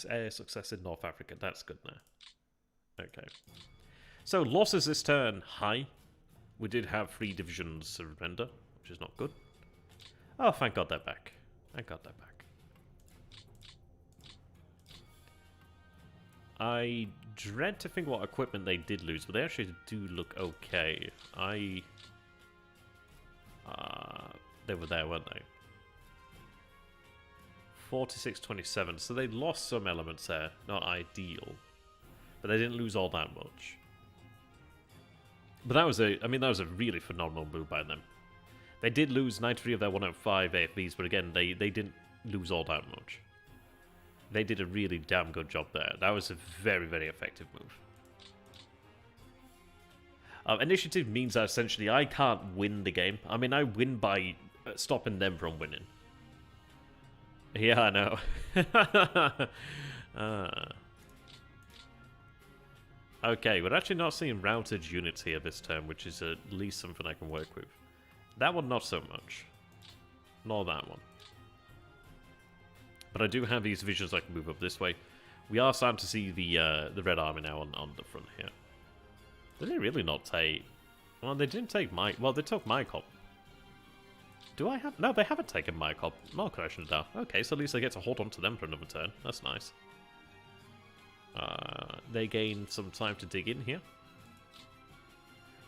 air success in North Africa. That's good now. Okay. So losses this turn high. We did have 3 divisions surrender, which is not good. Oh, thank God they're back. Thank God they're back. I dread to think what equipment they did lose, but they actually do look okay. They were there, weren't they? 46-27, so they lost some elements there. Not ideal. But they didn't lose all that much. But that was that was a really phenomenal move by them. They did lose 93 of their 105 AFVs, but again, they didn't lose all that much. They did a really damn good job there. That was a very, very effective move. Initiative means that essentially I can't win the game. I mean, I win by stopping them from winning. Yeah, I know. Okay, we're actually not seeing routed units here this turn, which is at least something I can work with. That one, not so much. Nor that one. But I do have these visions I can move up this way. We are starting to see the Red Army now on the front here. Did they really not take... Well, they didn't take my... Well, they took my cop. Do I have... No, they haven't taken my cop. No correction down. Okay, so at least I get to hold on to them for another turn. That's nice. They gain some time to dig in here.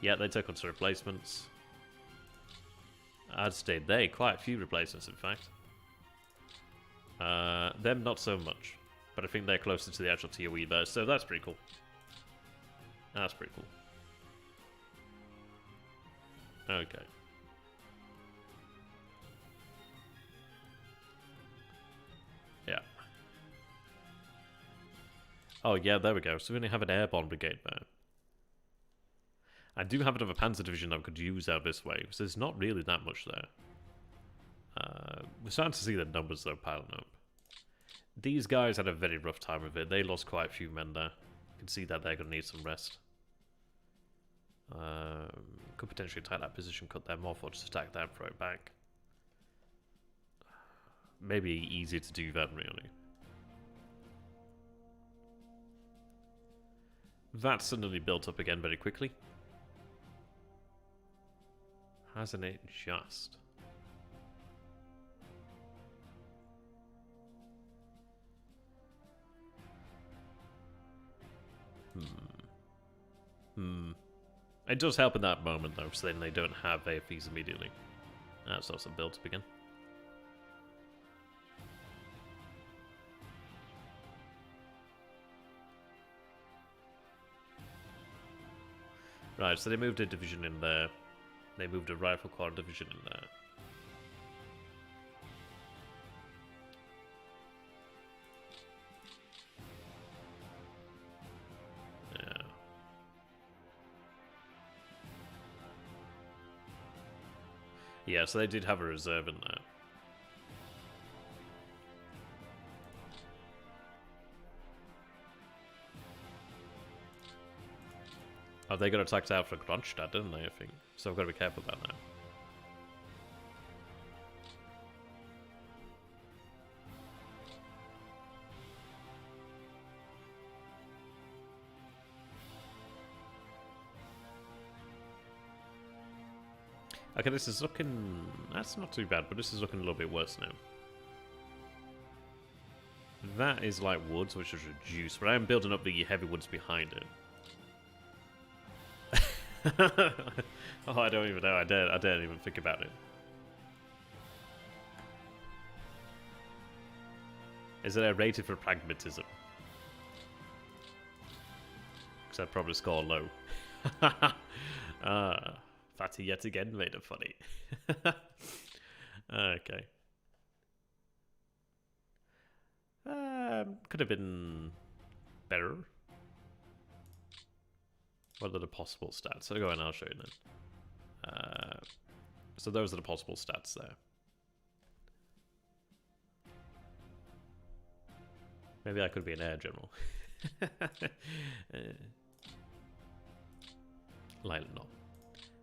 Yeah, they took on some replacements. As did they. Quite a few replacements, in fact. Them, not so much. But I think they're closer to the actual TOE there, so that's pretty cool. That's pretty cool. Okay. Yeah. Oh, yeah, there we go. So we only have an airborne brigade there. I do have another panzer division I could use out this way, because there's not really that much there. We're starting to see the numbers, though, piling up. These guys had a very rough time of it. They lost quite a few men there. You can see that they're going to need some rest. Could potentially attack that position, cut them off, or just attack that and throw it back. Maybe easier to do that, really. That suddenly built up again very quickly. Hasn't it just? It does help in that moment, though, so then they don't have AFVs immediately. That's also built up again. Right, so they moved a division in there. They moved a rifle corps division in there. Yeah, so they did have a reserve in there. Oh, they got attacked out for Kronstadt, didn't they, I think? So I've got to be careful about that. Okay, this is looking... That's not too bad, but this is looking a little bit worse now. That is like woods, which is reduced, but I am building up the heavy woods behind it. Oh, I don't even know. I daren't even think about it. Is it rated for pragmatism? Because I'd probably score low. Fatty yet again made it funny. Okay. Could have been better. What are the possible stats? So go ahead and I'll show you then. So those are the possible stats there. Maybe I could be an air general. Likely not.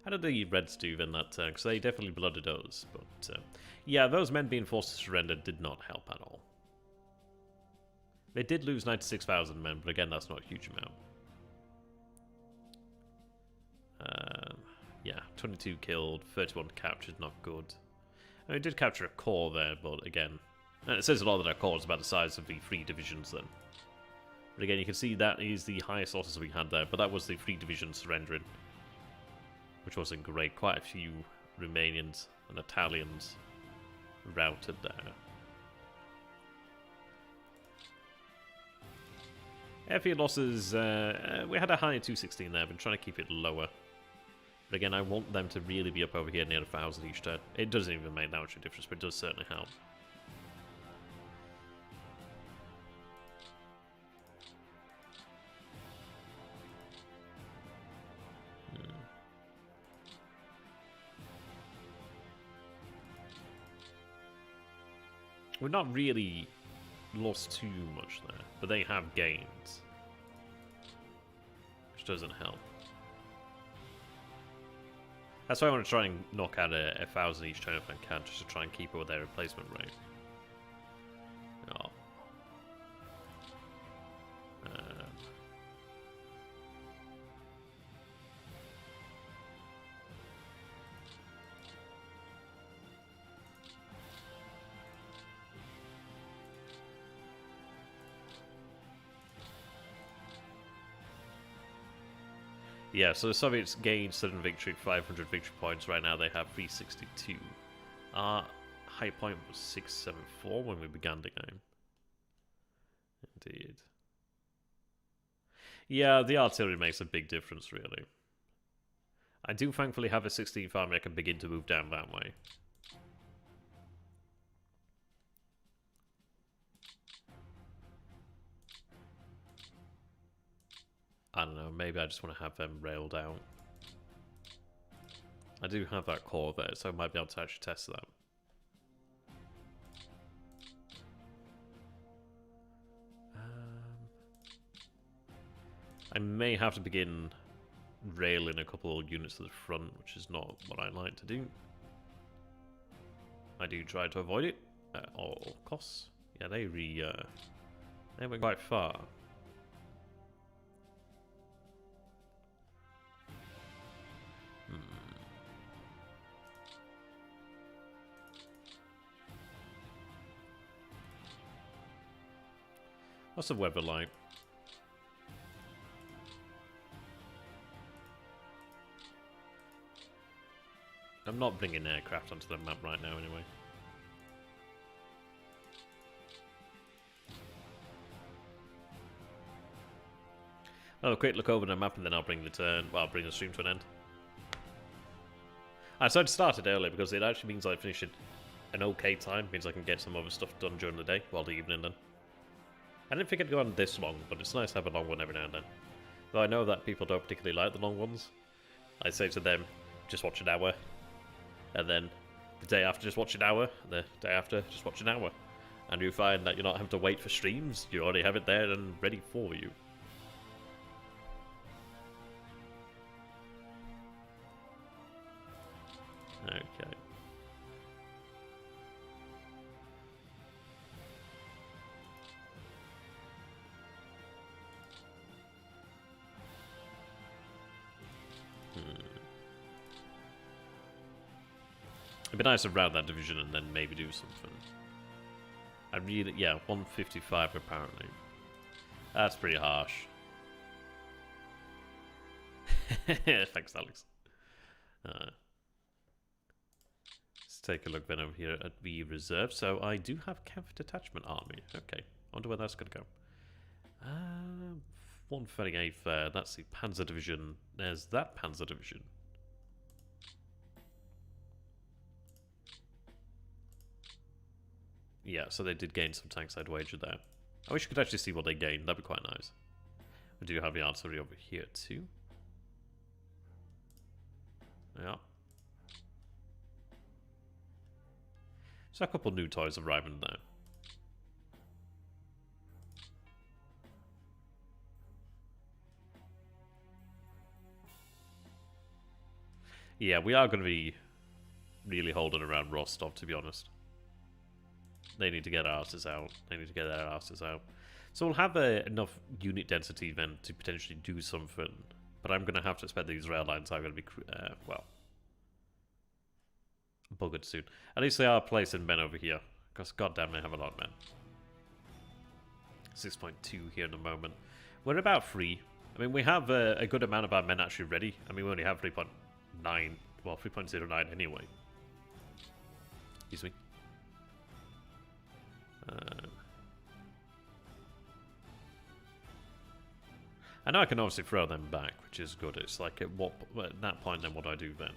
How did the Reds do in that turn? Because they definitely blooded us. But yeah, those men being forced to surrender did not help at all. They did lose 96,000 men, but again, that's not a huge amount. Yeah, 22 killed, 31 captured, not good. I mean, we did capture a core there, but again, and it says a lot that our core is about the size of the 3 divisions then. But again, you can see that is the highest losses we had there, but that was the 3 divisions surrendering, which wasn't great. Quite a few Romanians and Italians routed there. Airfield losses, we had a high 216 there, I've been trying to keep it lower. But again, I want them to really be up over here near 1,000 each turn. It doesn't even make that much of a difference, but it does certainly help. We're not really lost too much there, but they have gains, which doesn't help. That's why I want to try and knock out a 1,000 each turn if I can, just to try and keep up with their replacement rate. Oh. Yeah, so the Soviets gained 7 victory, 500 victory points. Right now they have 362. Our high point was 674 when we began the game. Indeed. Yeah, the artillery makes a big difference, really. I do thankfully have a 16th army I can begin to move down that way. I don't know, maybe I just want to have them railed out. I do have that core there, so I might be able to actually test that. I may have to begin railing a couple of units to the front, which is not what I like to do. I do try to avoid it at all costs. Yeah, they went quite far. What's the weather like? I'm not bringing aircraft onto the map right now anyway. I'll have a quick look over the map and then I'll bring the stream to an end. I decided to start it early because it actually means I finish it an okay time. It means I can get some other stuff done during the day while the evening done. I didn't think it'd go on this long, but it's nice to have a long one every now and then. Though I know that people don't particularly like the long ones. I say to them, just watch an hour. And then the day after, just watch an hour. The day after, just watch an hour. And you find that you're not having to wait for streams. You already have it there and ready for you. Okay. It'd be nice to route that division and then maybe do something. I really, yeah, 155 apparently. That's pretty harsh. Thanks, Alex. Let's take a look then over here at the reserve. So I do have Cav Detachment Army. Okay, I wonder where that's going to go. 138th there. That's the Panzer Division. There's that Panzer Division. Yeah, so they did gain some tanks I'd wagered there. I wish you could actually see what they gain. That'd be quite nice. We do have the artillery over here too. Yeah. So a couple new toys arriving there. Yeah, we are going to be really holding around Rostov, to be honest. They need to get our asses out. They need to get their asses out. So we'll have enough unit density then to potentially do something. But I'm going to have to expect these rail lines are going to be, well, buggered soon. At least they are placing men over here. Because goddamn, they have a lot of men. 6.2 here in a moment. We're about 3. I mean, we have a good amount of our men actually ready. I mean, we only have 3.9, well, 3.09 anyway. Excuse me. I know I can obviously throw them back, which is good. It's like at that point, then what do I do then?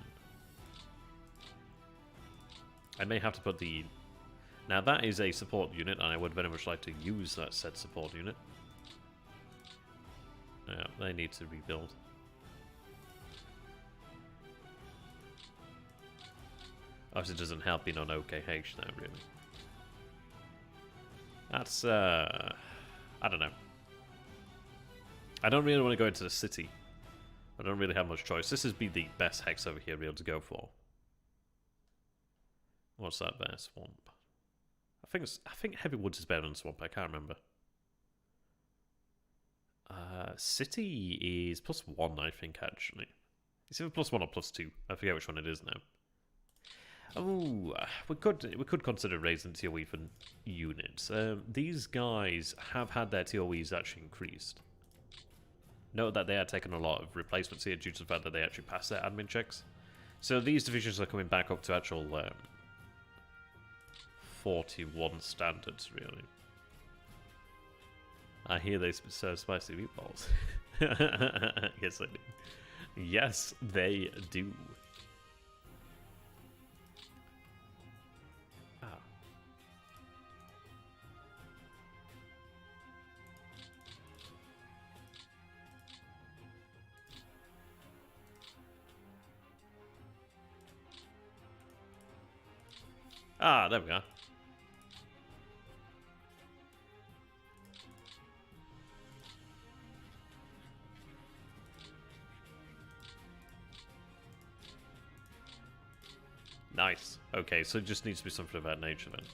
I may have to put the... Now that is a support unit, and I would very much like to use that said support unit. Yeah, they need to rebuild. Obviously, it doesn't help being on OKH now, really. That's, I don't know. I don't really want to go into the city. I don't really have much choice. This would be the best hex over here to be able to go for. What's that there? Swamp. I think Heavy Woods is better than Swamp. I can't remember. City is +1, I think, actually. It's either +1 or +2. I forget which one it is now. Oh, we could consider raising TOE for units. These guys have had their TOEs actually increased. Note that they are taking a lot of replacements here due to the fact that they actually passed their admin checks. So these divisions are coming back up to actual 41 standards, really. I hear they serve spicy meatballs. Yes, they do. Yes, they do. Ah, there we are. Nice. Okay, so it just needs to be something of that nature then.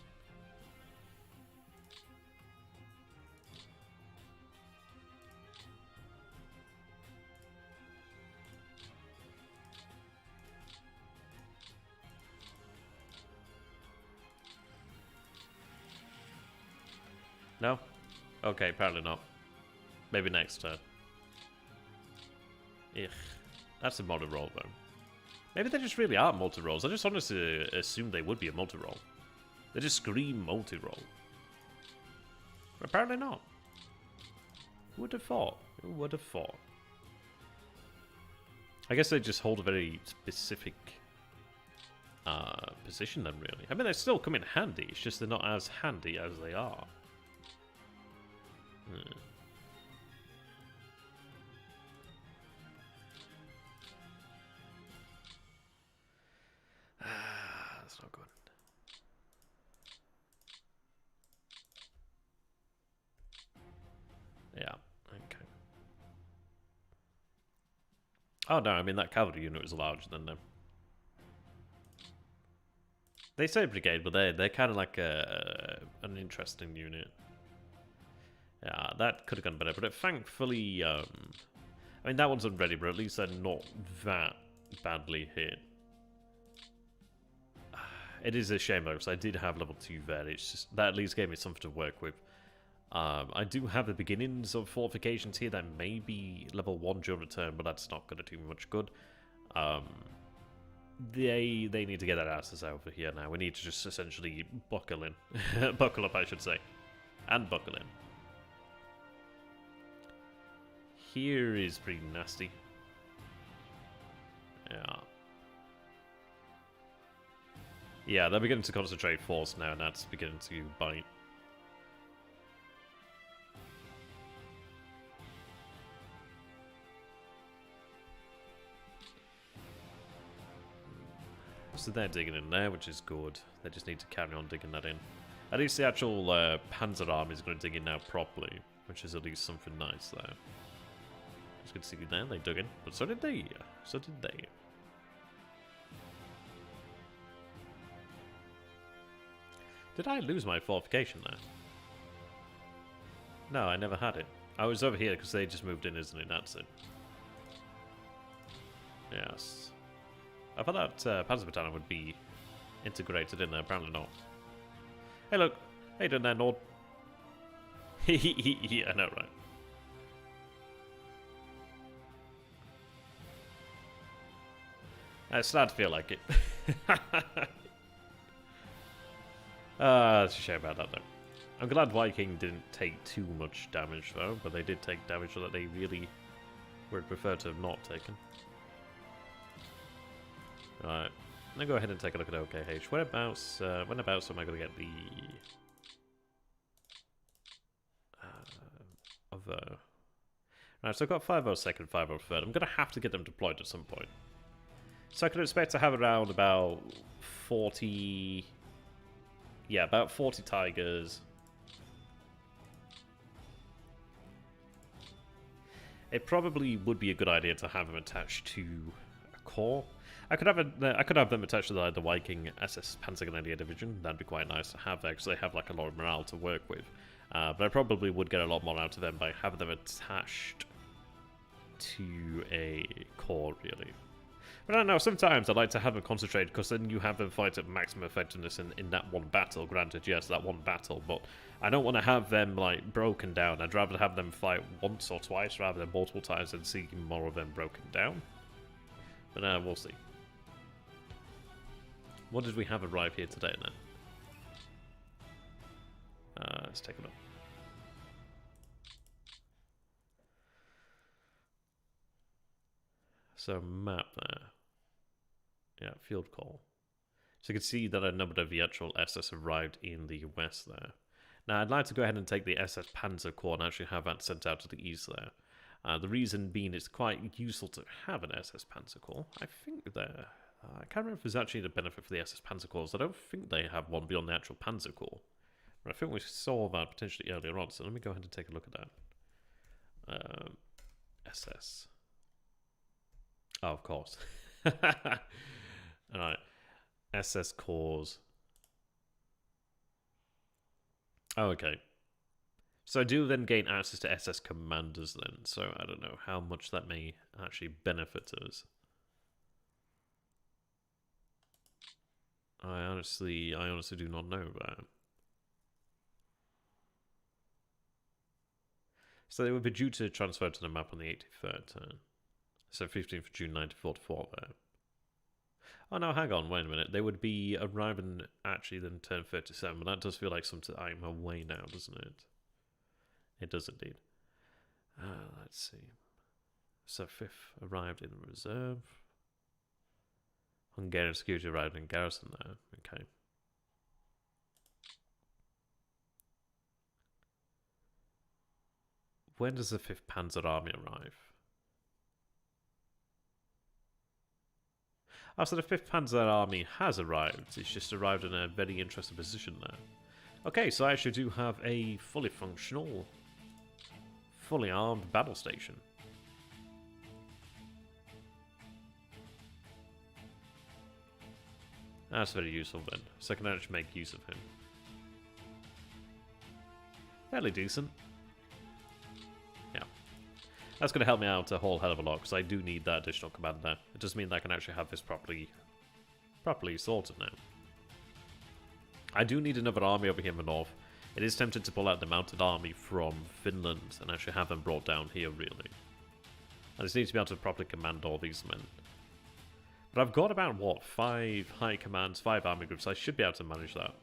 No? Okay, apparently not. Maybe next turn. Ugh. That's a multi-roll, though. Maybe they just really are multi-rolls. I just honestly assumed they would be a multi-roll. They just scream multi-roll. But apparently not. Who would have thought? Who would have thought? I guess they just hold a very specific position then, really. I mean, they still come in handy. It's just they're not as handy as they are. That's not good. Yeah, okay. Oh no, I mean that cavalry unit was larger than them. They say brigade, but they're kind of like an interesting unit. Yeah, that could have gone better, but thankfully, I mean, that one's unready, but at least they're not that badly hit. It is a shame, though, because I did have level 2 there. It's just, that at least gave me something to work with. I do have the beginnings of fortifications here that may be level 1 during the turn, but that's not going to do me much good. They need to get their asses over here now. We need to just essentially buckle in. Buckle up, I should say. And buckle in. Here is pretty nasty. Yeah. Yeah, they're beginning to concentrate force now, and that's beginning to bite. so they're digging in there, which is good. They just need to carry on digging that in. At least the actual Panzer army is going to dig in now properly, which is at least something nice there. As you can see there, they dug in, but so did they. So did they. Did I lose my fortification there? No, I never had it. I was over here because they just moved in, isn't it? That's it. Yes. I thought that Panzer Battalion would be integrated in there, apparently not. Hey look! Hey doing there, Nord? Yeah, I know, right? It's starting to feel like it. It's a shame about that though. I'm glad Viking didn't take too much damage though, but they did take damage that they really would prefer to have not taken. Right, I'm gonna go ahead and take a look at OKH. Whereabouts am I gonna get the other? Right, so I've got 502nd, 503rd. I'm gonna have to get them deployed at some point. So I can expect to have around about 40. Yeah, about 40 Tigers. It probably would be a good idea to have them attached to a corps. I could have them attached to the Viking SS Panzergrenadier Division. That'd be quite nice to have there, because they have like a lot of morale to work with. But I probably would get a lot more out of them by having them attached to a corps, really. But I don't know, sometimes I like to have them concentrated, because then you have them fight at maximum effectiveness in that one battle. Granted, yes, that one battle, but I don't want to have them, like, broken down. I'd rather have them fight once or twice rather than multiple times and see more of them broken down. But we'll see. What did we have arrive here today, then? Let's take a look. So, map there. Yeah, field call. So you can see that a number of the actual SS arrived in the west there. Now, I'd like to go ahead and take the SS Panzer Corps and actually have that sent out to the east there. The reason being it's quite useful to have an SS Panzer Corps. I think there... I can't remember if there's actually a benefit for the SS Panzer Corps. I don't think they have one beyond the actual Panzer Corps. But I think we saw that potentially earlier on, so let me go ahead and take a look at that. SS. Oh, of course. Alright. SS Corps. Oh, okay. So I do then gain access to SS Commanders then, so I don't know how much that may actually benefit us. I honestly do not know that. So they would be due to transfer to the map on the 83rd turn. So 15th of June 1944 there. Oh no, hang on, wait a minute. They would be arriving actually then turn 37, but that does feel like some time away now, doesn't it? It does indeed. Let's see. So 5th arrived in reserve. Hungarian security arrived in garrison there. Okay. When does the 5th Panzer Army arrive? Oh, so the 5th Panzer Army has arrived. It's just arrived in a very interesting position there. Okay, so I actually do have a fully functional, fully armed battle station. That's very useful then. So I can actually make use of him. Fairly decent. Yeah. That's going to help me out a whole hell of a lot, because I do need that additional command there. It does mean that I can actually have this properly sorted now. I do need another army over here in the north. It is tempted to pull out the mounted army from Finland and actually have them brought down here, really. I just need to be able to properly command all these men. But I've got about, what, 5 high commands, 5 army groups. I should be able to manage that.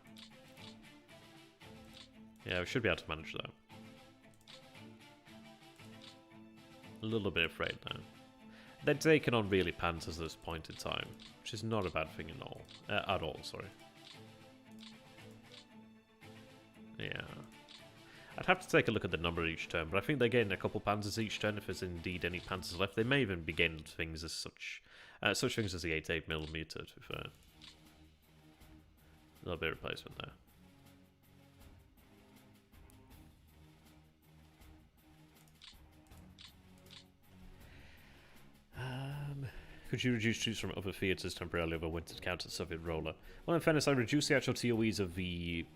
Yeah, we should be able to manage that. A little bit afraid now. They're taking on really panzers at this point in time, which is not a bad thing at all, sorry. Yeah. I'd have to take a look at the number each turn, but I think they're getting a couple panzers each turn if there's indeed any panzers left. They may even be getting things as such things as the 88mm, to be fair. A little bit of replacement there. Could you reduce troops from other theatres temporarily over winter to counter the Soviet roller? Well, in fairness, I reduced the actual TOEs of the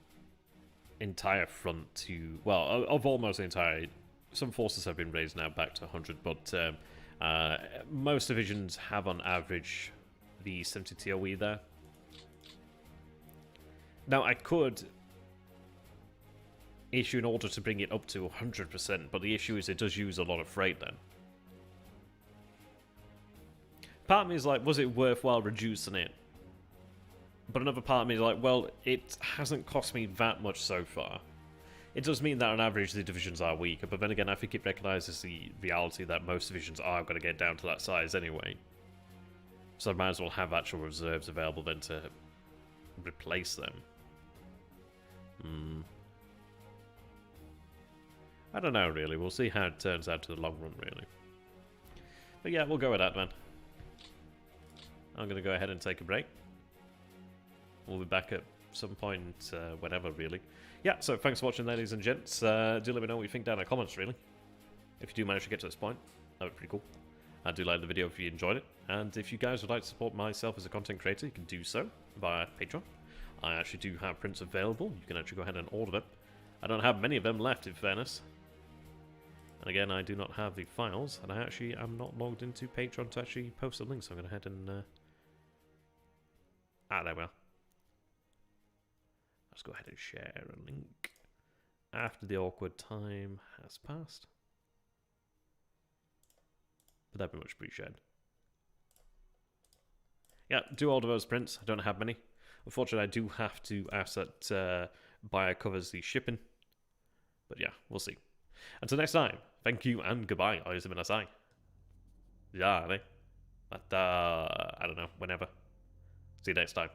entire front to... Well, of almost the entire... Some forces have been raised now back to 100, but most divisions have on average the 70 TOE there. Now, I could issue an order to bring it up to 100%, but the issue is it does use a lot of freight then. Part of me is like, was it worthwhile reducing it? But another part of me is like, well, it hasn't cost me that much so far. It does mean that on average the divisions are weaker, but then again I think it recognises the reality that most divisions are going to get down to that size anyway. So I might as well have actual reserves available then to replace them. I don't know really, we'll see how it turns out to the long run really. But yeah, we'll go with that man. I'm going to go ahead and take a break. We'll be back at some point, whenever, really. Yeah, so thanks for watching, ladies and gents. Do let me know what you think down in the comments, really. If you do manage to get to this point, that would be pretty cool. I do like the video if you enjoyed it. And if you guys would like to support myself as a content creator, you can do so via Patreon. I actually do have prints available. You can actually go ahead and order them. I don't have many of them left, in fairness. And again, I do not have the files, and I actually am not logged into Patreon to actually post a link, so I'm going to head and... there we are. Let's go ahead and share a link after the awkward time has passed. But that'd be much appreciated. Yeah, do order those prints. I don't have many. Unfortunately, I do have to ask that buyer covers the shipping. But yeah, we'll see. Until next time, thank you and goodbye. I don't know, whenever. See you next time.